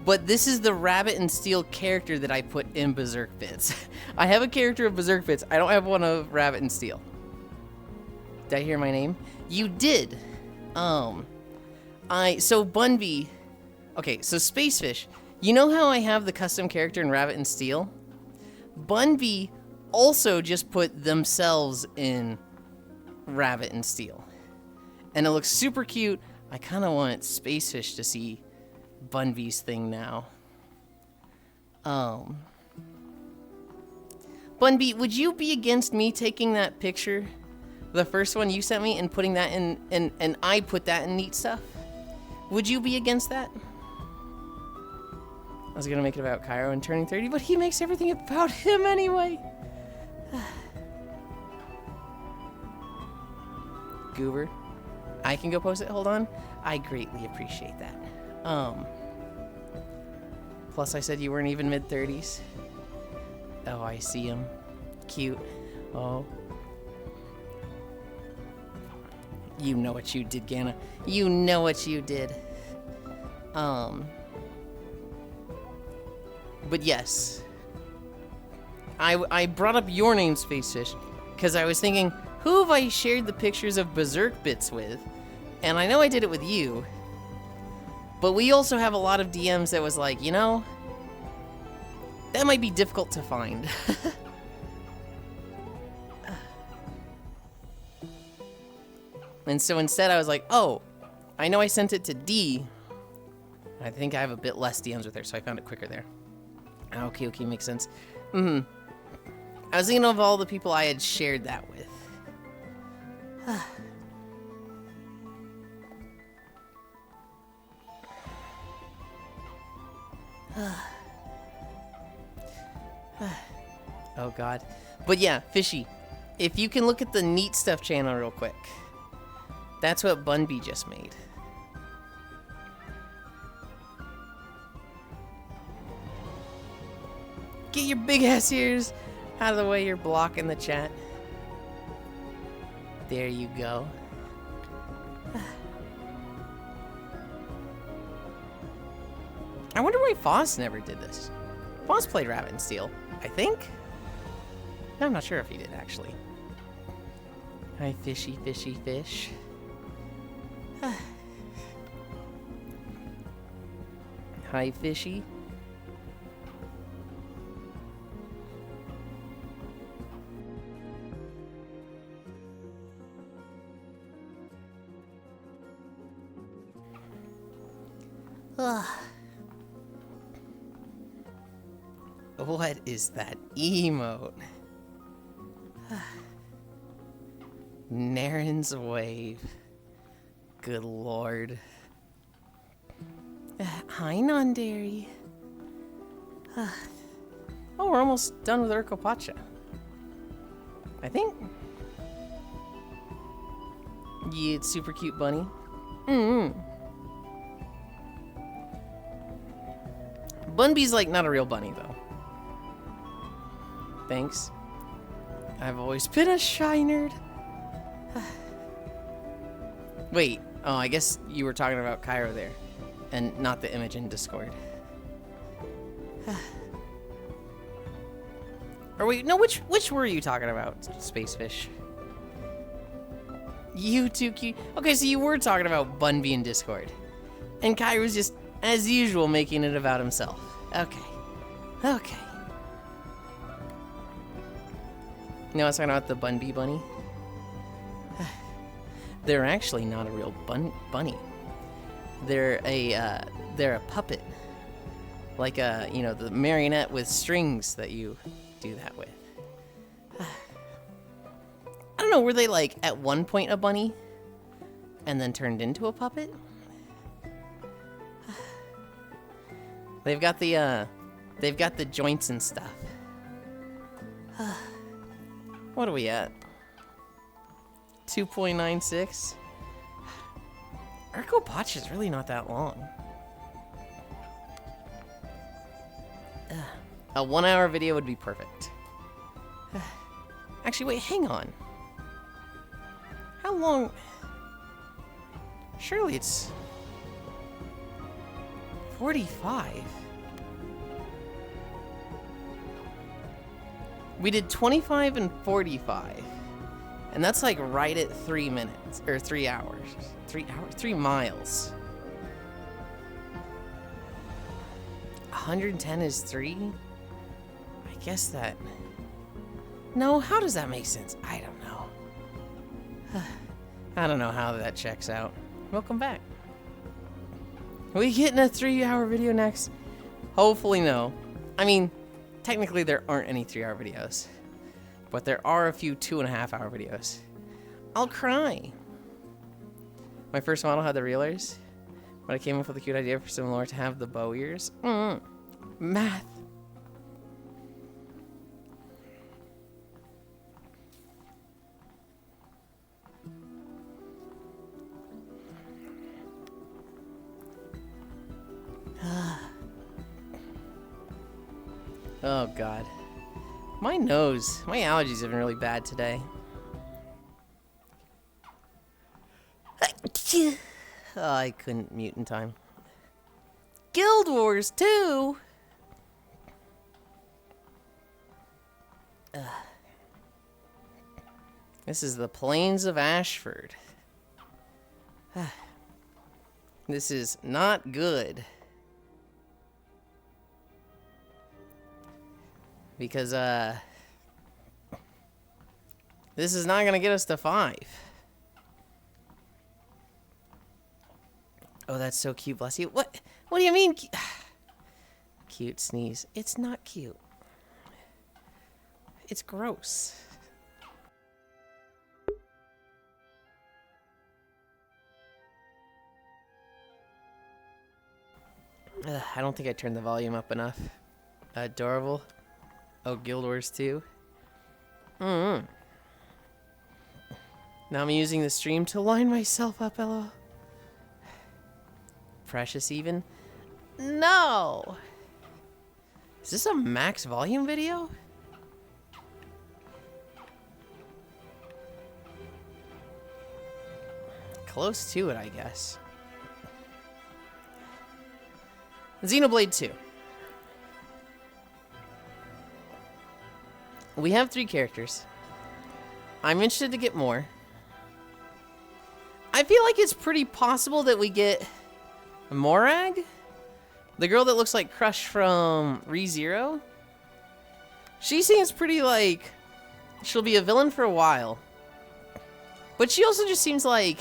But this is the Rabbit and Steel character that I put in Berserk Bits. I have a character of Berserk Bits. I don't have one of Rabbit and Steel. Did I hear my name? You did. So Bunby. Okay, so Spacefish. You know how I have the custom character in Rabbit and Steel? Bunby also just put themselves in Rabbit and Steel. And it looks super cute. I kind of want Spacefish to see Bunby's thing now. Bunby, would you be against me taking that picture, the first one you sent me, and putting that in, and I put that in neat stuff? Would you be against that? I was gonna make it about Cairo and turning 30, but he makes everything about him anyway. Goober, I can go post it. Hold on. I greatly appreciate that. Plus I said you weren't even mid-30s. Oh, I see him. Cute. Oh. You know what you did, Ganna. You know what you did. But yes. I brought up your name, Spacefish, because I was thinking, who have I shared the pictures of Berserk bits with? And I know I did it with you. But we also have a lot of DMs that was like, you know, that might be difficult to find. And so instead I was like, oh, I know I sent it to D. I think I have a bit less DMs with her, so I found it quicker there. Okay, makes sense. I was thinking of all the people I had shared that with. Oh god. But yeah, Fishy, if you can look at the Neat Stuff channel real quick. That's what Bunby just made. Get your big ass ears out of the way, you're blocking the chat. There you go. I wonder why Foss never did this. Foss played Rabbit and Steel, I think. No, I'm not sure if he did, actually. Hi, fishy, fishy, fish. Hi, fishy. What is that emote? Naren's wave. Good lord. Hi, non-dairy. Oh, we're almost done with Urkopacha. I think. Yeah, it's super cute bunny. Bunby's like not a real bunny though. Thanks. I've always been a shy nerd. Wait, oh, I guess you were talking about Cairo there, and not the image in Discord. Or wait, no, which were you talking about, Spacefish? You too cute. Okay, so you were talking about Bunby in Discord, and Cairo's just, as usual, making it about himself. Okay. Okay. No, I was talking about the Bunby bunny. They're actually not a real bunny. They're a puppet. Like a, you know, the marionette with strings that you do that with. I don't know, were they like at one point a bunny and then turned into a puppet? They've got the joints and stuff. What are we at? 2.96? Urkopacha is really not that long. A 1 hour video would be perfect. Actually, wait, hang on. How long? Surely it's 45. We did 25 and 45. And that's like right at 3 minutes, or 3 hours. 3 hours? 3 miles. 110 is 3? I guess that... No, how does that make sense? I don't know. I don't know how that checks out. Welcome back. Are we getting a 3 hour video next? Hopefully no. I mean, technically there aren't any 3 hour videos. but there are a few 2.5-hour videos. I'll cry. My first model had the reelers, but I came up with a cute idea for some lore to have the bow ears. Math. Oh god. My nose, my allergies have been really bad today. Oh, I couldn't mute in time. Guild Wars 2! This is the Plains of Ashford. This is not good. Because, this is not gonna get us to 5. Oh, that's so cute, bless you. What do you mean? Cute sneeze. It's not cute. It's gross. I don't think I turned the volume up enough. Adorable. Oh, Guild Wars 2. Now I'm using the stream to line myself up, LOL. Precious even? No! Is this a max volume video? Close to it, I guess. Xenoblade 2. We have 3 characters. I'm interested to get more. I feel like it's pretty possible that we get Morag? The girl that looks like Crush from ReZero? She seems pretty like she'll be a villain for a while. But she also just seems like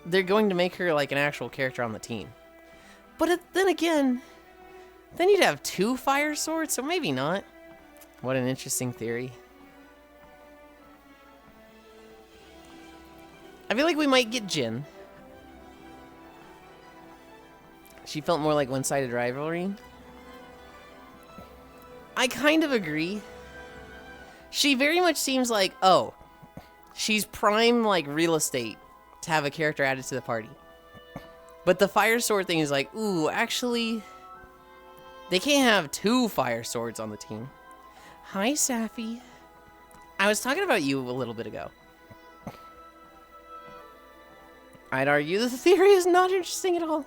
they're going to make her like an actual character on the team. But then again, then you'd have 2 fire swords, so maybe not. What an interesting theory. I feel like we might get Jin. She felt more like one-sided rivalry. I kind of agree. She very much seems like, oh, she's prime like real estate to have a character added to the party. But the fire sword thing is like, ooh, actually, they can't have 2 fire swords on the team. Hi, Safi. I was talking about you a little bit ago. I'd argue that the theory is not interesting at all.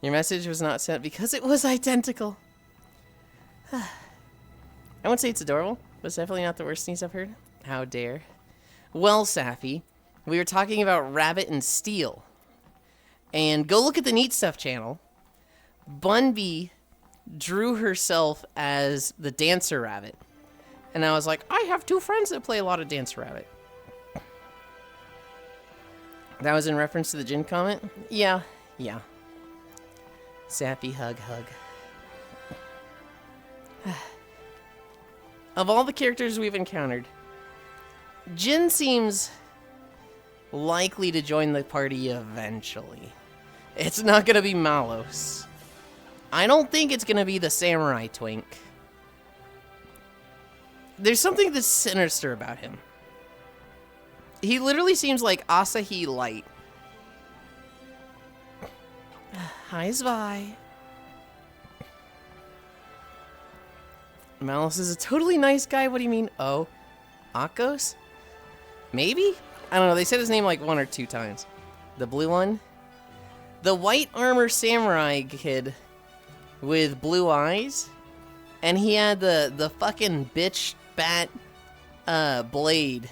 Your message was not sent because it was identical. I wouldn't say it's adorable, but it's definitely not the worst sneeze I've heard. How dare. Well, Safi, we were talking about Rabbit and Steel. And go look at the Neat Stuff channel. Bunby drew herself as the Dancer Rabbit. And I was like, I have 2 friends that play a lot of Dancer Rabbit. That was in reference to the Jin comment? Yeah. Sappy hug. Of all the characters we've encountered, Jin seems likely to join the party eventually. It's not gonna be Malos. I don't think it's gonna be the Samurai Twink. There's something that's sinister about him. He literally seems like Asahi Light. Hi, Zvi. Malice is a totally nice guy. What do you mean? Oh, Akos? Maybe? I don't know. They said his name like 1 or 2 times. The blue one? The white armor samurai kid with blue eyes. And he had the fucking bitch bat blade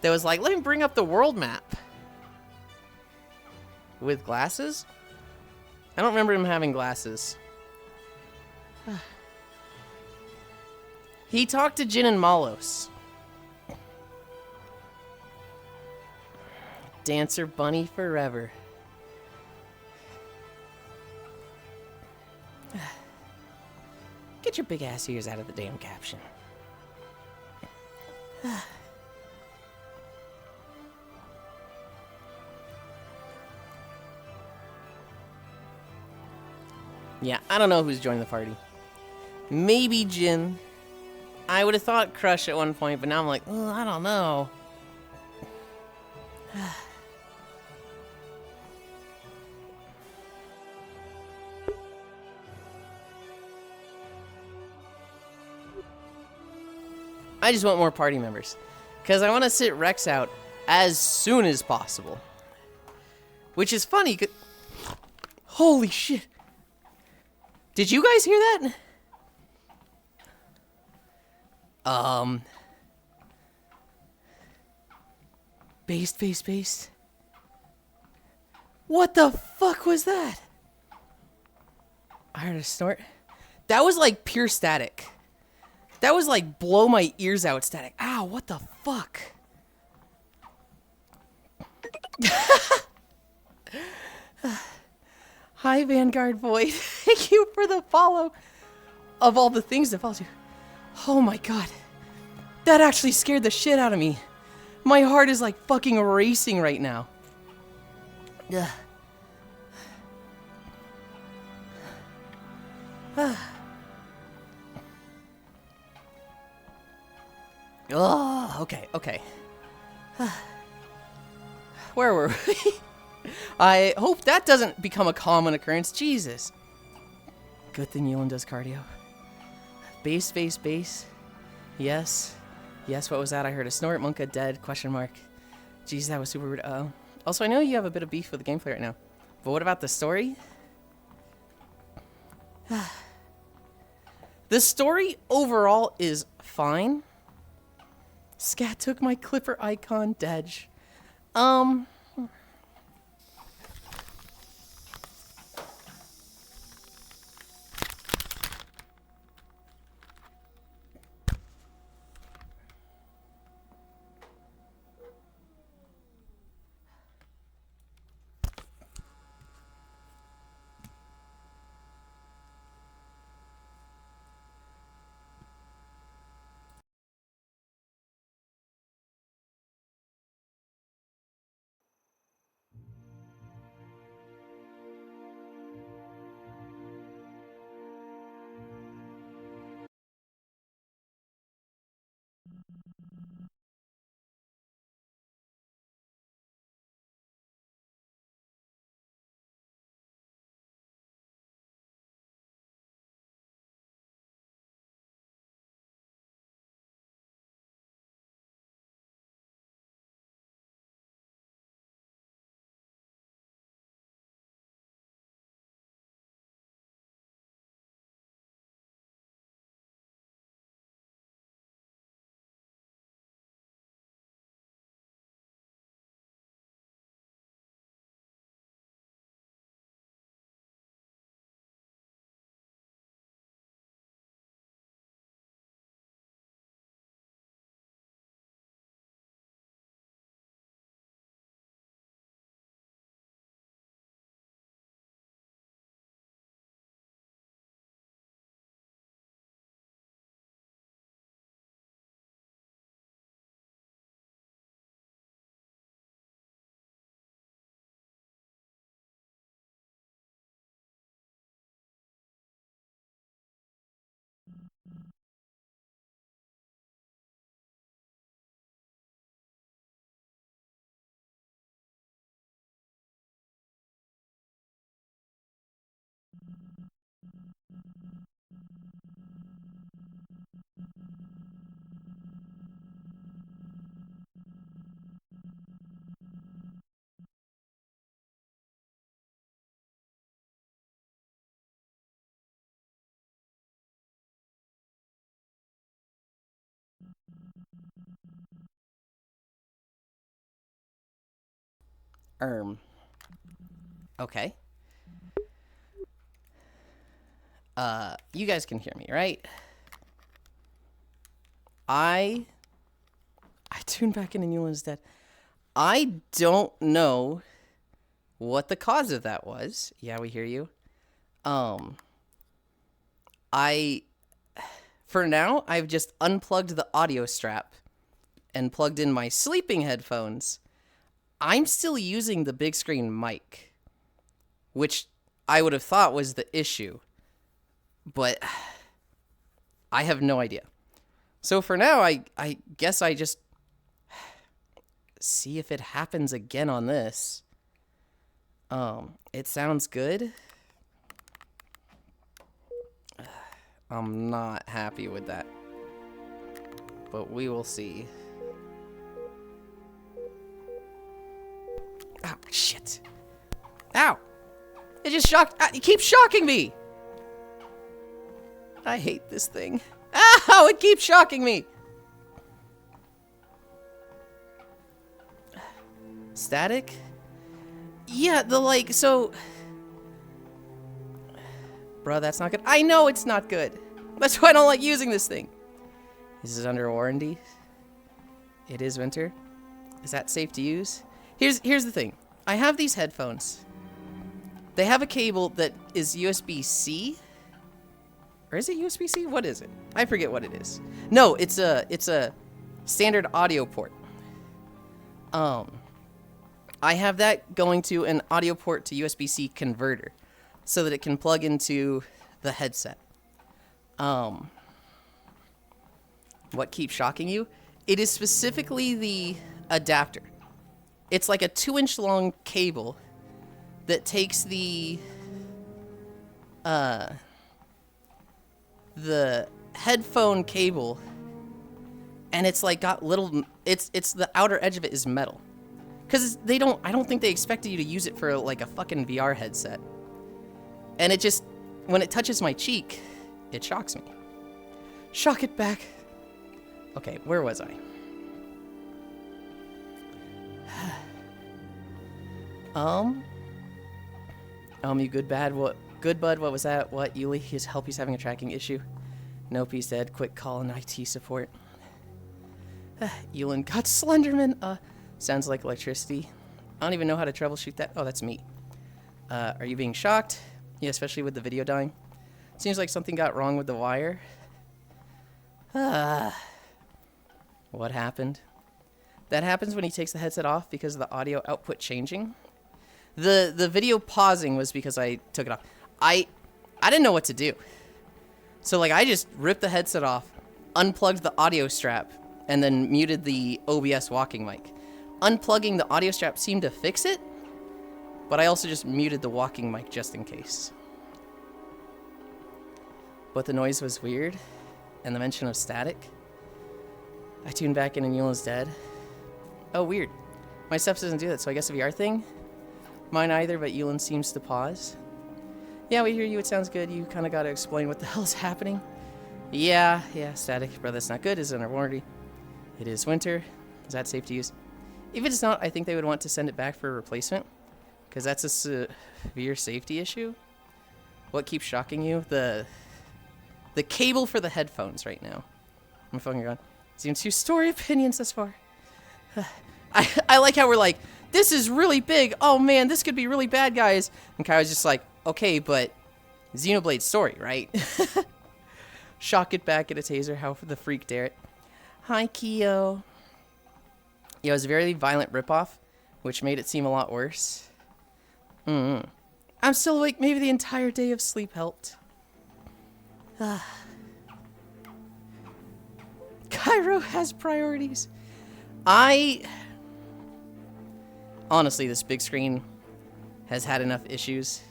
that was like, let me bring up the world map. With glasses? I don't remember him having glasses. He talked to Jin and Malos. Dancer bunny forever. Get your big ass ears out of the damn caption. Yeah, I don't know who's joined the party. Maybe Jin. I would have thought Crush at one point, but now I'm like, oh, I don't know. I just want more party members. Because I want to sit Rex out as soon as possible. Which is funny. Holy shit. Did you guys hear that? Based. What the fuck was that? I heard a snort. That was like pure static. That was like blow my ears out static. Ow, what the fuck? Hi, Vanguard Void. Thank you for the follow. Of all the things that follows you. Oh my god. That actually scared the shit out of me. My heart is like fucking racing right now. Ugh. Oh, okay. Where were we? I hope that doesn't become a common occurrence. Jesus. Good thing Yulind does cardio. Base. Yes, what was that? I heard a snort. Monka dead, question mark. Jeez, that was super weird. Also, I know you have a bit of beef with the gameplay right now. But what about the story? The story overall is fine. Scat took my Clipper icon, Dedge. Okay. You guys can hear me, right? I tuned back in and Yulind's dead. I don't know what the cause of that was. Yeah, we hear you. For now, I've just unplugged the audio strap and plugged in my sleeping headphones, I'm still using the big screen mic, which I would have thought was the issue, but I have no idea. So for now, I guess I just see if it happens again on this. It sounds good. I'm not happy with that, but we will see. Ow, shit. Ow! It just shocked. It keeps shocking me! I hate this thing. Ow! It keeps shocking me! Static? Yeah, so... Bruh, that's not good. I know it's not good. That's why I don't like using this thing. Is it under warranty? It is winter. Is that safe to use? Here's the thing. I have these headphones. They have a cable that is USB-C. Or is it USB-C? What is it? I forget what it is. No, it's a standard audio port. I have that going to an audio port to USB-C converter so that it can plug into the headset. What keeps shocking you? It is specifically the adapter. It's like a 2-inch long cable that takes the headphone cable, and it's like got little, it's the outer edge of it is metal. Cause I don't think they expected you to use it for like a fucking VR headset. And it just, when it touches my cheek, it shocks me. Shock it back. Okay, where was I? You good bud, what was that? What, Yuli? He's having a tracking issue. Nope, he said, quick call in IT support. Yulind got Slenderman, sounds like electricity. I don't even know how to troubleshoot that. Oh, that's me. Are you being shocked? Yeah, especially with the video dying. Seems like something got wrong with the wire. What happened? That happens when he takes the headset off because of the audio output changing. The video pausing was because I took it off. I didn't know what to do. So like I just ripped the headset off, unplugged the audio strap, and then muted the OBS walking mic. Unplugging the audio strap seemed to fix it, but I also just muted the walking mic just in case. But the noise was weird, and the mention of static. I tuned back in and Yulind's dead. Oh, weird. My stuff doesn't do that, so I guess a VR thing? Mine either, but Yulind seems to pause. Yeah, we hear you, it sounds good. You kind of got to explain what the hell's happening. Yeah, static. Bro, that's not good. It's under warranty. It is winter. Is that safe to use? If it's not, I think they would want to send it back for a replacement, because that's a severe safety issue. What keeps shocking you? The cable for the headphones right now. I'm fucking gone. Seems 2 story opinions thus far. I like how we're like, this is really big. Oh man, this could be really bad, guys. And Kai's just like, okay, but Xenoblade story, right? Shock it back at a taser. How for the freak dare it. Hi, Kyo. Yeah, it was a very violent ripoff, which made it seem a lot worse. I'm still awake. Maybe the entire day of sleep helped. Cairo has priorities. Honestly, this big screen has had enough issues.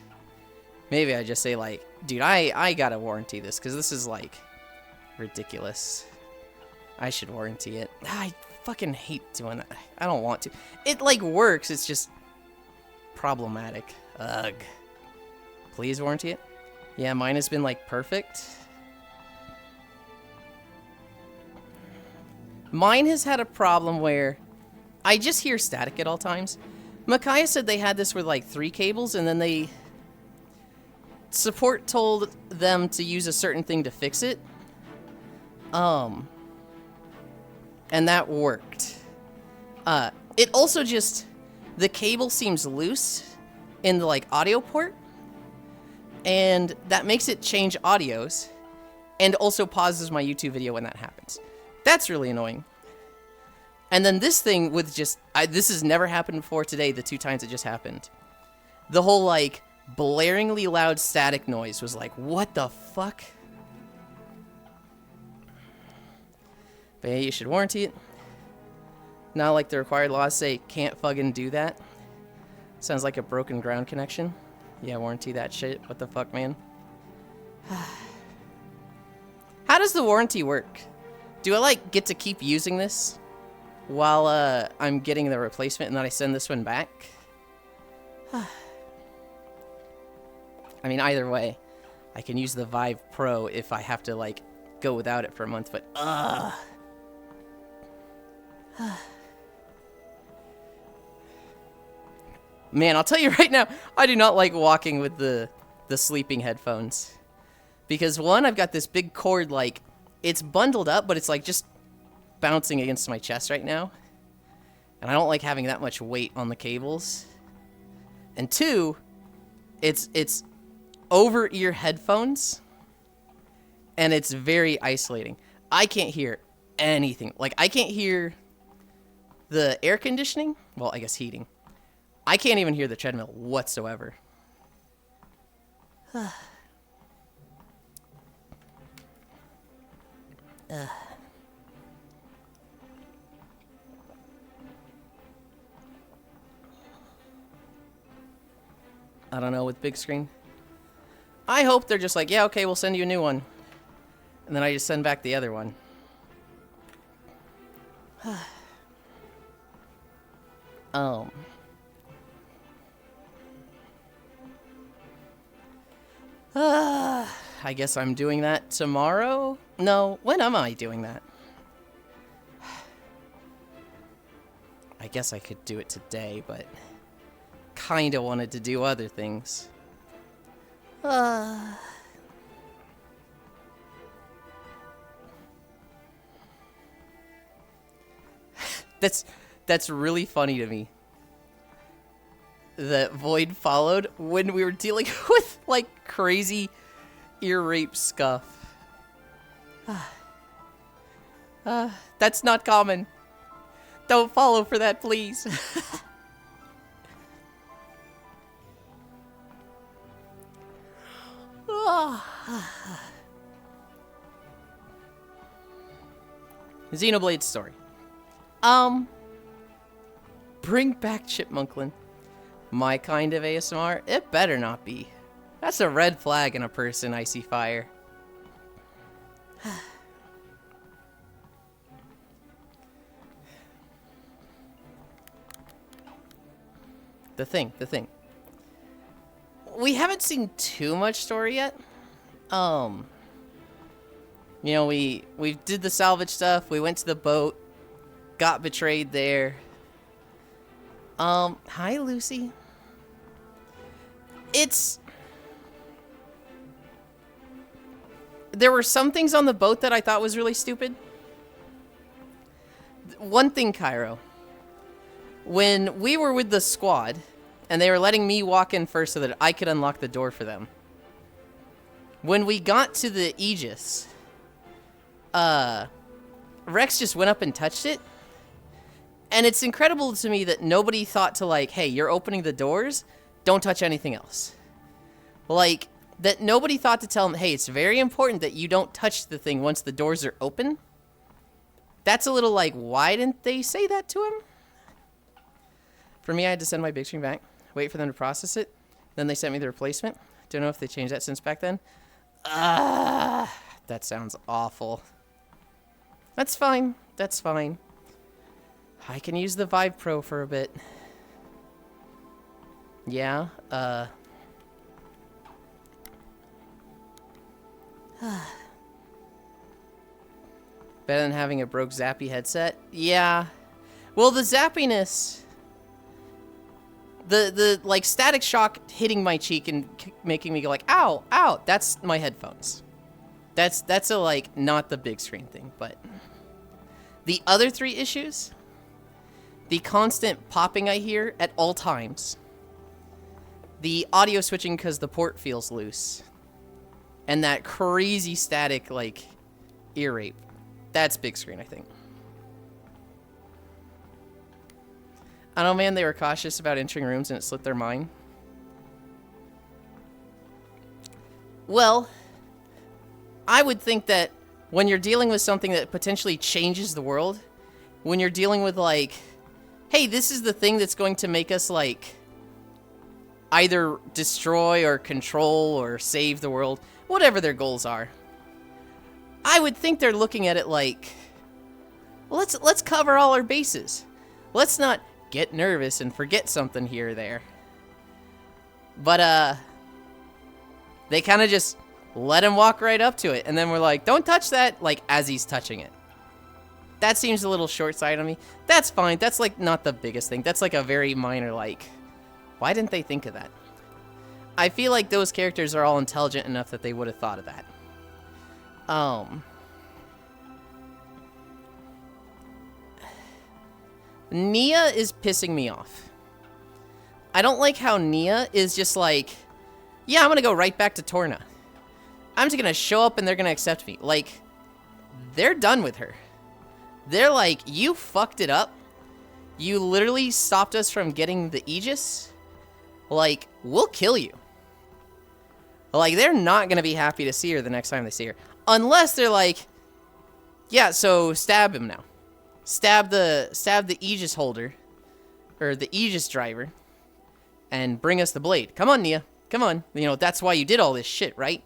Maybe I just say like, dude, I gotta warranty this, because this is like ridiculous. I should warranty it. I fucking hate doing that. I don't want to. It like works, it's just problematic. Ugh. Please warranty it. Yeah, mine has been like perfect. Mine has had a problem where I just hear static at all times. Micaiah said they had this with like 3 cables, and then support told them to use a certain thing to fix it. And that worked. It also just, the cable seems loose in the like audio port, and that makes it change audios, and also pauses my YouTube video when that happens. That's really annoying. And then this thing with just, this has never happened before today, the 2 times it just happened. The whole, like, blaringly loud static noise was like, what the fuck? But yeah, you should warranty it. Not like the required laws say can't fucking do that. Sounds like a broken ground connection. Yeah, warranty that shit. What the fuck, man? How does the warranty work? Do I, like, get to keep using this while I'm getting the replacement and then I send this one back? I mean, either way, I can use the Vive Pro if I have to, like, go without it for a month, but man, I'll tell you right now, I do not like walking with the sleeping headphones. Because one, I've got this big cord, like, it's bundled up, but it's, like, just bouncing against my chest right now. And I don't like having that much weight on the cables. And two, it's over-ear headphones, and it's very isolating. I can't hear anything. Like, I can't hear the air conditioning. Well, I guess heating. I can't even hear the treadmill whatsoever. I don't know, with big screen. I hope they're just like, yeah, okay, we'll send you a new one. And then I just send back the other one. I guess I'm doing that tomorrow? No, when am I doing that? I guess I could do it today, but kinda wanted to do other things. That's really funny to me. That Void followed when we were dealing with, like, crazy ear rape scuff. That's not common. Don't follow for that, please. Xenoblade story. Bring back Chipmunklin. My kind of ASMR? It better not be. That's a red flag in a person, Icy Fire. The thing. We haven't seen too much story yet. You know, we did the salvage stuff, we went to the boat, got betrayed there. Hi, Lucy. There were some things on the boat that I thought was really stupid. One thing, Cairo. When we were with the squad, and they were letting me walk in first so that I could unlock the door for them. When we got to the Aegis, Rex just went up and touched it. And it's incredible to me that nobody thought to, like, hey, you're opening the doors, don't touch anything else. Like, that nobody thought to tell him, hey, it's very important that you don't touch the thing once the doors are open. That's a little like, why didn't they say that to him? For me, I had to send my big screen back, wait for them to process it. Then they sent me the replacement. Don't know if they changed that since back then. That sounds awful. That's fine. That's fine. I can use the Vive Pro for a bit. Yeah, better than having a broke zappy headset? Yeah. Well, the zappiness... The like, static shock hitting my cheek and making me go like, ow, ow, that's my headphones. That's a, like, not the big screen thing, but... The other 3 issues... The constant popping I hear at all times. The audio switching because the port feels loose. And that crazy static, like, ear rape. That's big screen, I think. I don't know, man, they were cautious about entering rooms and it slipped their mind. Well, I would think that when you're dealing with something that potentially changes the world, when you're dealing with, like, hey, this is the thing that's going to make us, like, either destroy or control or save the world, whatever their goals are, I would think they're looking at it like, let's cover all our bases. Let's not get nervous and forget something here or there. But, they kind of just let him walk right up to it, and then we're like, don't touch that, like, as he's touching it. That seems a little short-sighted on me. That's fine. That's, like, not the biggest thing. That's, like, a very minor, like, why didn't they think of that? I feel like those characters are all intelligent enough that they would have thought of that. Nia is pissing me off. I don't like how Nia is just like, yeah, I'm gonna go right back to Torna. I'm just gonna show up and they're gonna accept me. Like, they're done with her. They're like, you fucked it up. You literally stopped us from getting the Aegis. Like, we'll kill you. Like, they're not gonna be happy to see her the next time they see her. Unless they're like, yeah, so stab him now. Stab the Aegis holder, or the Aegis driver, and bring us the blade. Come on, Nia. Come on. You know, that's why you did all this shit, right?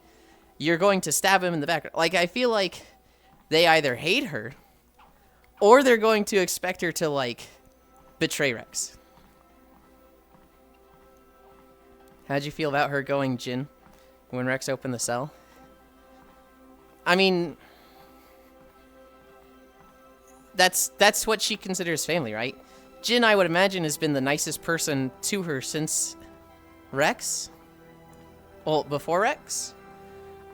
You're going to stab him in the back. Like, I feel like they either hate her, or they're going to expect her to, like, betray Rex. How'd you feel about her going Jin when Rex opened the cell? I mean, that's what she considers family, right? Jin, I would imagine, has been the nicest person to her since Rex. Well, before Rex.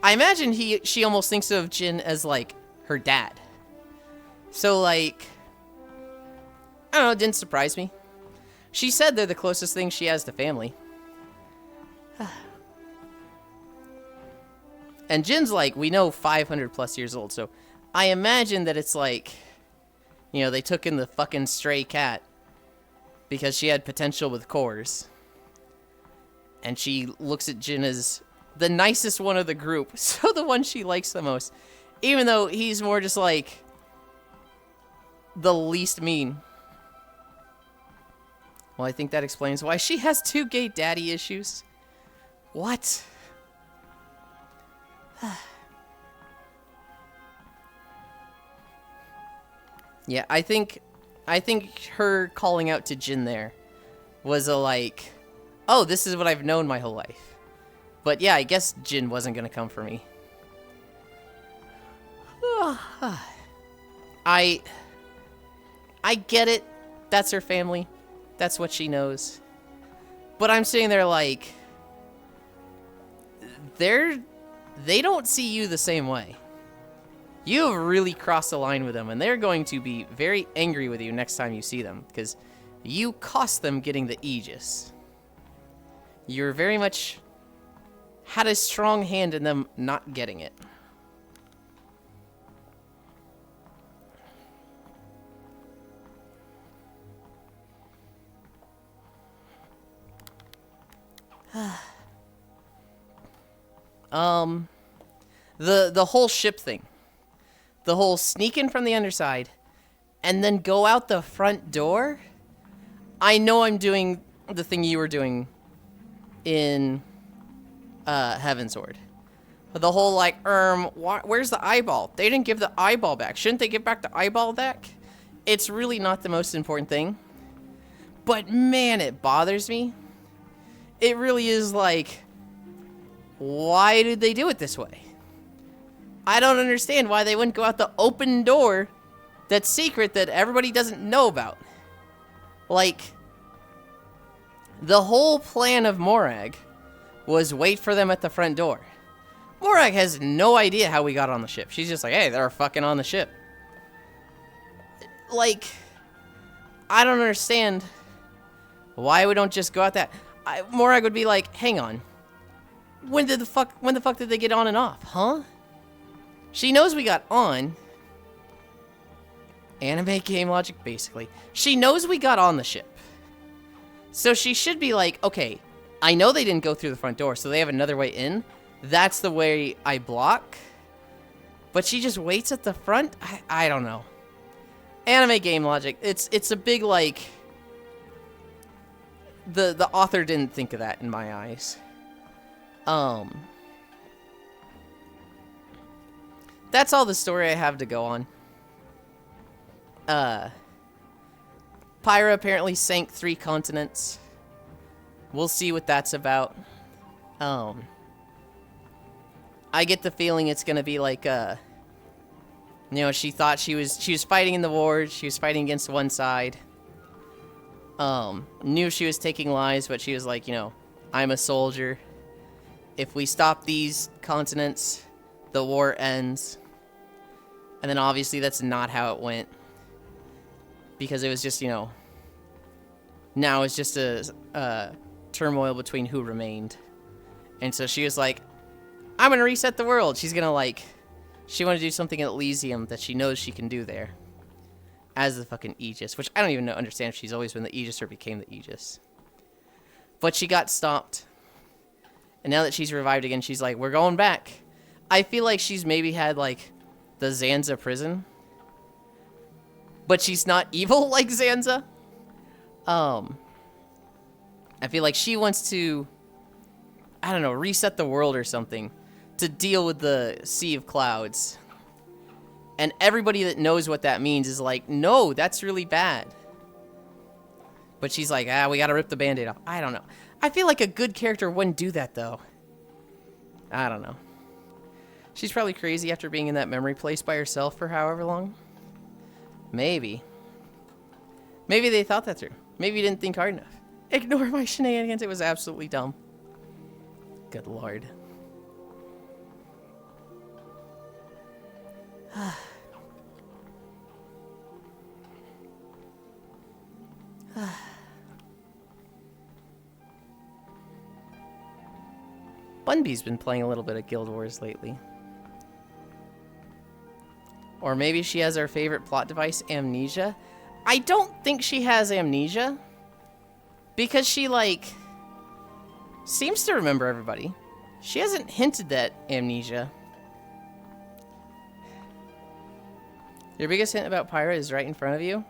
I imagine she almost thinks of Jin as, like, her dad. So, like, I don't know, it didn't surprise me. She said they're the closest thing she has to family. And Jin's, like, we know 500 plus years old, so I imagine that it's like, you know, they took in the fucking stray cat because she had potential with cores. And she looks at Jin as the nicest one of the group, so the one she likes the most. Even though he's more just like the least mean. Well, I think that explains why she has 2 gay daddy issues. What? Yeah, I think her calling out to Jin there was a like, oh, this is what I've known my whole life. But yeah, I guess Jin wasn't gonna come for me. I get it. That's her family. That's what she knows. But I'm sitting there like, they don't see you the same way. You have really crossed the line with them, and they're going to be very angry with you next time you see them, because you cost them getting the Aegis. You're very much had a strong hand in them not getting it. The whole ship thing. The whole sneak in from the underside and then go out the front door. I know I'm doing the thing you were doing in Heavensward. The whole like, where's the eyeball? They didn't give the eyeball back. Shouldn't they give back the eyeball back? It's really not the most important thing. But man, it bothers me. It really is like, why did they do it this way? I don't understand why they wouldn't go out the open door that's secret that everybody doesn't know about. Like, the whole plan of Morag was wait for them at the front door. Morag has no idea how we got on the ship. She's just like, hey, they're fucking on the ship. Like, I don't understand why we don't just go out that. Morag would be like, hang on. When the fuck did they get on and off, huh? She knows we got on. Anime game logic, basically. She knows we got on the ship. So she should be like, okay, I know they didn't go through the front door, so they have another way in. That's the way I block. But she just waits at the front? I don't know. Anime game logic. It's a big, like... The author didn't think of that in my eyes. That's all the story I have to go on. Pyra apparently sank 3 continents. We'll see what that's about. I get the feeling it's gonna be like, you know, she thought she was fighting in the war. She was fighting against one side. Knew she was taking lives, but she was like, you know, I'm a soldier. If we stop these continents, the war ends. And then obviously that's not how it went. Because it was just, you know, now it's just a turmoil between who remained. And so she was like, I'm going to reset the world. She's going to, like, she wanted to do something at Elysium that she knows she can do there. As the fucking Aegis. Which I don't even understand if she's always been the Aegis or became the Aegis. But she got stopped. And now that she's revived again, she's like, we're going back. I feel like she's maybe had, like, the Zanza prison. But she's not evil like Zanza. I feel like she wants to, I don't know, reset the world or something to deal with the Sea of Clouds. And everybody that knows what that means is like, no, that's really bad. But she's like, we gotta rip the Band-Aid off. I don't know. I feel like a good character wouldn't do that, though. I don't know. She's probably crazy after being in that memory place by herself for however long. Maybe. Maybe they thought that through. Maybe you didn't think hard enough. Ignore my shenanigans. It was absolutely dumb. Good lord. Bunby's been playing a little bit of Guild Wars lately. Or maybe she has our favorite plot device, amnesia. I don't think she has amnesia. Because she, like, seems to remember everybody. She hasn't hinted at amnesia. Your biggest hint about Pyra is right in front of you?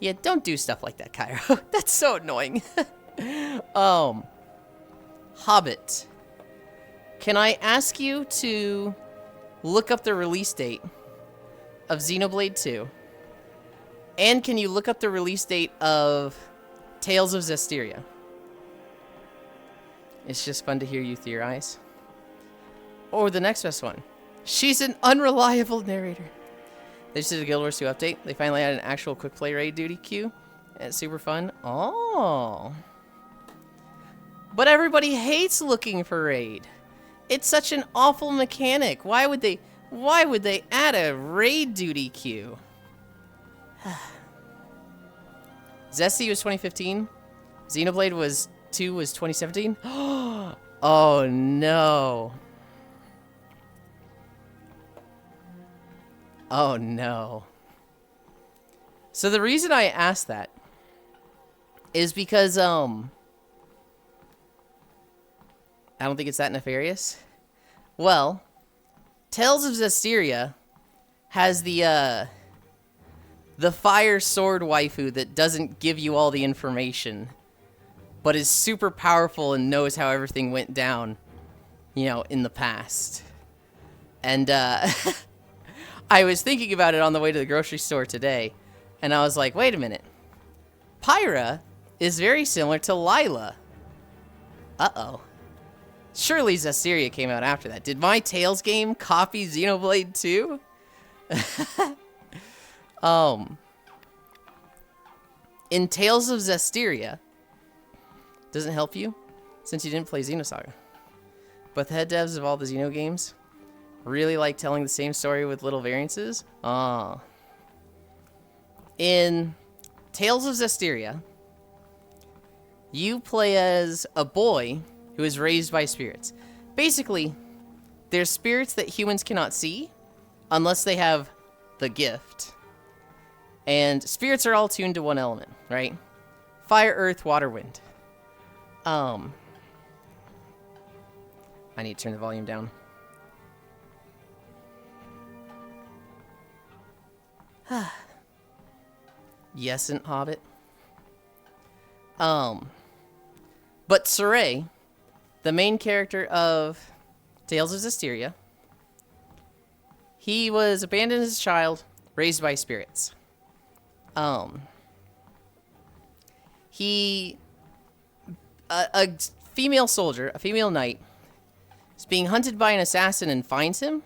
Yeah, don't do stuff like that, Cairo. That's so annoying. Hobbit. Can I ask you to look up the release date of Xenoblade 2? And can you look up the release date of Tales of Zestiria? It's just fun to hear you theorize. Or the next best one. She's an unreliable narrator. They just did a Guild Wars 2 update. They finally had an actual quick play raid duty queue. And it's super fun. Oh. But everybody hates looking for raid. It's such an awful mechanic. Why would they add a raid duty queue? Zesty was 2015. Xenoblade 2 was 2017. Oh no. Oh no. So the reason I asked that is because I don't think it's that nefarious. Well, Tales of Zestiria has the fire sword waifu that doesn't give you all the information, but is super powerful and knows how everything went down, you know, in the past. And I was thinking about it on the way to the grocery store today, and I was like, wait a minute. Pyra is very similar to Lila. Uh-oh. Surely Zestiria came out after that. Did my Tales game copy Xenoblade 2? In Tales of Zestiria, doesn't help you since you didn't play Xenosaga. But the head devs of all the Xeno games really like telling the same story with little variances. In Tales of Zestiria, you play as a boy who is raised by spirits. Basically, there's spirits that humans cannot see unless they have the gift. And spirits are all tuned to one element, right? fire, earth, water, wind. I need to turn the volume down. Yes, and Hobbit. But Saray, the main character of Tales of Zestiria, he was abandoned as a child, raised by spirits. A female soldier, a female knight, is being hunted by an assassin and finds him,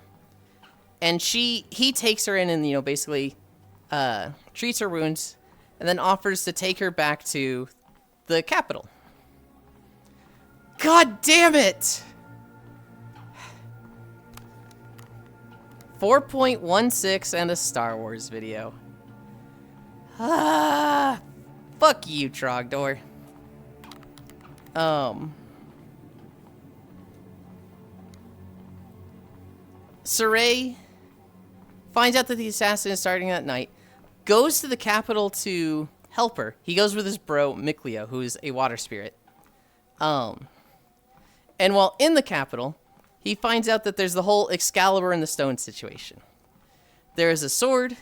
and he takes her in and, you know, basically treats her wounds, and then offers to take her back to the capital. God damn it! 4.16 and a Star Wars video. Ah, fuck you, Trogdor. Saray finds out that the assassin is starting that night, goes to the capital to help her. He goes with his bro, Mikleo, who is a water spirit. And while in the capital, he finds out that there's the whole Excalibur and the stone situation. There is a sword.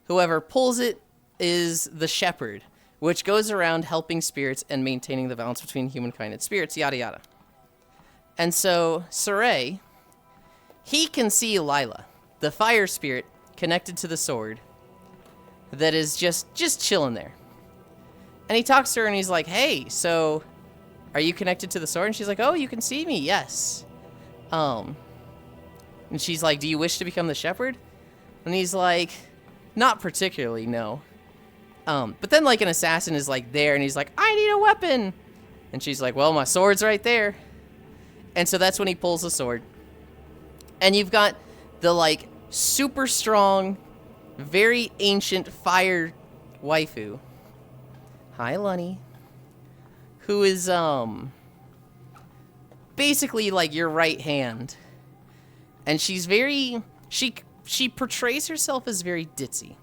Whoever pulls it is the shepherd, which goes around helping spirits and maintaining the balance between humankind and spirits, yada yada. And so, Saray, he can see Lila, the fire spirit connected to the sword, that is just chilling there. And he talks to her and he's like, hey, so are you connected to the sword? And she's like, oh, you can see me, yes. And she's like, do you wish to become the shepherd? And he's like, not particularly, no. But then like an assassin is like there and he's like, I need a weapon. And she's like, well, my sword's right there. And so that's when he pulls the sword. And you've got the like super strong, very ancient fire waifu. Hi, Lunny. Who is, basically like your right hand. And she's very, she portrays herself as very ditzy.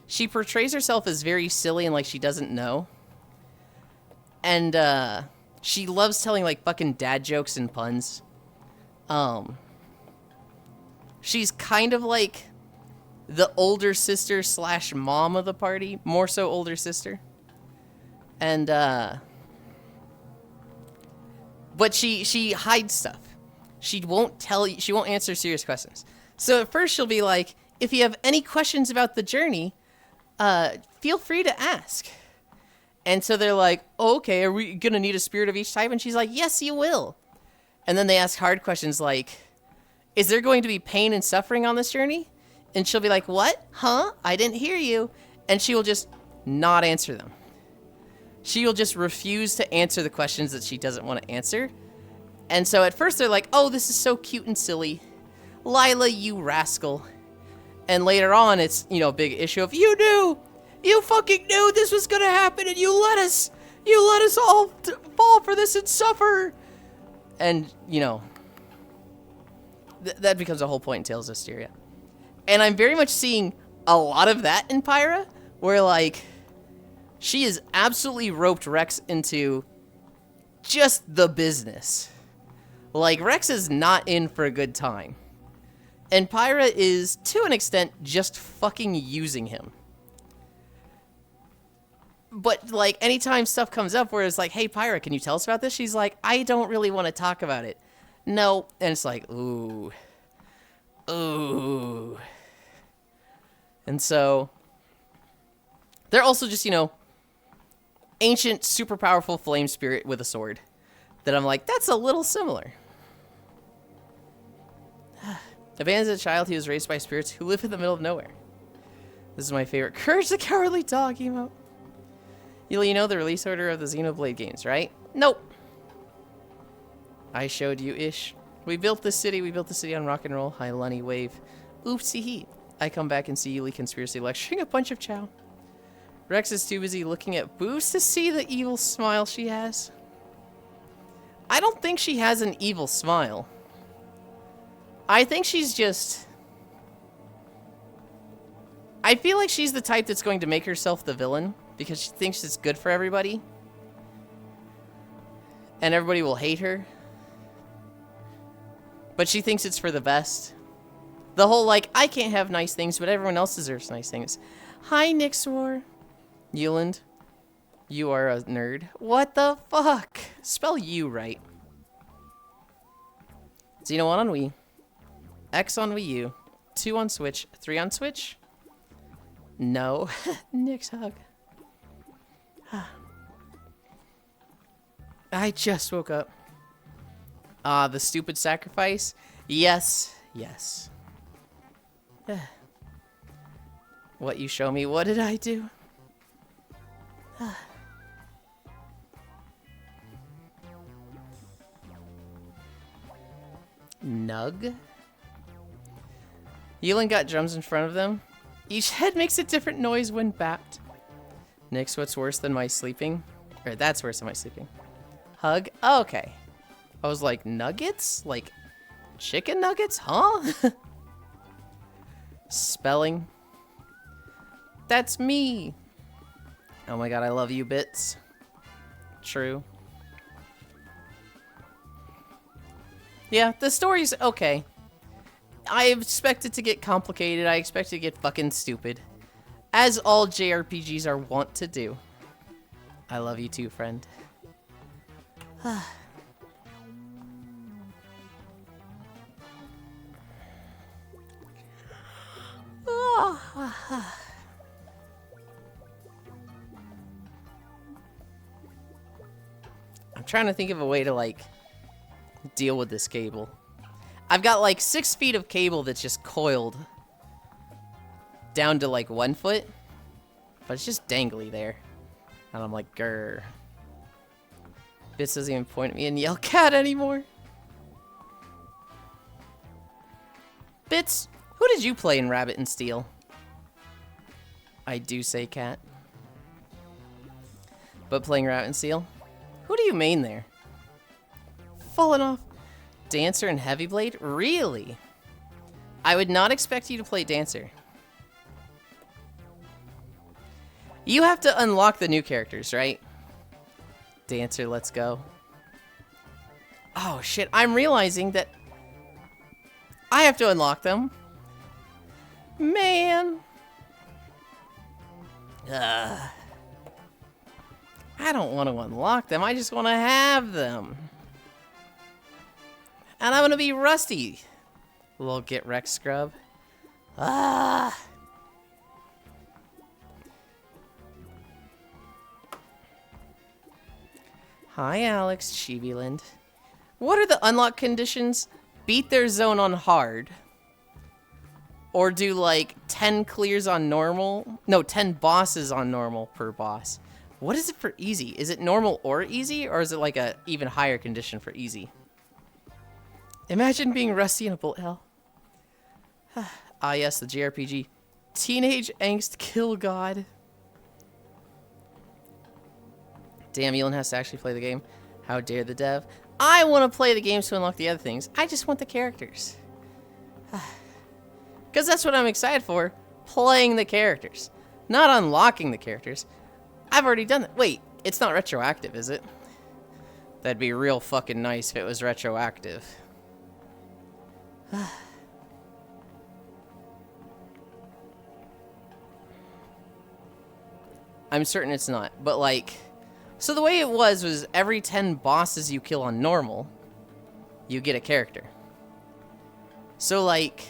She portrays herself as very silly and like she doesn't know. And, she loves telling like fucking dad jokes and puns. She's kind of like the older sister slash mom of the party. More so older sister. And, but she hides stuff. She won't tell you, she won't answer serious questions. So at first she'll be like, if you have any questions about the journey, feel free to ask. And so they're like, oh, okay, are we gonna need a spirit of each type? And she's like, yes, you will. And then they ask hard questions like, is there going to be pain and suffering on this journey? And she'll be like, what? Huh? I didn't hear you. And she will just not answer them. She will just refuse to answer the questions that she doesn't want to answer. And so at first they're like, oh, this is so cute and silly. Lila, you rascal. And later on, it's, you know, a big issue of, you fucking knew this was gonna happen and you let us all fall for this and suffer. And, you know, that becomes a whole point in Tales of Zestiria. And I'm very much seeing a lot of that in Pyra, where, like, she has absolutely roped Rex into just the business. Like, Rex is not in for a good time. And Pyra is, to an extent, just fucking using him. But, like, anytime stuff comes up where it's like, hey, Pyra, can you tell us about this? She's like, I don't really want to talk about it. No. And it's like, ooh. Ooh. And so, they're also just, you know, ancient, super powerful flame spirit with a sword. That I'm like, that's a little similar. Abandoned as a child, he was raised by spirits who live in the middle of nowhere. This is my favorite. Courage the Cowardly Dog emote. You know the release order of the Xenoblade games, right? Nope. I showed you ish. We built the city on rock and roll. Hi, Lunny Wave. Oopsie hee. I come back and see Yuli conspiracy lecturing a bunch of chow. Rex is too busy looking at Boost to see the evil smile she has. I don't think she has an evil smile. I think she's just... I feel like she's the type that's going to make herself the villain because she thinks it's good for everybody. and everybody will hate her. But she thinks it's for the best. The whole, like, I can't have nice things, but everyone else deserves nice things. Hi, Nixwar. Yulind, you are a nerd. What the fuck? Spell you right. Xeno 1 on Wii. X on Wii U. 2 on Switch. 3 on Switch? No. Nick's hug. I just woke up. Ah, the stupid sacrifice? Yes. Yes. What you show me? What did I do? Nug? Yulind got drums in front of them. Each head makes a different noise when bapped. Nix, what's worse than my sleeping? Or that's worse than my sleeping. Hug? Oh, okay. I was like, nuggets? Like, chicken nuggets? Huh? Spelling? That's me. Oh my god, I love you, Bits. True. Yeah, the story's okay. I expect it to get complicated. I expect it to get fucking stupid. As all JRPGs are wont to do. I love you too, friend. I'm trying to think of a way to, like, deal with this cable. I've got, like, 6 feet of cable that's just coiled down to, like, 1 foot. But it's just dangly there. And I'm like, grr. Bits doesn't even point at me and yell cat anymore. Bits, who did you play in Rabbit and Steel? I do say cat. But playing Rabbit and Steel? Who do you main there? Falling off. Dancer and Heavy Blade? Really? I would not expect you to play Dancer. You have to unlock the new characters, right? Dancer, let's go. Oh shit, I'm realizing that I have to unlock them. Man. Ugh. I don't want to unlock them, I just want to have them. And I'm gonna be rusty. Little get wrecked scrub. Ah. Hi, Alex, Yulind. What are the unlock conditions? Beat their zone on hard. Or do like 10 clears on normal? No, 10 bosses on normal per boss. What is it for easy? Is it normal or easy? Or is it like a even higher condition for easy? Imagine being rusty in a bullet hell. Ah yes, the JRPG. Teenage Angst Kill God. Damn, Yulind has to actually play the game. How dare the dev. I want to play the games to unlock the other things. I just want the characters. Because that's what I'm excited for. Playing the characters. Not unlocking the characters. I've already done that. Wait, it's not retroactive, is it? That'd be real fucking nice if it was retroactive. I'm certain it's not, but like... So the way it was every 10 bosses you kill on normal, you get a character. So like,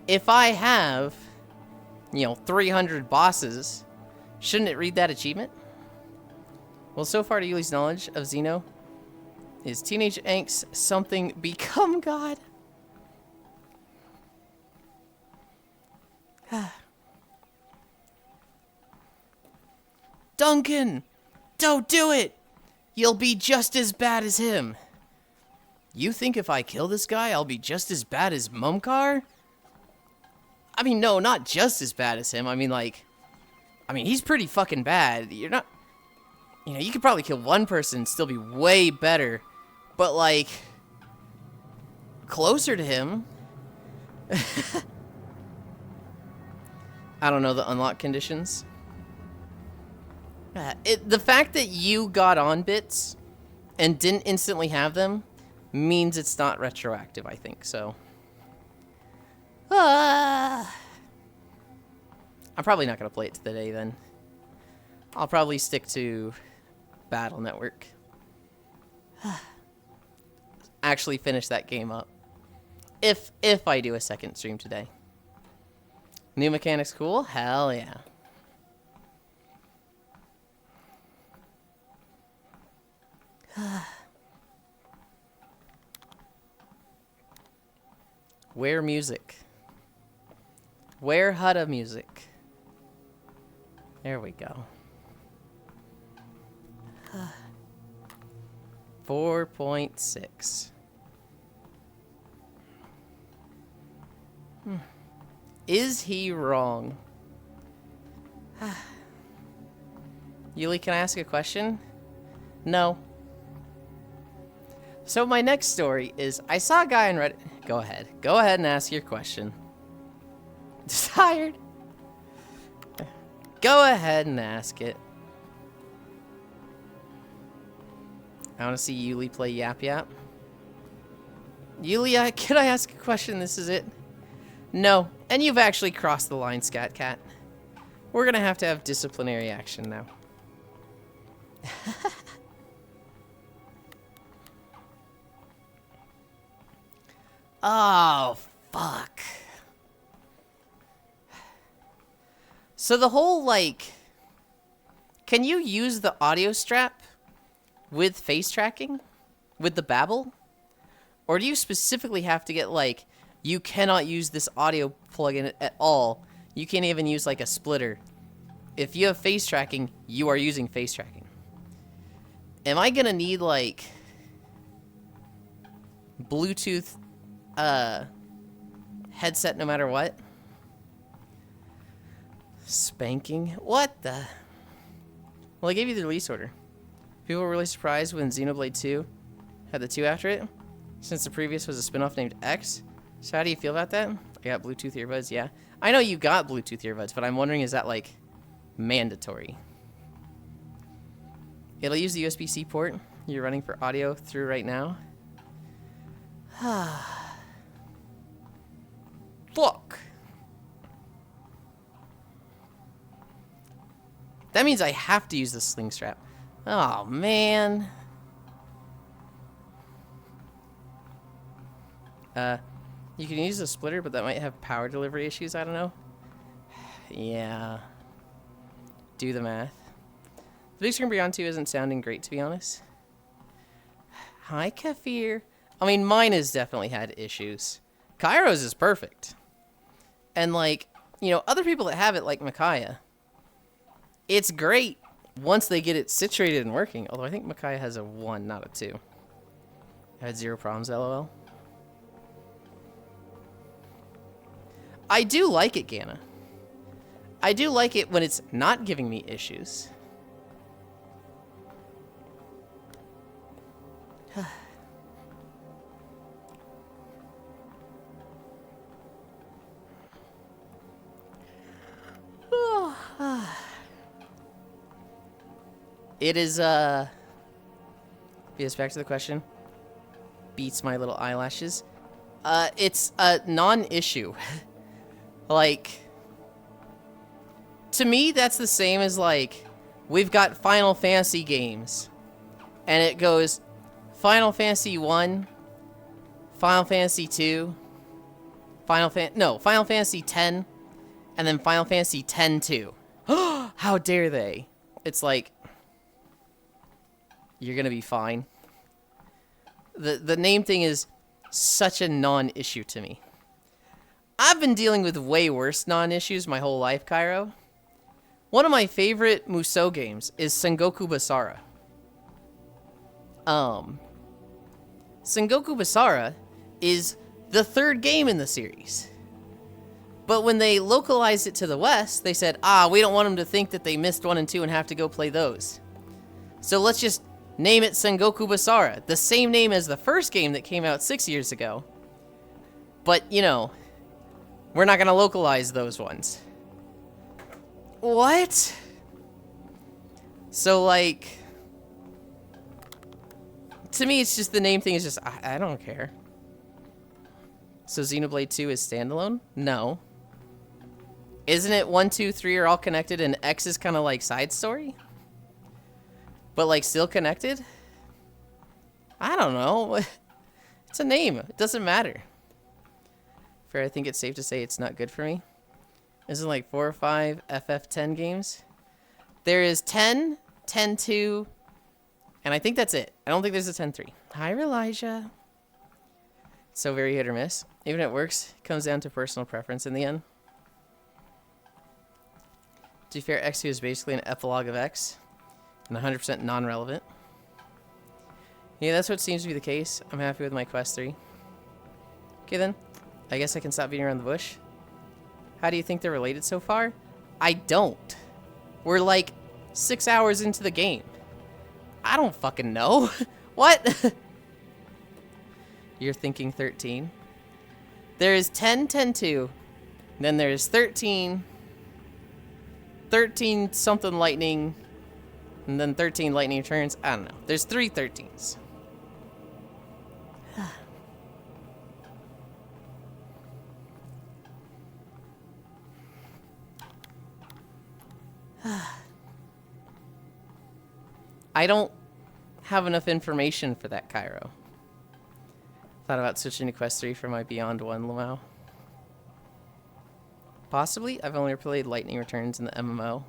if I have, 300 bosses, shouldn't it read that achievement? Well, so far to Yuli's knowledge of Xeno, is Teenage Angst something become God? Duncan! Don't do it! You'll be just as bad as him. You think if I kill this guy, I'll be just as bad as Mumkar? I mean, no, not just as bad as him. I mean, he's pretty fucking bad. You're not... you could probably kill one person and still be way better. But, like... closer to him. I don't know the unlock conditions. The fact that you got on Bits and didn't instantly have them means it's not retroactive, I think. So I'm probably not going to play it today then. I'll probably stick to Battle Network. Actually finish that game up. If I do a second stream today. New mechanics cool? Hell yeah. Where music? Where Hutta music? There we go. 4.6. Is he wrong? Yuli, can I ask a question? No. So my next story is, I saw a guy on Reddit. Go ahead. Go ahead and ask your question. Tired? Go ahead and ask it. I want to see Yuli play Yap Yap. Yuli, can I ask a question? This is it? No. And you've actually crossed the line, Scat Cat. We're going to have disciplinary action now. Oh, fuck. So the whole, like... Can you use the audio strap with face tracking? With the Babel? Or do you specifically have to get, like... You cannot use this audio plugin at all. You can't even use, like, a splitter. If you have face tracking, you are using face tracking. Am I gonna need, like... Bluetooth... headset no matter what? Spanking? What the? Well, I gave you the release order. People were really surprised when Xenoblade 2 had the 2 after it, since the previous was a spin-off named X. So how do you feel about that? I got Bluetooth earbuds, yeah. I know you got Bluetooth earbuds, but I'm wondering, is that, like, mandatory? It'll use the USB-C port you're running for audio through right now. Fuck. That means I have to use the sling strap. Oh, man. You can use the splitter, but that might have power delivery issues. I don't know. Yeah. Do the math. The Big Screen Beyond 2 isn't sounding great, to be honest. Hi, Kafir. I mean, mine has definitely had issues. Kairo's is perfect. And, like, you know, other people that have it, like Micaiah, it's great once they get it situated and working. Although I think Micaiah has a 1, not a 2. I had 0 problems, lol. I do like it, Gana. I do like it when it's not giving me issues. It is, yes, back to the question. Beats my little eyelashes. It's a non-issue. Like, to me, that's the same as, like, we've got Final Fantasy games. And it goes Final Fantasy 1, Final Fantasy 2, Final Fantasy 10, and then Final Fantasy 10-2. How dare they? It's like, you're gonna be fine. The name thing is such a non-issue to me. I've been dealing with way worse non-issues my whole life, Cairo. One of my favorite Musou games is Sengoku Basara. Sengoku Basara is the 3rd game in the series. But when they localized it to the West, they said, we don't want them to think that they missed 1 and 2 and have to go play those. So let's just name it Sengoku Basara, the same name as the first game that came out 6 years ago. But, you know, we're not going to localize those ones. What? So, like, To me, it's just the name thing is just, I don't care. So Xenoblade 2 is standalone? No. Isn't it 1, 2, 3 are all connected and X is kind of like side story? But like still connected? I don't know. It's a name. It doesn't matter. Fair, I think it's safe to say it's not good for me. Isn't like 4 or 5 FF10 games? There is 10, 10-2, and I think that's it. I don't think there's a 10-3. Hi, Elijah. So very hit or miss. Even if it works, it comes down to personal preference in the end. To be fair, X2 is basically an epilogue of X, and 100% non-relevant. Yeah, that's what seems to be the case. I'm happy with my Quest 3. Okay then, I guess I can stop beating around the bush. How do you think they're related so far? I don't. We're like 6 hours into the game. I don't fucking know. What? You're thinking 13. There is 10, 10-2. Then there's 13. 13 something lightning. And then 13 lightning returns. I don't know. There's 3 13s. I don't have enough information for that, Cairo. Thought about switching to Quest 3 for my Beyond 1 Lamau. Possibly. I've only played Lightning Returns in the MMO.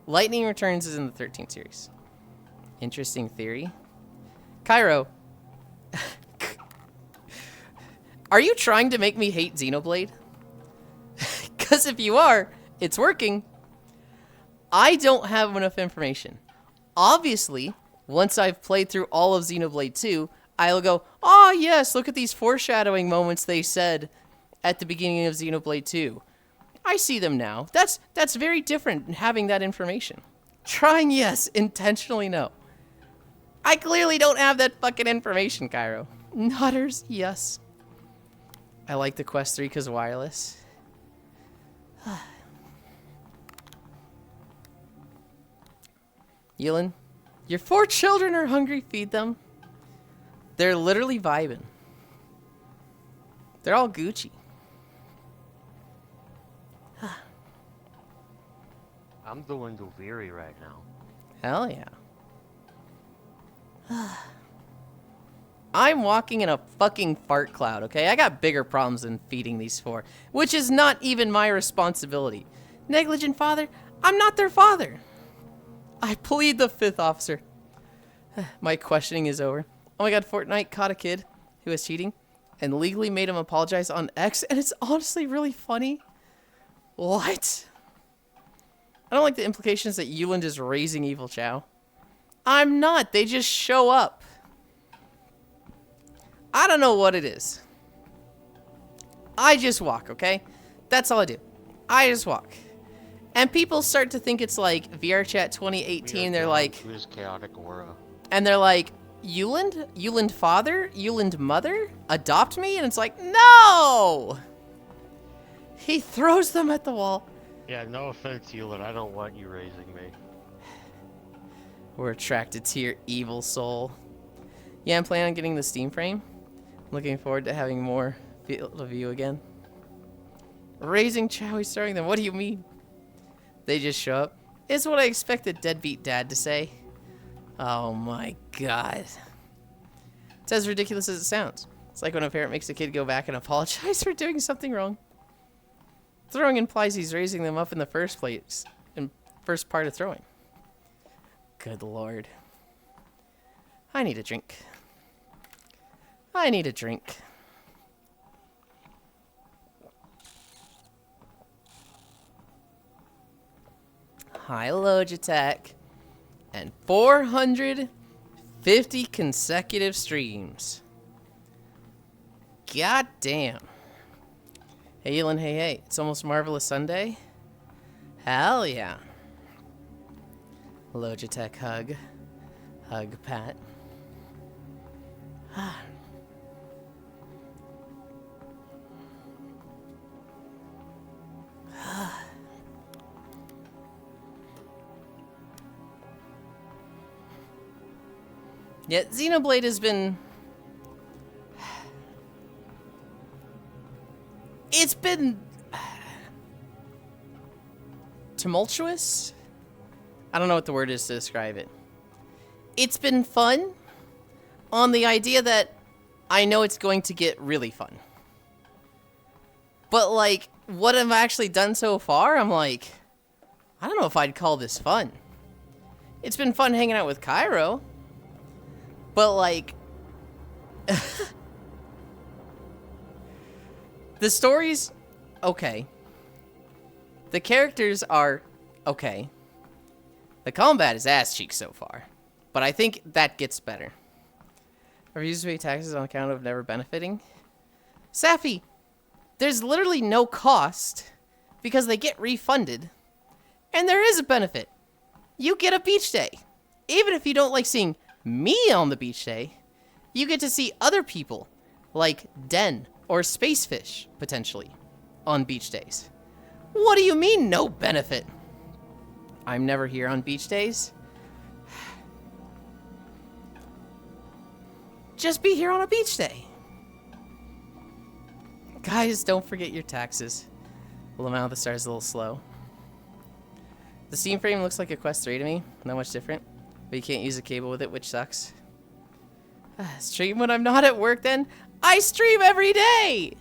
Lightning Returns is in the 13 series. Interesting theory. Cairo. Are you trying to make me hate Xenoblade? Because if you are, it's working. I don't have enough information. Obviously, once I've played through all of Xenoblade 2, I'll go, oh yes, look at these foreshadowing moments they said at the beginning of Xenoblade 2. I see them now. That's very different than having that information. Trying, yes. Intentionally, no. I clearly don't have that fucking information, Cairo. Nutters, yes. I like the Quest 3 because wireless. Yulind, your 4 children are hungry, feed them. They're literally vibing. They're all Gucci. I'm doing Duviri right now. Hell yeah. I'm walking in a fucking fart cloud, okay? I got bigger problems than feeding these 4, which is not even my responsibility. Negligent father? I'm not their father. I plead the 5th officer. My questioning is over. Oh my god, Fortnite caught a kid who was cheating and legally made him apologize on X, and it's honestly really funny. What? I don't like the implications that Yulind is raising evil Chow. I'm not. They just show up. I don't know what it is. I just walk, okay? That's all I do. I just walk. And people start to think it's like VRChat 2018. They're like... His chaotic aura. And they're like, Yulind? Yulind father? Yulind mother? Adopt me? And it's like, no! He throws them at the wall. Yeah, no offense, Yulind. I don't want you raising me. We're attracted to your evil soul. Yeah, I'm planning on getting the Steam frame. Looking forward to having more field of view again. Raising Chowie, starting them. What do you mean? They just show up. It's what I expected deadbeat dad to say. Oh my god. It's as ridiculous as it sounds. It's like when a parent makes a kid go back and apologize for doing something wrong. Throwing implies he's raising them up in the first place, in first part of throwing. Good lord. I need a drink. I need a drink. High Logitech. And 450 consecutive streams. God damn. Hey, Yulind, hey, hey. It's almost Marvelous Sunday. Hell yeah. Logitech hug. Hug, pat. Yeah, Xenoblade has been... It's been... tumultuous? I don't know what the word is to describe it. It's been fun on the idea that I know it's going to get really fun. But, like, what I've actually done so far, I'm like, I don't know if I'd call this fun. It's been fun hanging out with Cairo. But, like... the story's okay. The characters are okay. The combat is ass cheeks so far. But I think that gets better. I refuse to pay taxes on account of never benefiting. Safi, there's literally no cost because they get refunded. And there is a benefit. You get a beach day. Even if you don't like seeing me on the beach day, you get to see other people like Den or Spacefish, potentially, on beach days. What do you mean, no benefit? I'm never here on beach days. Just be here on a beach day. Guys, don't forget your taxes. Lamau, the star's a little slow. The Steam frame looks like a Quest 3 to me. Not much different. But you can't use a cable with it, which sucks. Stream when I'm not at work then? I stream every day!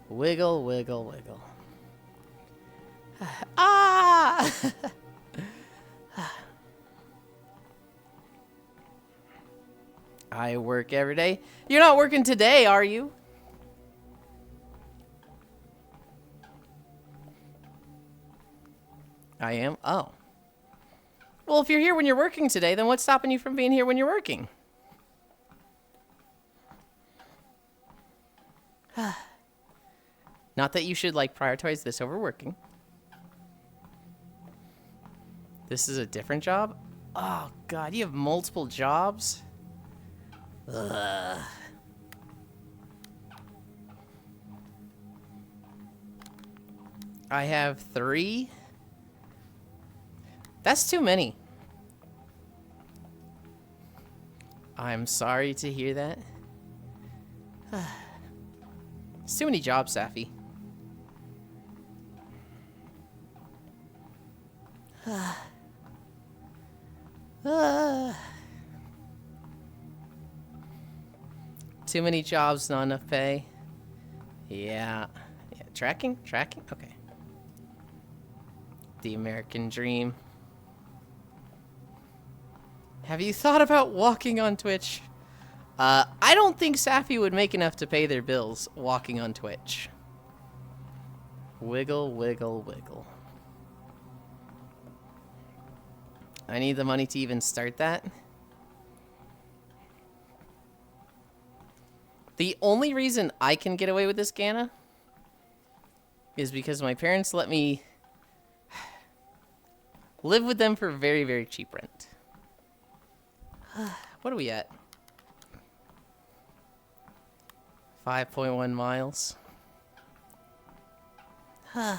Wiggle, wiggle, wiggle. Ah! I work every day. You're not working today, are you? I am? Oh. Well, if you're here when you're working today, then what's stopping you from being here when you're working? Not that you should, like, prioritize this over working. This is a different job? Oh, God, you have multiple jobs? Ugh. I have 3. That's too many. I'm sorry to hear that. It's too many jobs, Safi. Too many jobs, not enough pay. Yeah. Tracking? Okay. The American dream. Have you thought about walking on Twitch? I don't think Safi would make enough to pay their bills walking on Twitch. Wiggle, wiggle, wiggle. I need the money to even start that. The only reason I can get away with this, Gana, is because my parents let me live with them for very, very cheap rent. What are we at? 5.1 miles. I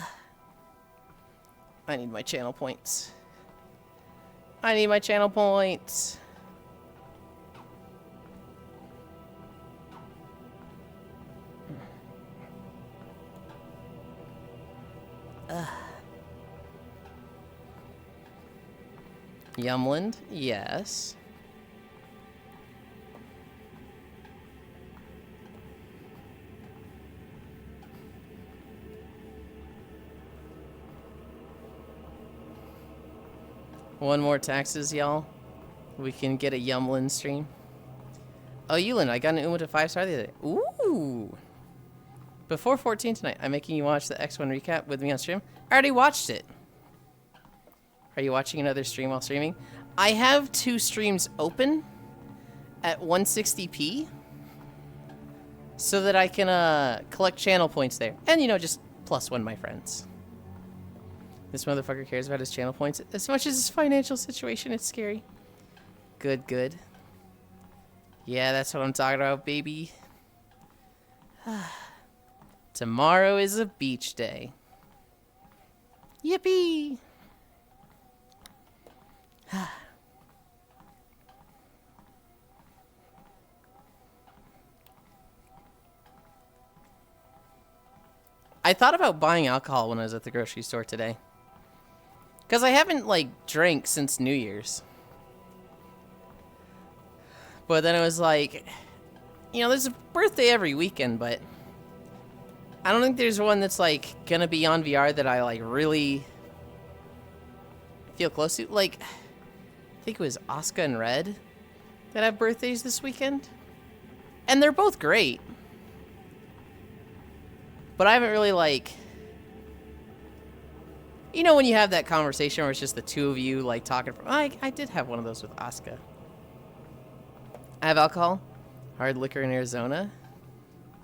need my channel points. I need my channel points. Yulind, yes. One more taxes, y'all. We can get a Yulind stream. Oh, Yulind, I got an Uma to 5-star the other day. Ooh. Before 14 tonight, I'm making you watch the X1 recap with me on stream. I already watched it. Are you watching another stream while streaming? I have 2 streams open at 160p so that I can collect channel points there. And, you know, just +1 my friends. This motherfucker cares about his channel points as much as his financial situation. It's scary. Good, good. Yeah, that's what I'm talking about, baby. Tomorrow is a beach day. Yippee! I thought about buying alcohol when I was at the grocery store today. Because I haven't, like, drank since New Year's. But then it was like, you know, there's a birthday every weekend, but I don't think there's one that's, like, gonna be on VR that I, like, really feel close to. Like, I think it was Asuka and Red that have birthdays this weekend. And they're both great. But I haven't really, like... You know when you have that conversation where it's just the two of you, like, talking... I did have one of those with Asuka. I have alcohol. Hard liquor in Arizona.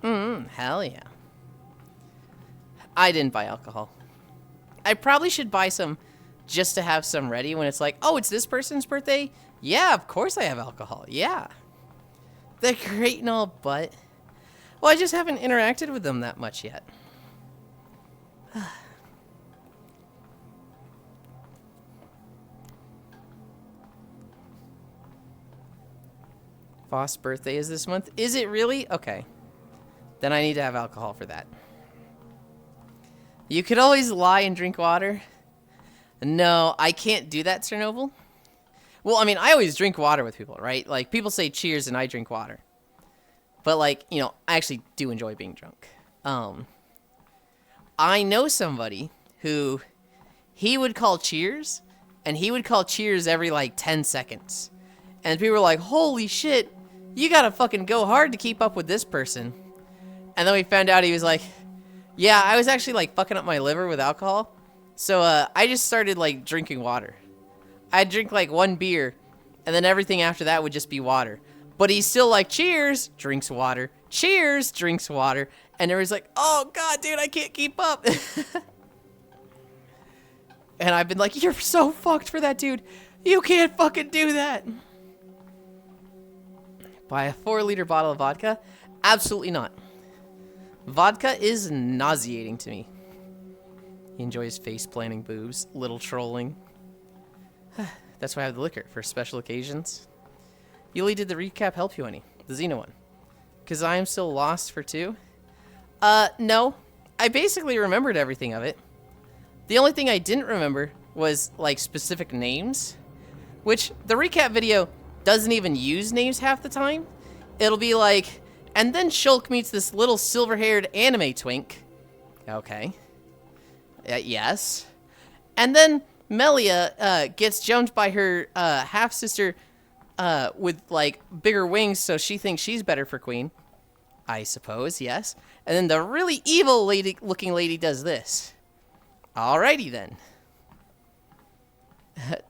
Hell yeah. I didn't buy alcohol. I probably should buy some just to have some ready when it's like, oh, it's this person's birthday? Yeah, of course I have alcohol. Yeah. They're great and all, but... Well, I just haven't interacted with them that much yet. Voss' birthday is this month. Is it really? Okay. Then I need to have alcohol for that. You could always lie and drink water. No, I can't do that, Chernobyl. Well, I mean, I always drink water with people, right? Like, people say cheers and I drink water. But, like, you know, I actually do enjoy being drunk. I know somebody who he would call cheers, and he would call cheers every, like, 10 seconds. And people were like, holy shit, you gotta fucking go hard to keep up with this person. And then we found out he was like, yeah, I was actually, like, fucking up my liver with alcohol. So, I just started, like, drinking water. I'd drink, like, one beer, and then everything after that would just be water. But he's still like, cheers, drinks water. Cheers, drinks water. And everyone's like, oh, God, dude, I can't keep up. And I've been like, you're so fucked for that, dude. You can't fucking do that. Buy a 4-liter bottle of vodka? Absolutely not. Vodka is nauseating to me. He enjoys face-planting boobs, little trolling. That's why I have the liquor, for special occasions. Yuli, did the recap help you any? The Xena one. Because I am still lost for 2? No. I basically remembered everything of it. The only thing I didn't remember was, like, specific names. Which, the recap video doesn't even use names half the time. It'll be like, and then Shulk meets this little silver-haired anime twink. Okay. Yes. And then Melia gets jumped by her half-sister with, like, bigger wings, so she thinks she's better for Queen. I suppose, yes. And then the really evil looking lady does this. Alrighty then.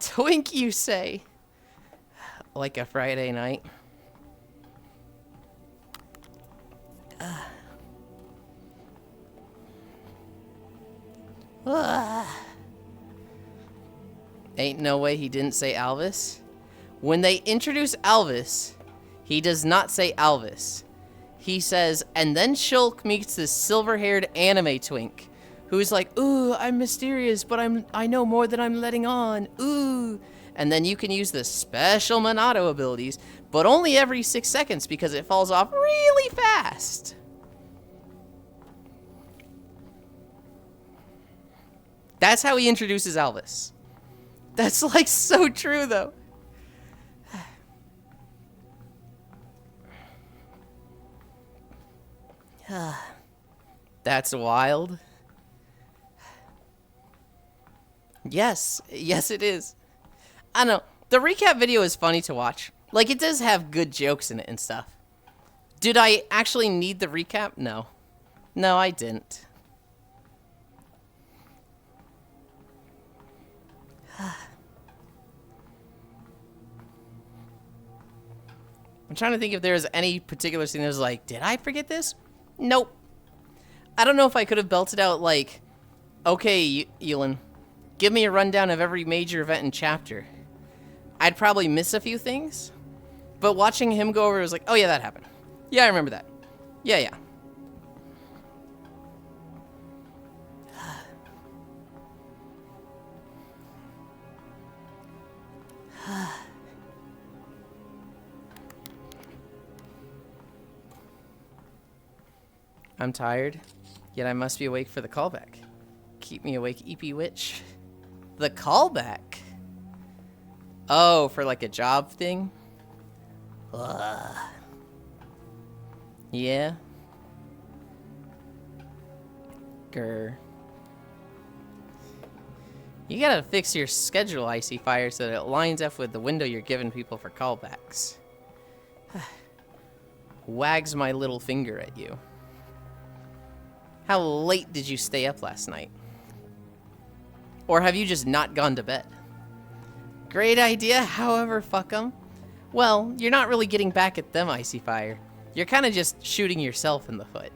Twink, you say? Like a Friday night. Ain't no way he didn't say Alvis. When they introduce Alvis, he does not say Alvis. He says, and then Shulk meets this silver-haired anime twink, who's like, ooh, I'm mysterious, but I know more than I'm letting on. Ooh. And then you can use the special Monado abilities, but only every 6 seconds because it falls off really fast. That's how he introduces Alvis. That's, like, so true, though. That's wild. Yes. Yes, it is. I don't know. The recap video is funny to watch. Like, it does have good jokes in it and stuff. Did I actually need the recap? No. No, I didn't. I'm trying to think if there's any particular scene that was like, did I forget this? Nope. I don't know if I could have belted out, like, okay, Yulind, give me a rundown of every major event and chapter. I'd probably miss a few things, but watching him go over, it was like, oh yeah, that happened. Yeah, I remember that. Yeah, yeah. I'm tired. Yet I must be awake for the callback. Keep me awake, EP Witch. The callback? Oh, for like a job thing? Ugh. Yeah. Grr. You gotta fix your schedule, Icy Fire, so that it lines up with the window you're giving people for callbacks. Wags my little finger at you. How late did you stay up last night? Or have you just not gone to bed? Great idea, however, fuck 'em. Well, you're not really getting back at them, Icy Fire. You're kind of just shooting yourself in the foot.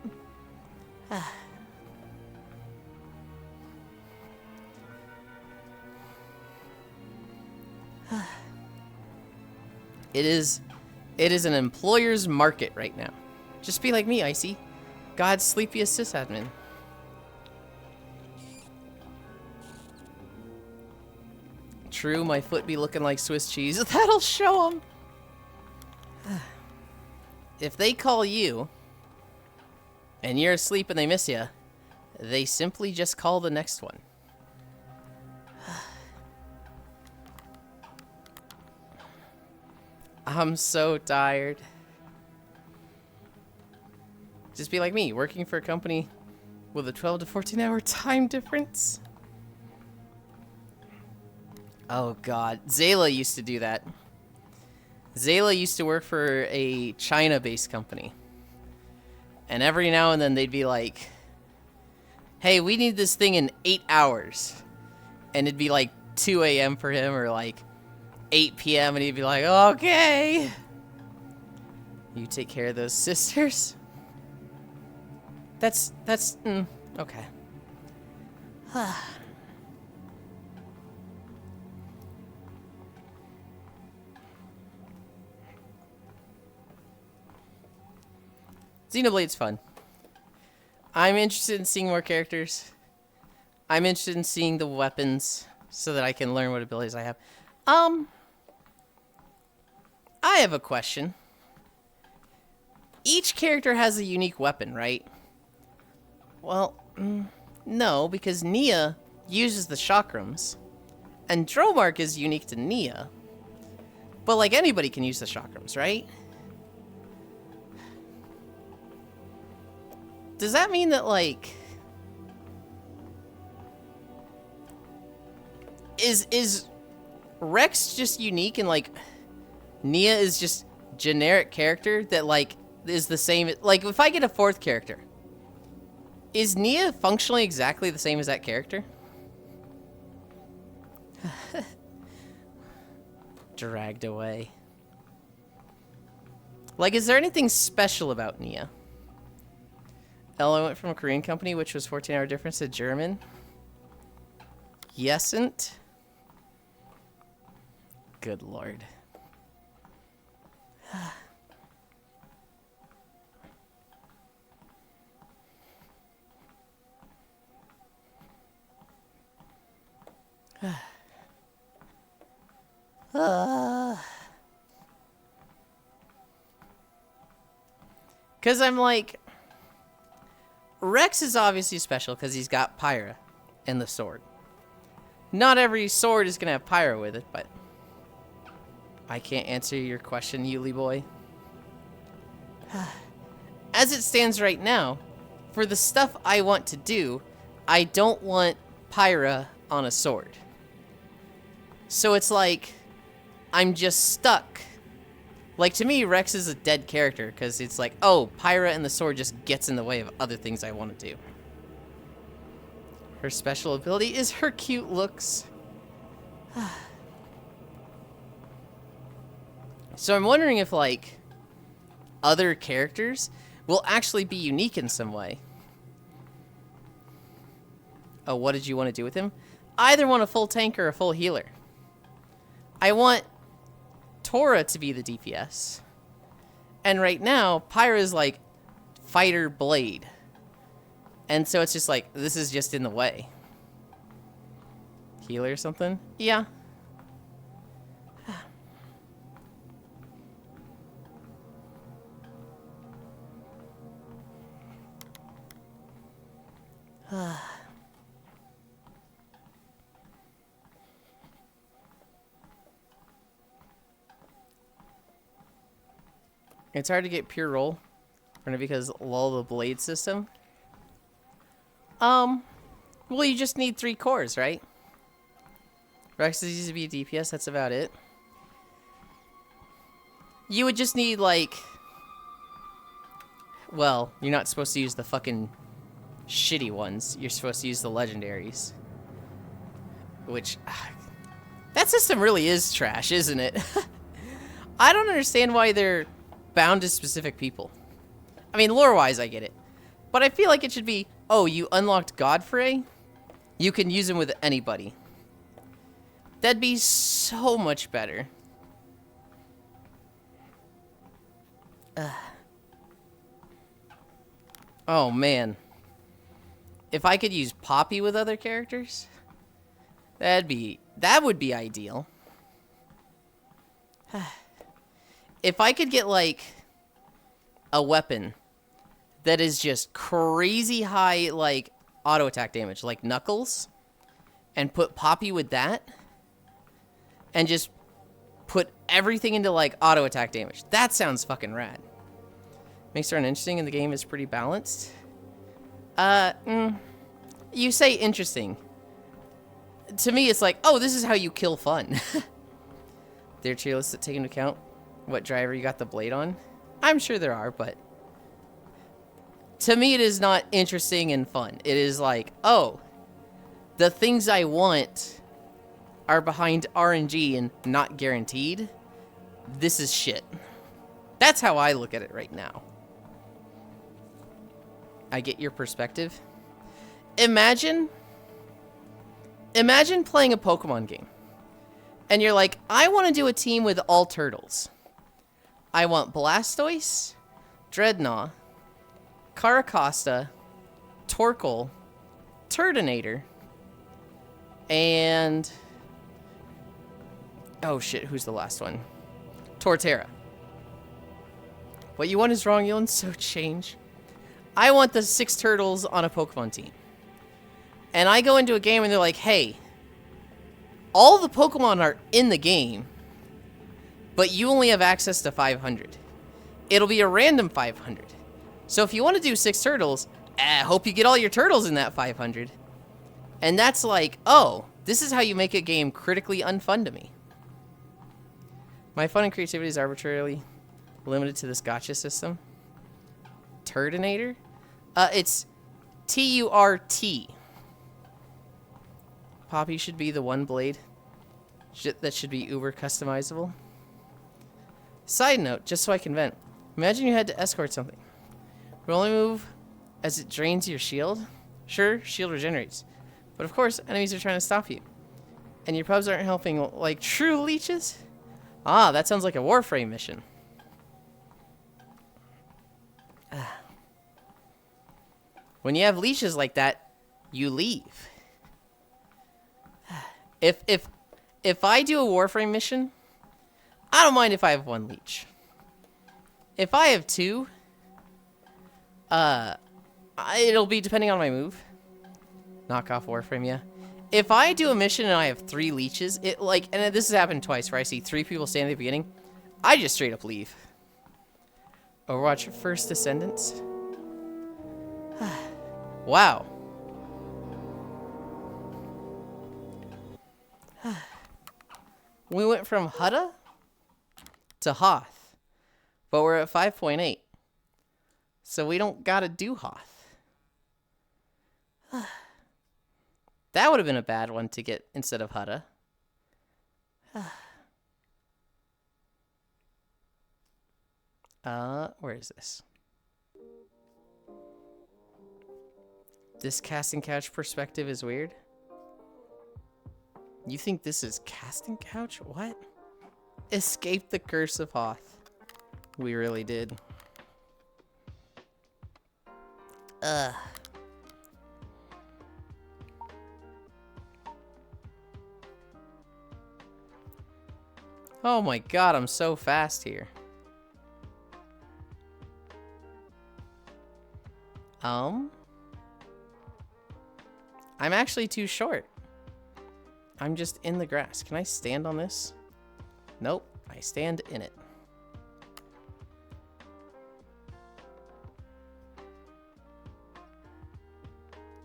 It is an employer's market right now. Just be like me, Icy. God's sleepiest sysadmin. True, my foot be looking like Swiss cheese. That'll show them. If they call you, and you're asleep and they miss you, they simply just call the next one. I'm so tired. Just be like me, working for a company with a 12 to 14 hour time difference. Oh god, Zayla used to do that. Zayla used to work for a China-based company. And every now and then they'd be like, hey, we need this thing in 8 hours. And it'd be like 2 a.m. for him or like 8 p.m. and he'd be like, okay. You take care of those sisters. That's okay. Xenoblade's fun. I'm interested in seeing more characters. I'm interested in seeing the weapons so that I can learn what abilities I have. I have a question. Each character has a unique weapon, right? Well, no, because Nia uses the chakrams, and Dromark is unique to Nia. But like anybody can use the chakrams, right? Does that mean that like is Rex just unique and like Nia is just generic character that like is the same? Like if I get a fourth character, is Nia functionally exactly the same as that character? Dragged away. Like, is there anything special about Nia? I went from a Korean company, which was 14-hour difference, to German. Yesn't. Good lord. Because I'm like, Rex is obviously special because he's got Pyra and the sword. Not every sword is going to have Pyra with it, but I can't answer your question, Yuli boy. As it stands right now, for the stuff I want to do, I don't want Pyra on a sword. So it's like, I'm just stuck. Like, to me, Rex is a dead character, because it's like, oh, Pyra and the sword just gets in the way of other things I want to do. Her special ability is her cute looks. So I'm wondering if, like, other characters will actually be unique in some way. Oh, what did you want to do with him? I either want a full tank or a full healer. I want Tora to be the DPS. And right now, Pyra's like fighter blade. And so it's just like, this is just in the way. Healer or something? Yeah. It's hard to get pure roll. Because lull the blade system. Well, you just need 3 cores, right? Rex is used to be a DPS, that's about it. You would just need, like... Well, you're not supposed to use the fucking shitty ones. You're supposed to use the legendaries. Which... That system really is trash, isn't it? I don't understand why they're bound to specific people. I mean, lore-wise, I get it. But I feel like it should be, oh, you unlocked Godfrey? You can use him with anybody. That'd be so much better. Oh, man. If I could use Poppy with other characters, that would be ideal. If I could get, like, a weapon that is just crazy high, like, auto attack damage, like Knuckles, and put Poppy with that, and just put everything into, like, auto attack damage. That sounds fucking rad. Makes her uninteresting, and the game is pretty balanced. You say interesting. To me, it's like, oh, this is how you kill fun. There are tier lists that take into account what driver you got the blade on. I'm sure there are, but to me, it is not interesting and fun. It is like, oh, the things I want are behind RNG and not guaranteed. This is shit. That's how I look at it right now. I get your perspective. Imagine playing a Pokemon game. And you're like, I want to do a team with all turtles. I want Blastoise, Dreadnought, Caracosta, Torkoal, Turtonator, and... oh shit, who's the last one? Torterra. What you want is wrong, Yulind, so change. I want the 6 turtles on a Pokemon team. And I go into a game and they're like, hey, all the Pokemon are in the game, but you only have access to 500. It'll be a random 500. So if you want to do 6 turtles, I hope you get all your turtles in that 500. And that's like, oh, this is how you make a game critically unfun to me. My fun and creativity is arbitrarily limited to this gotcha system. Turtonator? It's T-U-R-T. Poppy should be the one blade that should be uber customizable. Side note, just so I can vent. Imagine you had to escort something. We only move as it drains your shield. Sure, shield regenerates. But of course, enemies are trying to stop you. And your pubs aren't helping like true leeches? Ah, that sounds like a Warframe mission. When you have leashes like that, you leave. If I do a Warframe mission, I don't mind if I have 1 leech. If I have 2, it'll be depending on my move. Knock off Warframe, yeah. If I do a mission and I have 3 leeches, it like, and this has happened twice where I see 3 people standing at the beginning, I just straight up leave. Overwatch First Descendants. Wow. We went from Hutta to Hoth, but we're at 5.8. So we don't gotta do Hoth. That would have been a bad one to get instead of Hutta. Where is this? This casting couch perspective is weird. You think this is casting couch? What? Escape the curse of Hoth. We really did. Oh my god, I'm so fast here. I'm actually too short. I'm just in the grass. Can I stand on this? Nope. I stand in it.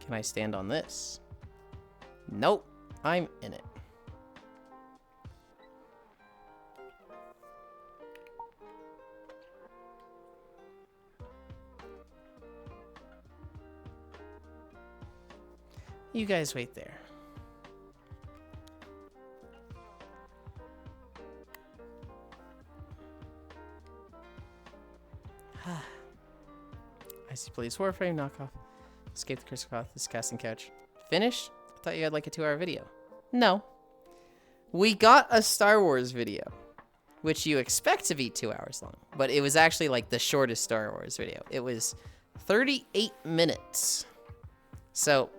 Can I stand on this? Nope. I'm in it. You guys wait there. Icy Police Warframe, knockoff. Escape the Crystal Cloth, this casting couch. Finished? I thought you had like a 2-hour video. No. We got a Star Wars video, which you expect to be 2 hours long, but it was actually like the shortest Star Wars video. It was 38 minutes. So,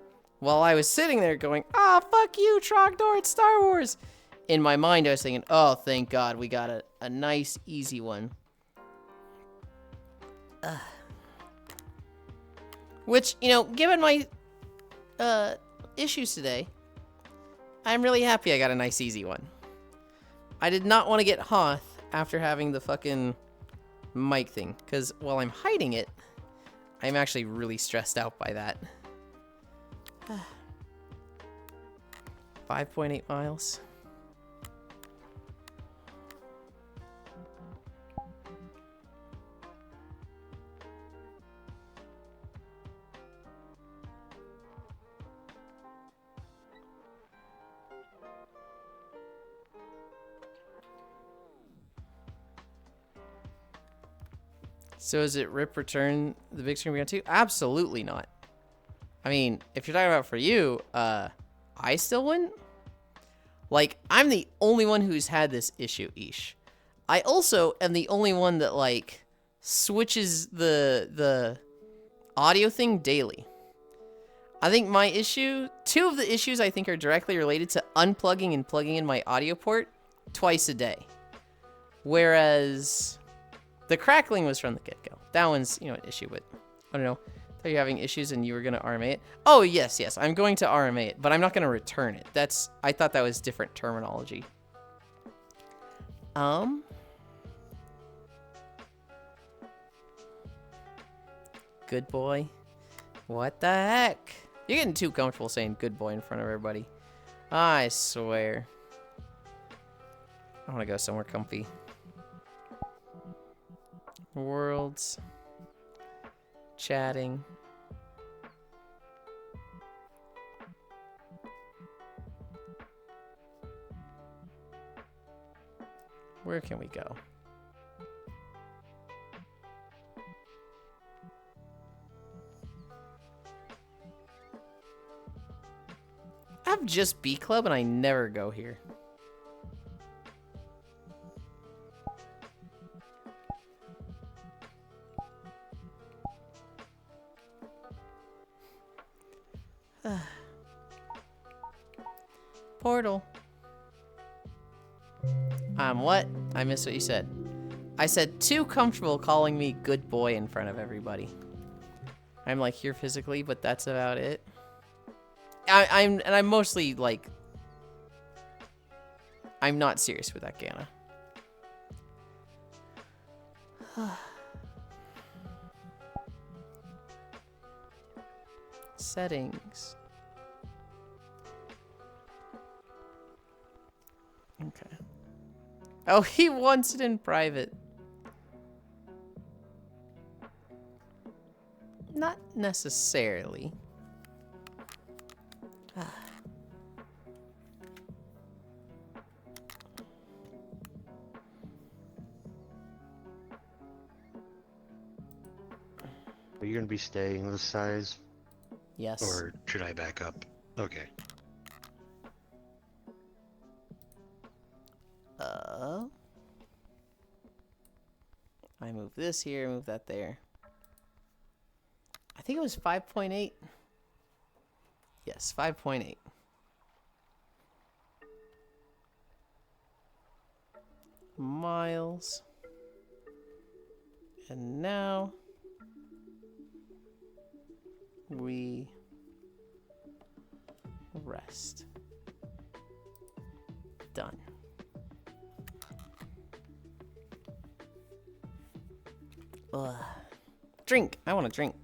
while I was sitting there going, "Ah, fuck you, Trogdor, it's Star Wars," in my mind I was thinking, oh, thank God, we got a nice, easy one. Which, you know, given my issues today, I'm really happy I got a nice, easy one. I did not want to get Hoth after having the fucking mic thing, because while I'm hiding it, I'm actually really stressed out by that. 5.8 miles. So is it rip return the big screen we got to? Absolutely not. I mean, if you're talking about for you, I still wouldn't. Like, I'm the only one who's had this issue, Ish. I also am the only one that, like, switches the audio thing daily. I think my issue, 2 of the issues I think are directly related to unplugging and plugging in my audio port twice a day. Whereas the crackling was from the get-go. That one's, you know, an issue, but I don't know. I thought you were having issues and you were going to RMA it. Oh, yes, I'm going to RMA it, but I'm not going to return it. I thought that was different terminology. Good boy. What the heck? You're getting too comfortable saying good boy in front of everybody. I swear. I want to go somewhere comfy. Worlds. Chatting. Where can we go? I have just B Club and I never go here. Portal. What? I missed what you said. I said too comfortable calling me good boy in front of everybody. I'm like here physically, but that's about it. I'm mostly like, I'm not serious with that, Gana. Settings. Okay. Oh, he wants it in private. Not necessarily. Are you going to be staying this size? Yes. Or should I back up? Okay. I move this here, move that there. I think it was 5.8. Yes, 5.8. Miles. And now we rest. Done. Ugh. Drink. I want to drink.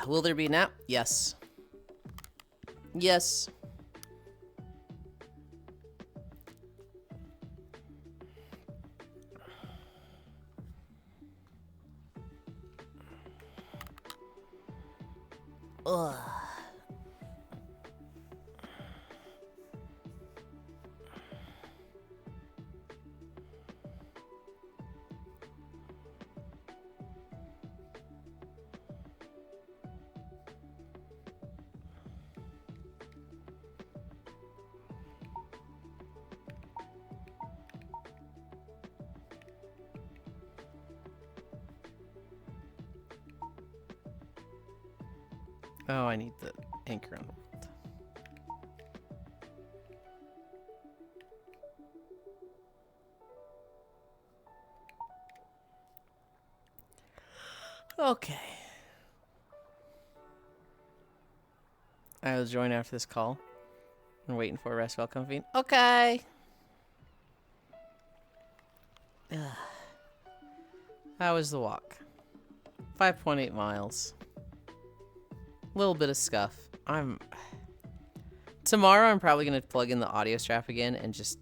Will there be a nap? Yes. Yes. Ugh. Oh, I need the anchor on the world. Okay. I will join after this call. I'm waiting for a rest while convene. Okay. Ugh. How was the walk? 5.8 miles. Little bit of scuff. Tomorrow I'm probably gonna plug in the audio strap again and just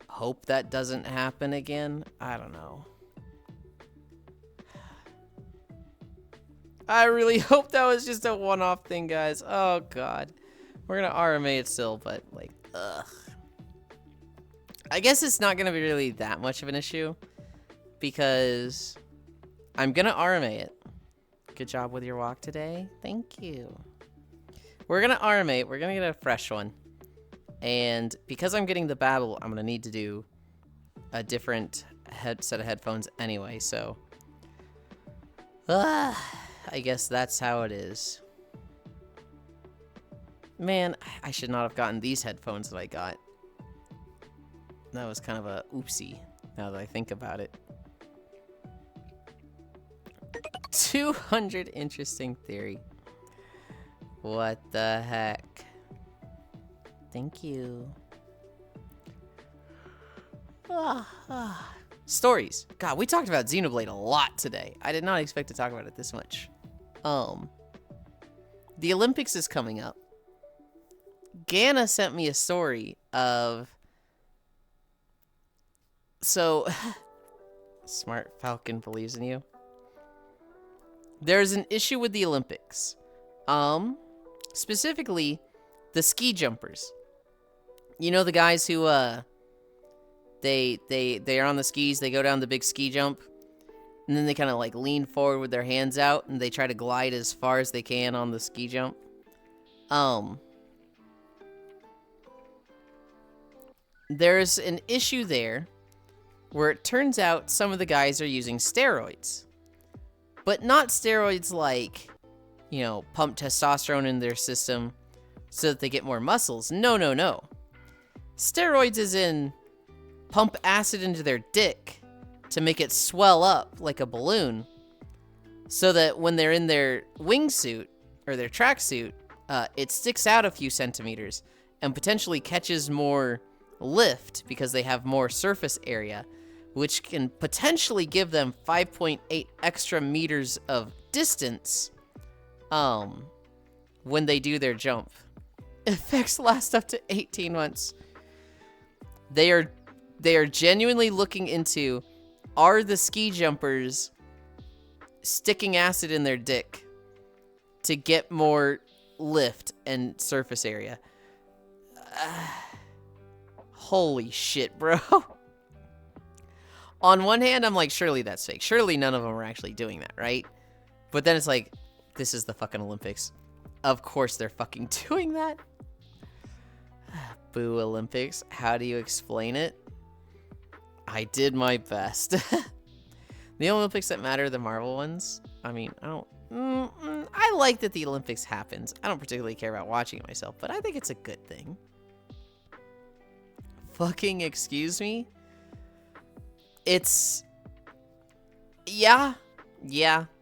hope that doesn't happen again. I don't know. I really hope that was just a one-off thing, guys. Oh god. We're gonna RMA it still, but like, ugh. I guess it's not gonna be really that much of an issue because I'm gonna RMA it. Good job with your walk today. Thank you. We're gonna RMA it. We're gonna get a fresh one. And because I'm getting the Babel, I'm gonna need to do a different set of headphones anyway, so I guess that's how it is. Man, I should not have gotten these headphones that I got. That was kind of a oopsie, now that I think about it. 200 interesting theory. What the heck? Thank you. Stories. God, we talked about Xenoblade a lot today. I did not expect to talk about it this much. The Olympics is coming up. Ganna sent me a story of... So, Smart Falcon believes in you. There's an issue with the Olympics. Specifically, the ski jumpers. You know the guys who, they are on the skis, they go down the big ski jump, and then they kind of like lean forward with their hands out, and they try to glide as far as they can on the ski jump. There's an issue there where it turns out some of the guys are using steroids. But not steroids like, you know, pump testosterone in their system so that they get more muscles. No, no, no. Steroids is in pump acid into their dick to make it swell up like a balloon so that when they're in their wingsuit or their tracksuit, it sticks out a few centimeters and potentially catches more lift because they have more surface area, which can potentially give them 5.8 extra meters of distance when they do their jump. Effects last up to 18 months. They are genuinely looking into, are the ski jumpers sticking acid in their dick to get more lift and surface area? Holy shit, bro. On one hand, I'm like, surely that's fake. Surely none of them are actually doing that, right? But then it's like, this is the fucking Olympics. Of course they're fucking doing that. Boo, Olympics. How do you explain it? I did my best. The Olympics that matter are the Marvel ones. I mean, I I like that the Olympics happens. I don't particularly care about watching it myself, but I think it's a good thing. Fucking excuse me? It's... Yeah,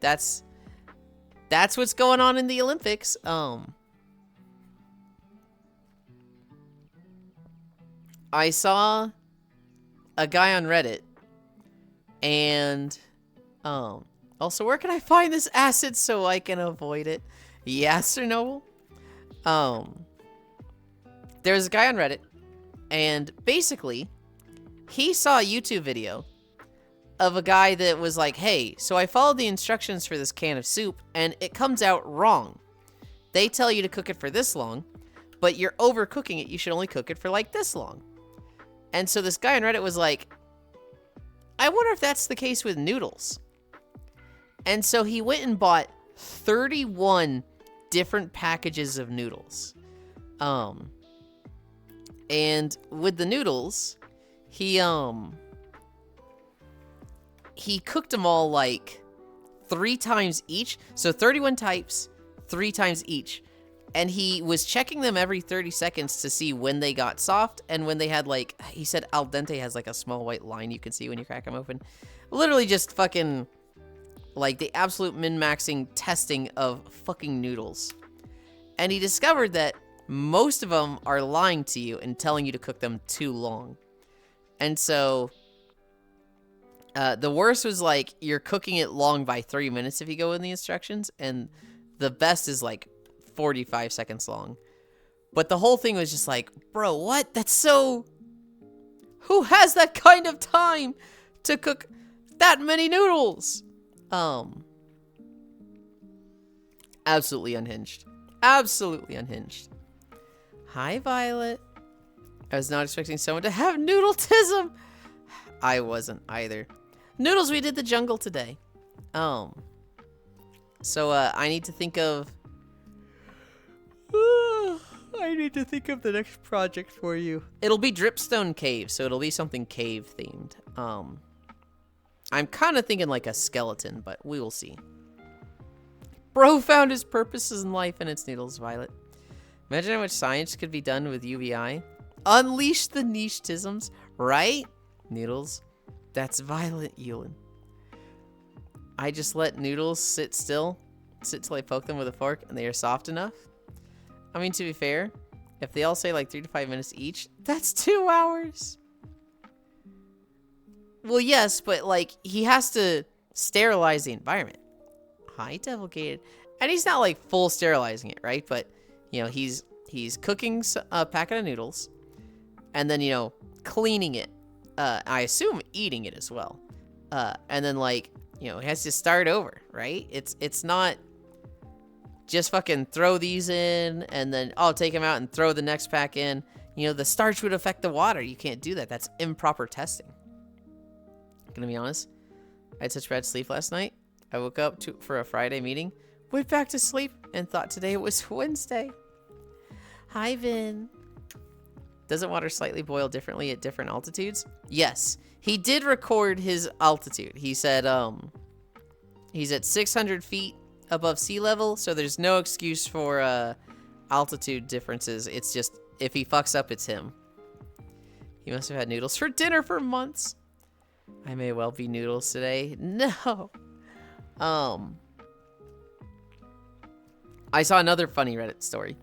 that's what's going on in the Olympics. I saw a guy on Reddit, and also, where can I find this acid so I can avoid it? Yes or no? There's a guy on Reddit, and basically, he saw a YouTube video of a guy that was like, hey, so I followed the instructions for this can of soup, and it comes out wrong. They tell you to cook it for this long, but you're overcooking it. You should only cook it for like this long. And so this guy on Reddit was like, I wonder if that's the case with noodles. And so he went and bought 31 different packages of noodles. And with the noodles, he cooked them all like 3 times each. So 31 types, 3 times each. And he was checking them every 30 seconds to see when they got soft and when they had, like, he said al dente has like a small white line you can see when you crack them open. Literally just fucking, like, the absolute min-maxing testing of fucking noodles. And he discovered that most of them are lying to you and telling you to cook them too long. And so the worst was, like, you're cooking it long by 3 minutes if you go in the instructions, and the best is, like, 45 seconds long. But the whole thing was just like, bro, what? That's so... Who has that kind of time to cook that many noodles? Absolutely unhinged. Absolutely unhinged. Hi, Violet. I was not expecting someone to have noodletism. I wasn't either. Noodles, we did the jungle today. So, I need to think of... I need to think of the next project for you. It'll be Dripstone Cave, so it'll be something cave themed. I'm kind of thinking like a skeleton, but we will see. Bro found his purposes in life and its noodles, Violet. Imagine how much science could be done with UBI. Unleash the niche-tisms, right? Noodles. That's Violet, Yulind. I just let noodles sit till I poke them with a fork and they are soft enough. I mean, to be fair, if they all say like 3 to 5 minutes each, that's 2 hours. Well, yes, but like he has to sterilize the environment. Hi, Devil Gated. And he's not like full sterilizing it, right? But, you know, he's cooking a packet of noodles and then, you know, cleaning it. I assume eating it as well. And then like, you know, he has to start over, right? It's not just fucking throw these in and then, oh, take them out and throw the next pack in. You know, the starch would affect the water. You can't do that. That's improper testing. Gonna be honest, I had such bad sleep last night. I woke up for a Friday meeting, went back to sleep, and thought today was Wednesday. Hi, Vin. Doesn't water slightly boil differently at different altitudes? Yes. He did record his altitude. He said he's at 600 feet above sea level, so there's no excuse for altitude differences. It's just, if he fucks up, it's him. He must have had noodles for dinner for months. I may well be noodles today. No. I saw another funny Reddit story.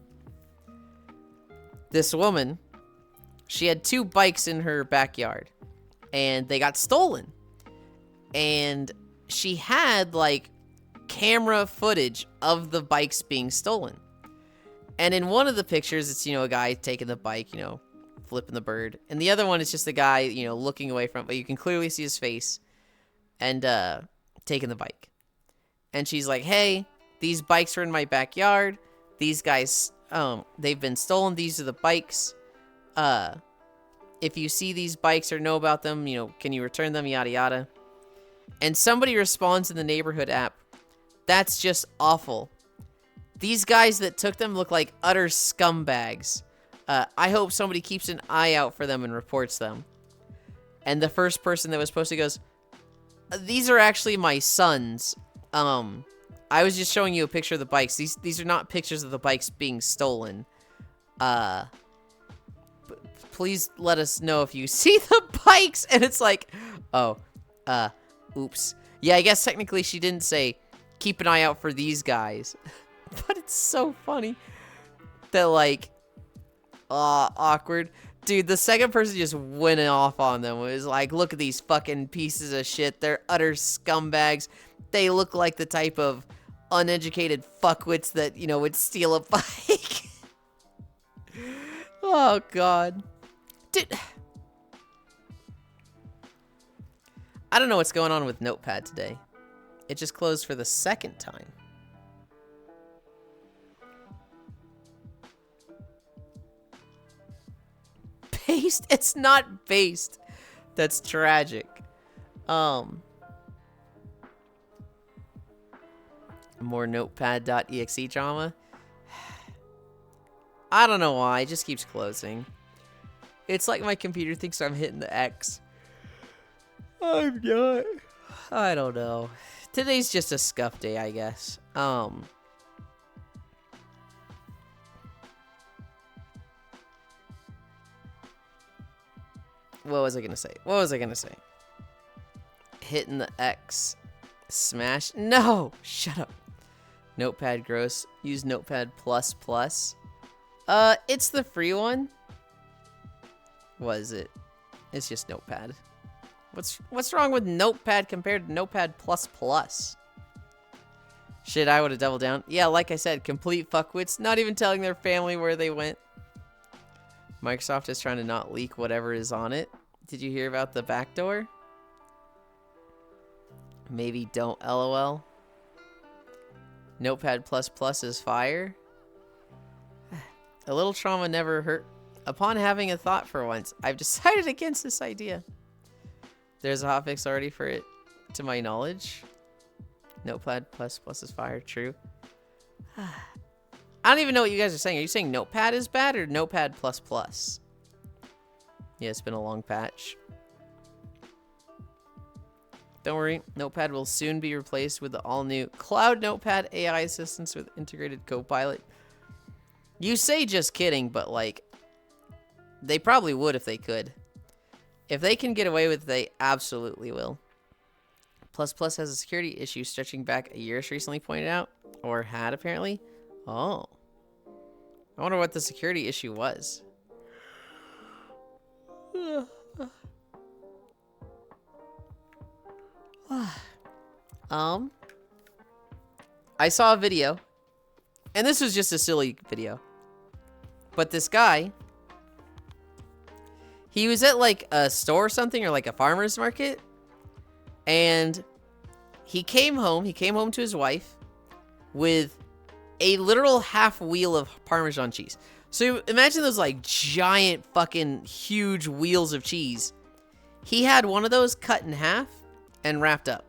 This woman, she had 2 bikes in her backyard, and they got stolen. And she had, like, camera footage of the bikes being stolen. And in one of the pictures, it's, you know, a guy taking the bike, you know, flipping the bird. And the other one is just a guy, you know, looking away from it, but you can clearly see his face and taking the bike. And she's like, hey, these bikes are in my backyard. These guys, they've been stolen. These are the bikes. If you see these bikes or know about them, you know, can you return them, yada, yada. And somebody responds in the neighborhood app, that's just awful. These guys that took them look like utter scumbags. I hope somebody keeps an eye out for them and reports them. And the first person that was posted goes, these are actually my sons. I was just showing you a picture of the bikes. These are not pictures of the bikes being stolen. Please let us know if you see the bikes. And it's like, oh, oops. Yeah, I guess technically she didn't say, keep an eye out for these guys. But it's so funny that, like, awkward. Dude, the second person just went off on them. It was like, look at these fucking pieces of shit. They're utter scumbags. They look like the type of uneducated fuckwits that, you know, would steal a bike. Oh, God. Dude. I don't know what's going on with Notepad today. It just closed for the second time. Based? It's not based. That's tragic. More notepad.exe drama. I don't know why. It just keeps closing. It's like my computer thinks I'm hitting the X. I'm not. I don't know. Today's just a scuff day, I guess. What was I gonna say? Hitting the X. Smash. No! Shut up. Notepad gross. Use Notepad++. It's the free one. Was it? It's just Notepad. What's wrong with Notepad compared to Notepad++? Shit, I would have doubled down. Yeah, like I said, complete fuckwits, not even telling their family where they went. Microsoft is trying to not leak whatever is on it. Did you hear about the backdoor? Maybe don't LOL. Notepad++ is fire. A little trauma never hurt. Upon having a thought for once, I've decided against this idea. There's a hotfix already for it, to my knowledge. Notepad++ is fire, true. I don't even know what you guys are saying. Are you saying Notepad is bad or Notepad++? Yeah, it's been a long patch. Don't worry, Notepad will soon be replaced with the all-new Cloud Notepad AI assistants with integrated Copilot. You say just kidding, but, like, they probably would if they could. If they can get away with it, they absolutely will. ++ has a security issue stretching back a year, as recently pointed out. Or had, apparently. Oh. I wonder what the security issue was. I saw a video. And this was just a silly video. But this guy, he was at like a store or something, or like a farmer's market. And he came home to his wife with a literal half wheel of Parmesan cheese. So imagine those like giant fucking huge wheels of cheese. He had one of those cut in half and wrapped up.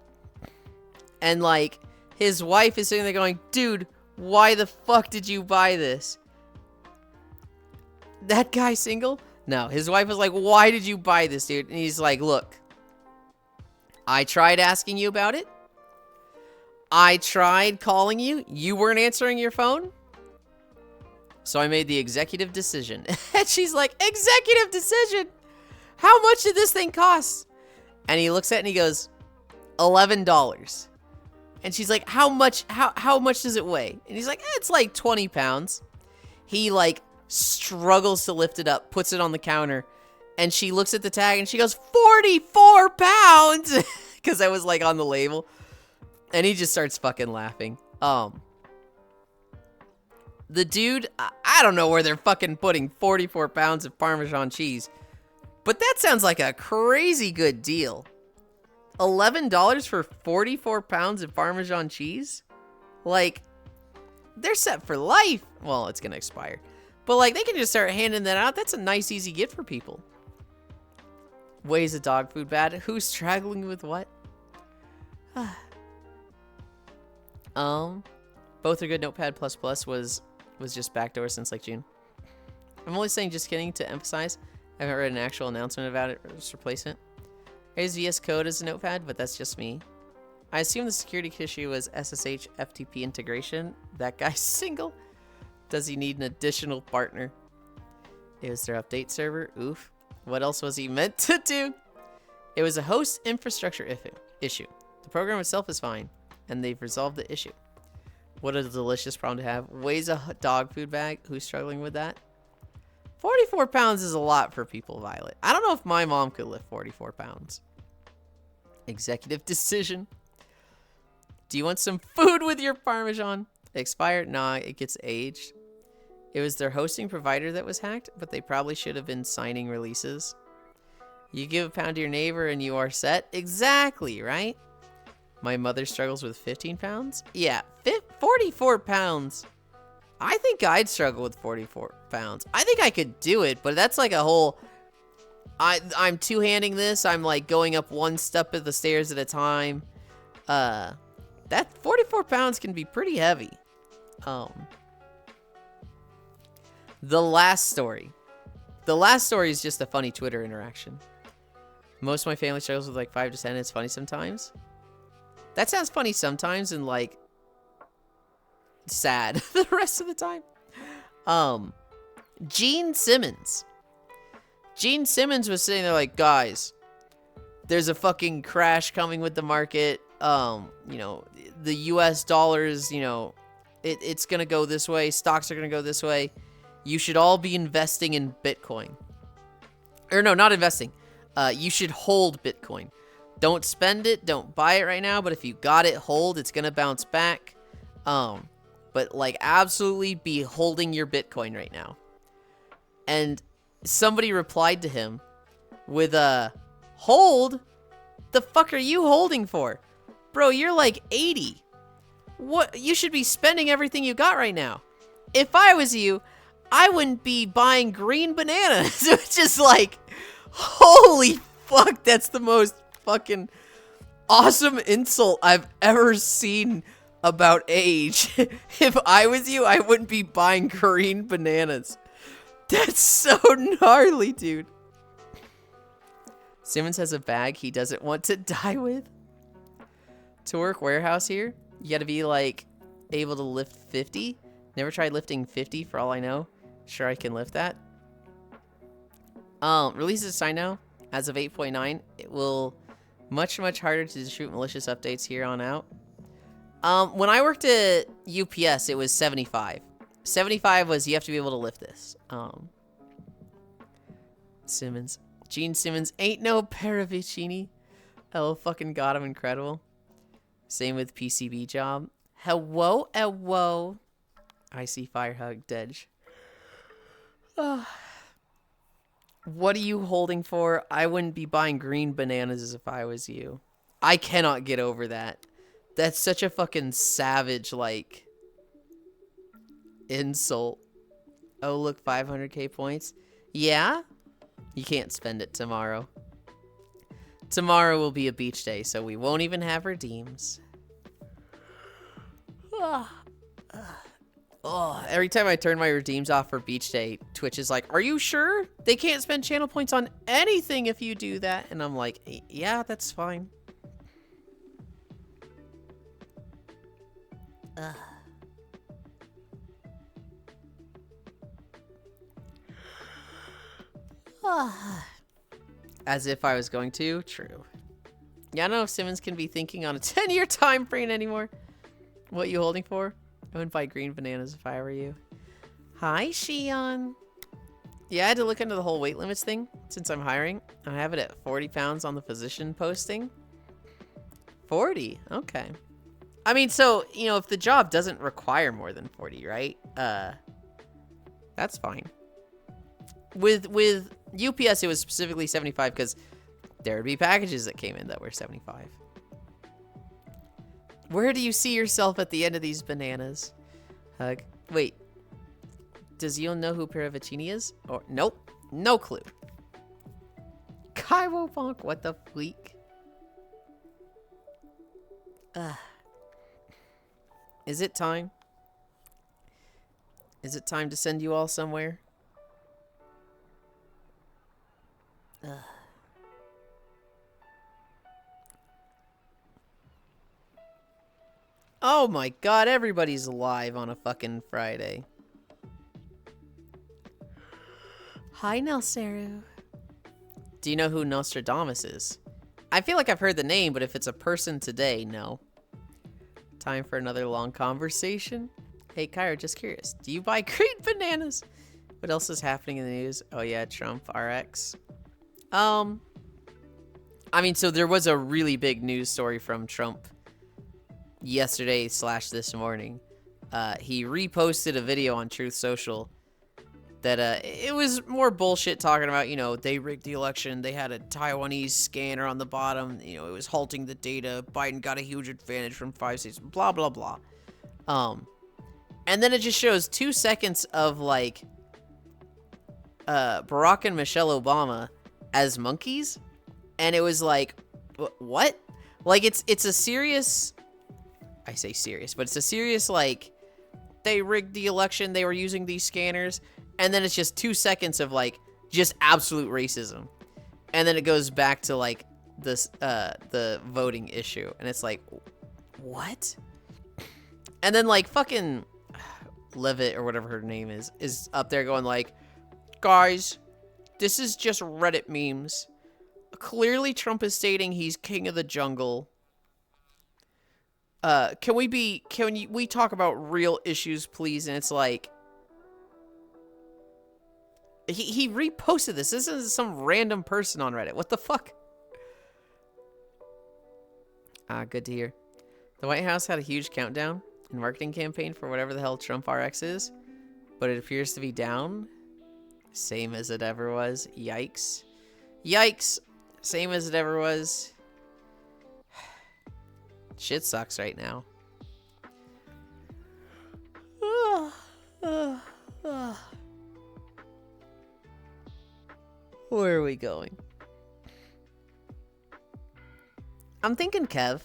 And like his wife is sitting there going, dude, why the fuck did you buy this? That guy single? No, his wife was like, why did you buy this, dude? And he's like, look, I tried asking you about it. I tried calling you. You weren't answering your phone. So I made the executive decision. And she's like, executive decision? How much did this thing cost? And he looks at it and he goes, $11. And she's like, how much does it weigh? And he's like, it's like 20 pounds. He like struggles to lift it up, puts it on the counter. And she looks at the tag and she goes, 44 pounds. Because that was like on the label. And he just starts fucking laughing. The dude, I don't know where they're fucking putting 44 pounds of Parmesan cheese. But that sounds like a crazy good deal. $11 for 44 pounds of Parmesan cheese? Like, they're set for life. Well, it's going to expire. But like, they can just start handing that out. That's a nice, easy gift for people. Ways of dog food bad? Who's struggling with what? Both are good. Notepad++ was just backdoor since like June. I'm only saying just kidding to emphasize. I haven't read an actual announcement about it or its replacement. I use VS Code as a notepad, but that's just me. I assume the security issue was SSH FTP integration. That guy's single. Does he need an additional partner? It was their update server. Oof. What else was he meant to do? It was a host infrastructure issue. The program itself is fine, and they've resolved the issue. What a delicious problem to have. Weighs a dog food bag. Who's struggling with that? 44 pounds is a lot for people, Violet. I don't know if my mom could lift 44 pounds. Executive decision. Do you want some food with your Parmesan? Expired? Nah, it gets aged. It was their hosting provider that was hacked, but they probably should have been signing releases. You give a pound to your neighbor and you are set? Exactly, right? My mother struggles with 15 pounds? Yeah, 44 pounds. I think I'd struggle with 44 pounds. I think I could do it, but that's like a whole... I'm two-handing this. I'm like going up one step of the stairs at a time. That 44 pounds can be pretty heavy. The last story. The last story is just a funny Twitter interaction. Most of my family struggles with like 5 to 10. It's funny sometimes. That sounds funny sometimes and like sad the rest of the time. Gene Simmons. Gene Simmons was sitting there like, guys, there's a fucking crash coming with the market. You know, the US dollars, you know, it's gonna go this way. Stocks are gonna go this way. You should all be investing in Bitcoin. Or no, not investing. You should hold Bitcoin. Don't spend it. Don't buy it right now. But if you got it, hold. It's going to bounce back. But like absolutely be holding your Bitcoin right now. And somebody replied to him with a hold? The fuck are you holding for? Bro, you're like 80. What? You should be spending everything you got right now. If I was you, I wouldn't be buying green bananas. Which is like, holy fuck, that's the most fucking awesome insult I've ever seen about age. If I was you, I wouldn't be buying green bananas. That's so gnarly, dude. Simmons has a bag he doesn't want to die with. To work warehouse here, you gotta be like able to lift 50. Never tried lifting 50 for all I know. Sure, I can lift that. Releases I know as of 8.9. It will much harder to distribute malicious updates here on out. When I worked at UPS, it was 75. 75 was you have to be able to lift this. Simmons. Gene Simmons ain't no Paravicini. Oh, fucking god, I'm incredible. Same with PCB job. Hello, hello. I see fire hug, Dedge. What are you holding for? I wouldn't be buying green bananas if I was you. I cannot get over that. That's such a fucking savage, like, insult. Oh, look, 500k points. Yeah? You can't spend it tomorrow. Tomorrow will be a beach day, so we won't even have redeems. Oh, every time I turn my redeems off for beach day, Twitch is like, are you sure? They can't spend channel points on anything if you do that. And I'm like, yeah, that's fine. As if I was going to. True. Yeah, I don't know if Simmons can be thinking on a 10-year time frame anymore. What you holding for? I wouldn't buy green bananas if I were you. Hi, Shion. Yeah, I had to look into the whole weight limits thing since I'm hiring. I have it at 40 pounds on the position posting. 40? Okay. I mean, so, you know, if the job doesn't require more than 40, right? That's fine. With UPS, it was specifically 75 because there would be packages that came in that were 75. Where do you see yourself at the end of these bananas? Hug. Wait. Does Yulind know who Paravicini is? Or nope. No clue. Kaiwo Bonk, what the fleek? Is it time? Is it time to send you all somewhere? Oh my god, everybody's live on a fucking Friday. Hi, Nelsaru. Do you know who Nostradamus is? I feel like I've heard the name, but if it's a person today, no. Time for another long conversation. Hey, Kyra, just curious. Do you buy great bananas? What else is happening in the news? Oh yeah, Trump RX. I mean, so there was a really big news story from Trump yesterday / this morning. He reposted a video on Truth Social that it was more bullshit talking about, you know, they rigged the election, they had a Taiwanese scanner on the bottom, you know, it was halting the data, Biden got a huge advantage from 5 states, blah, blah, blah. And then it just shows 2 seconds of, like, Barack and Michelle Obama as monkeys, and it was like, what? Like, it's a serious, I say serious, but it's a serious, like, they rigged the election, they were using these scanners, and then it's just 2 seconds of, like, just absolute racism. And then it goes back to, like, this, the voting issue. And it's like, what? And then, like, fucking Levitt, or whatever her name is up there going, like, guys, this is just Reddit memes. Clearly Trump is stating he's king of the jungle. Can we talk about real issues, please? And it's like, he reposted this. This isn't some random person on Reddit. What the fuck? Good to hear. The White House had a huge countdown and marketing campaign for whatever the hell Trump RX is, but it appears to be down. Same as it ever was. Yikes. Yikes. Same as it ever was. Shit sucks right now. Where are we going? I'm thinking Kev.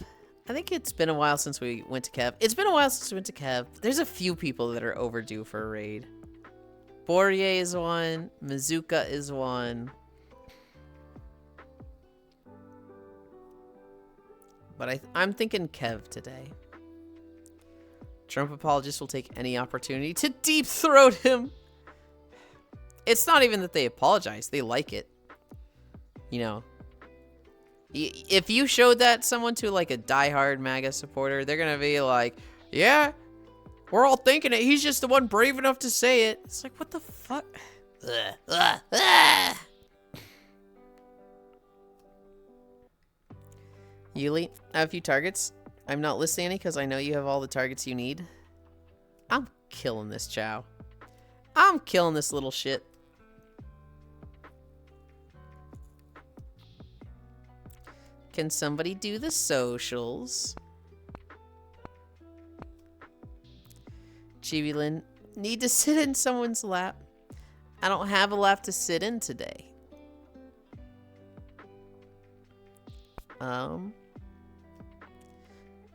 I think it's been a while since we went to Kev. It's been a while since we went to Kev. There's a few people that are overdue for a raid. Bourrier is one. Mizuka is one. But I'm thinking Kev today. Trump apologists will take any opportunity to deep throat him. It's not even that they apologize. They like it. You know. If you showed that someone to, like, a diehard MAGA supporter, they're going to be like, yeah, we're all thinking it. He's just the one brave enough to say it. It's like, what the fuck? Yuli, I have a few targets. I'm not listing any because I know you have all the targets you need. I'm killing this chow. I'm killing this little shit. Can somebody do the socials? Yulind, need to sit in someone's lap. I don't have a lap to sit in today.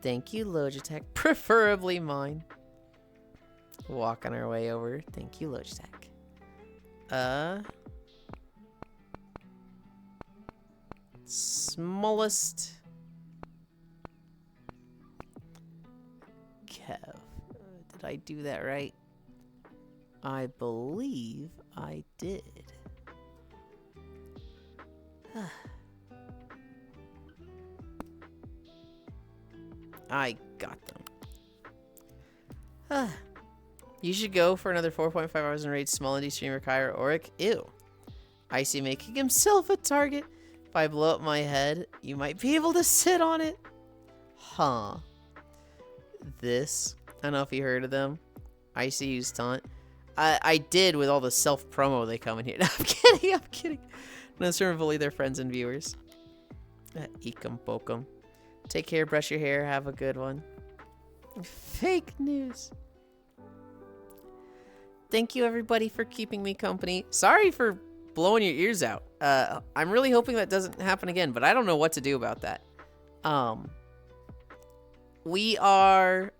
Thank you, Logitech. Preferably mine. Walking our way over. Thank you, Logitech. Smallest. Kev. Did I do that right? I believe I did. I got them. You should go for another 4.5 hours and raid small indie streamer Kyra Oric. Ew. Icy making himself a target. If I blow up my head, you might be able to sit on it. Huh. This. I don't know if you heard of them. Icy used taunt. I did with all the self-promo they come in here. No, I'm kidding. I'm kidding. No, it's to bully their friends and viewers. Eek 'em, poke 'em. Take care, brush your hair, have a good one. Fake news. Thank you, everybody, for keeping me company. Sorry for blowing your ears out. I'm really hoping that doesn't happen again, but I don't know what to do about that. We are...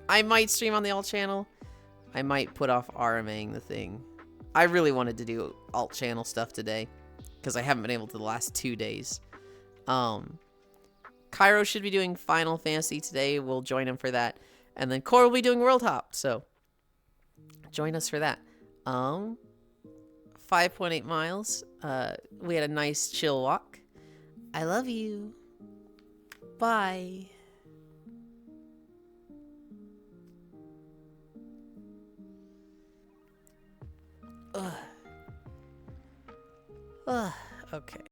I might stream on the alt channel. I might put off RMAing the thing. I really wanted to do alt channel stuff today, because I haven't been able to the last 2 days. Because Cairo should be doing Final Fantasy today. We'll join him for that. And then Core will be doing World Hop. So join us for that. 5.8 miles. We had a nice chill walk. I love you. Bye. Ugh. Ugh. Okay.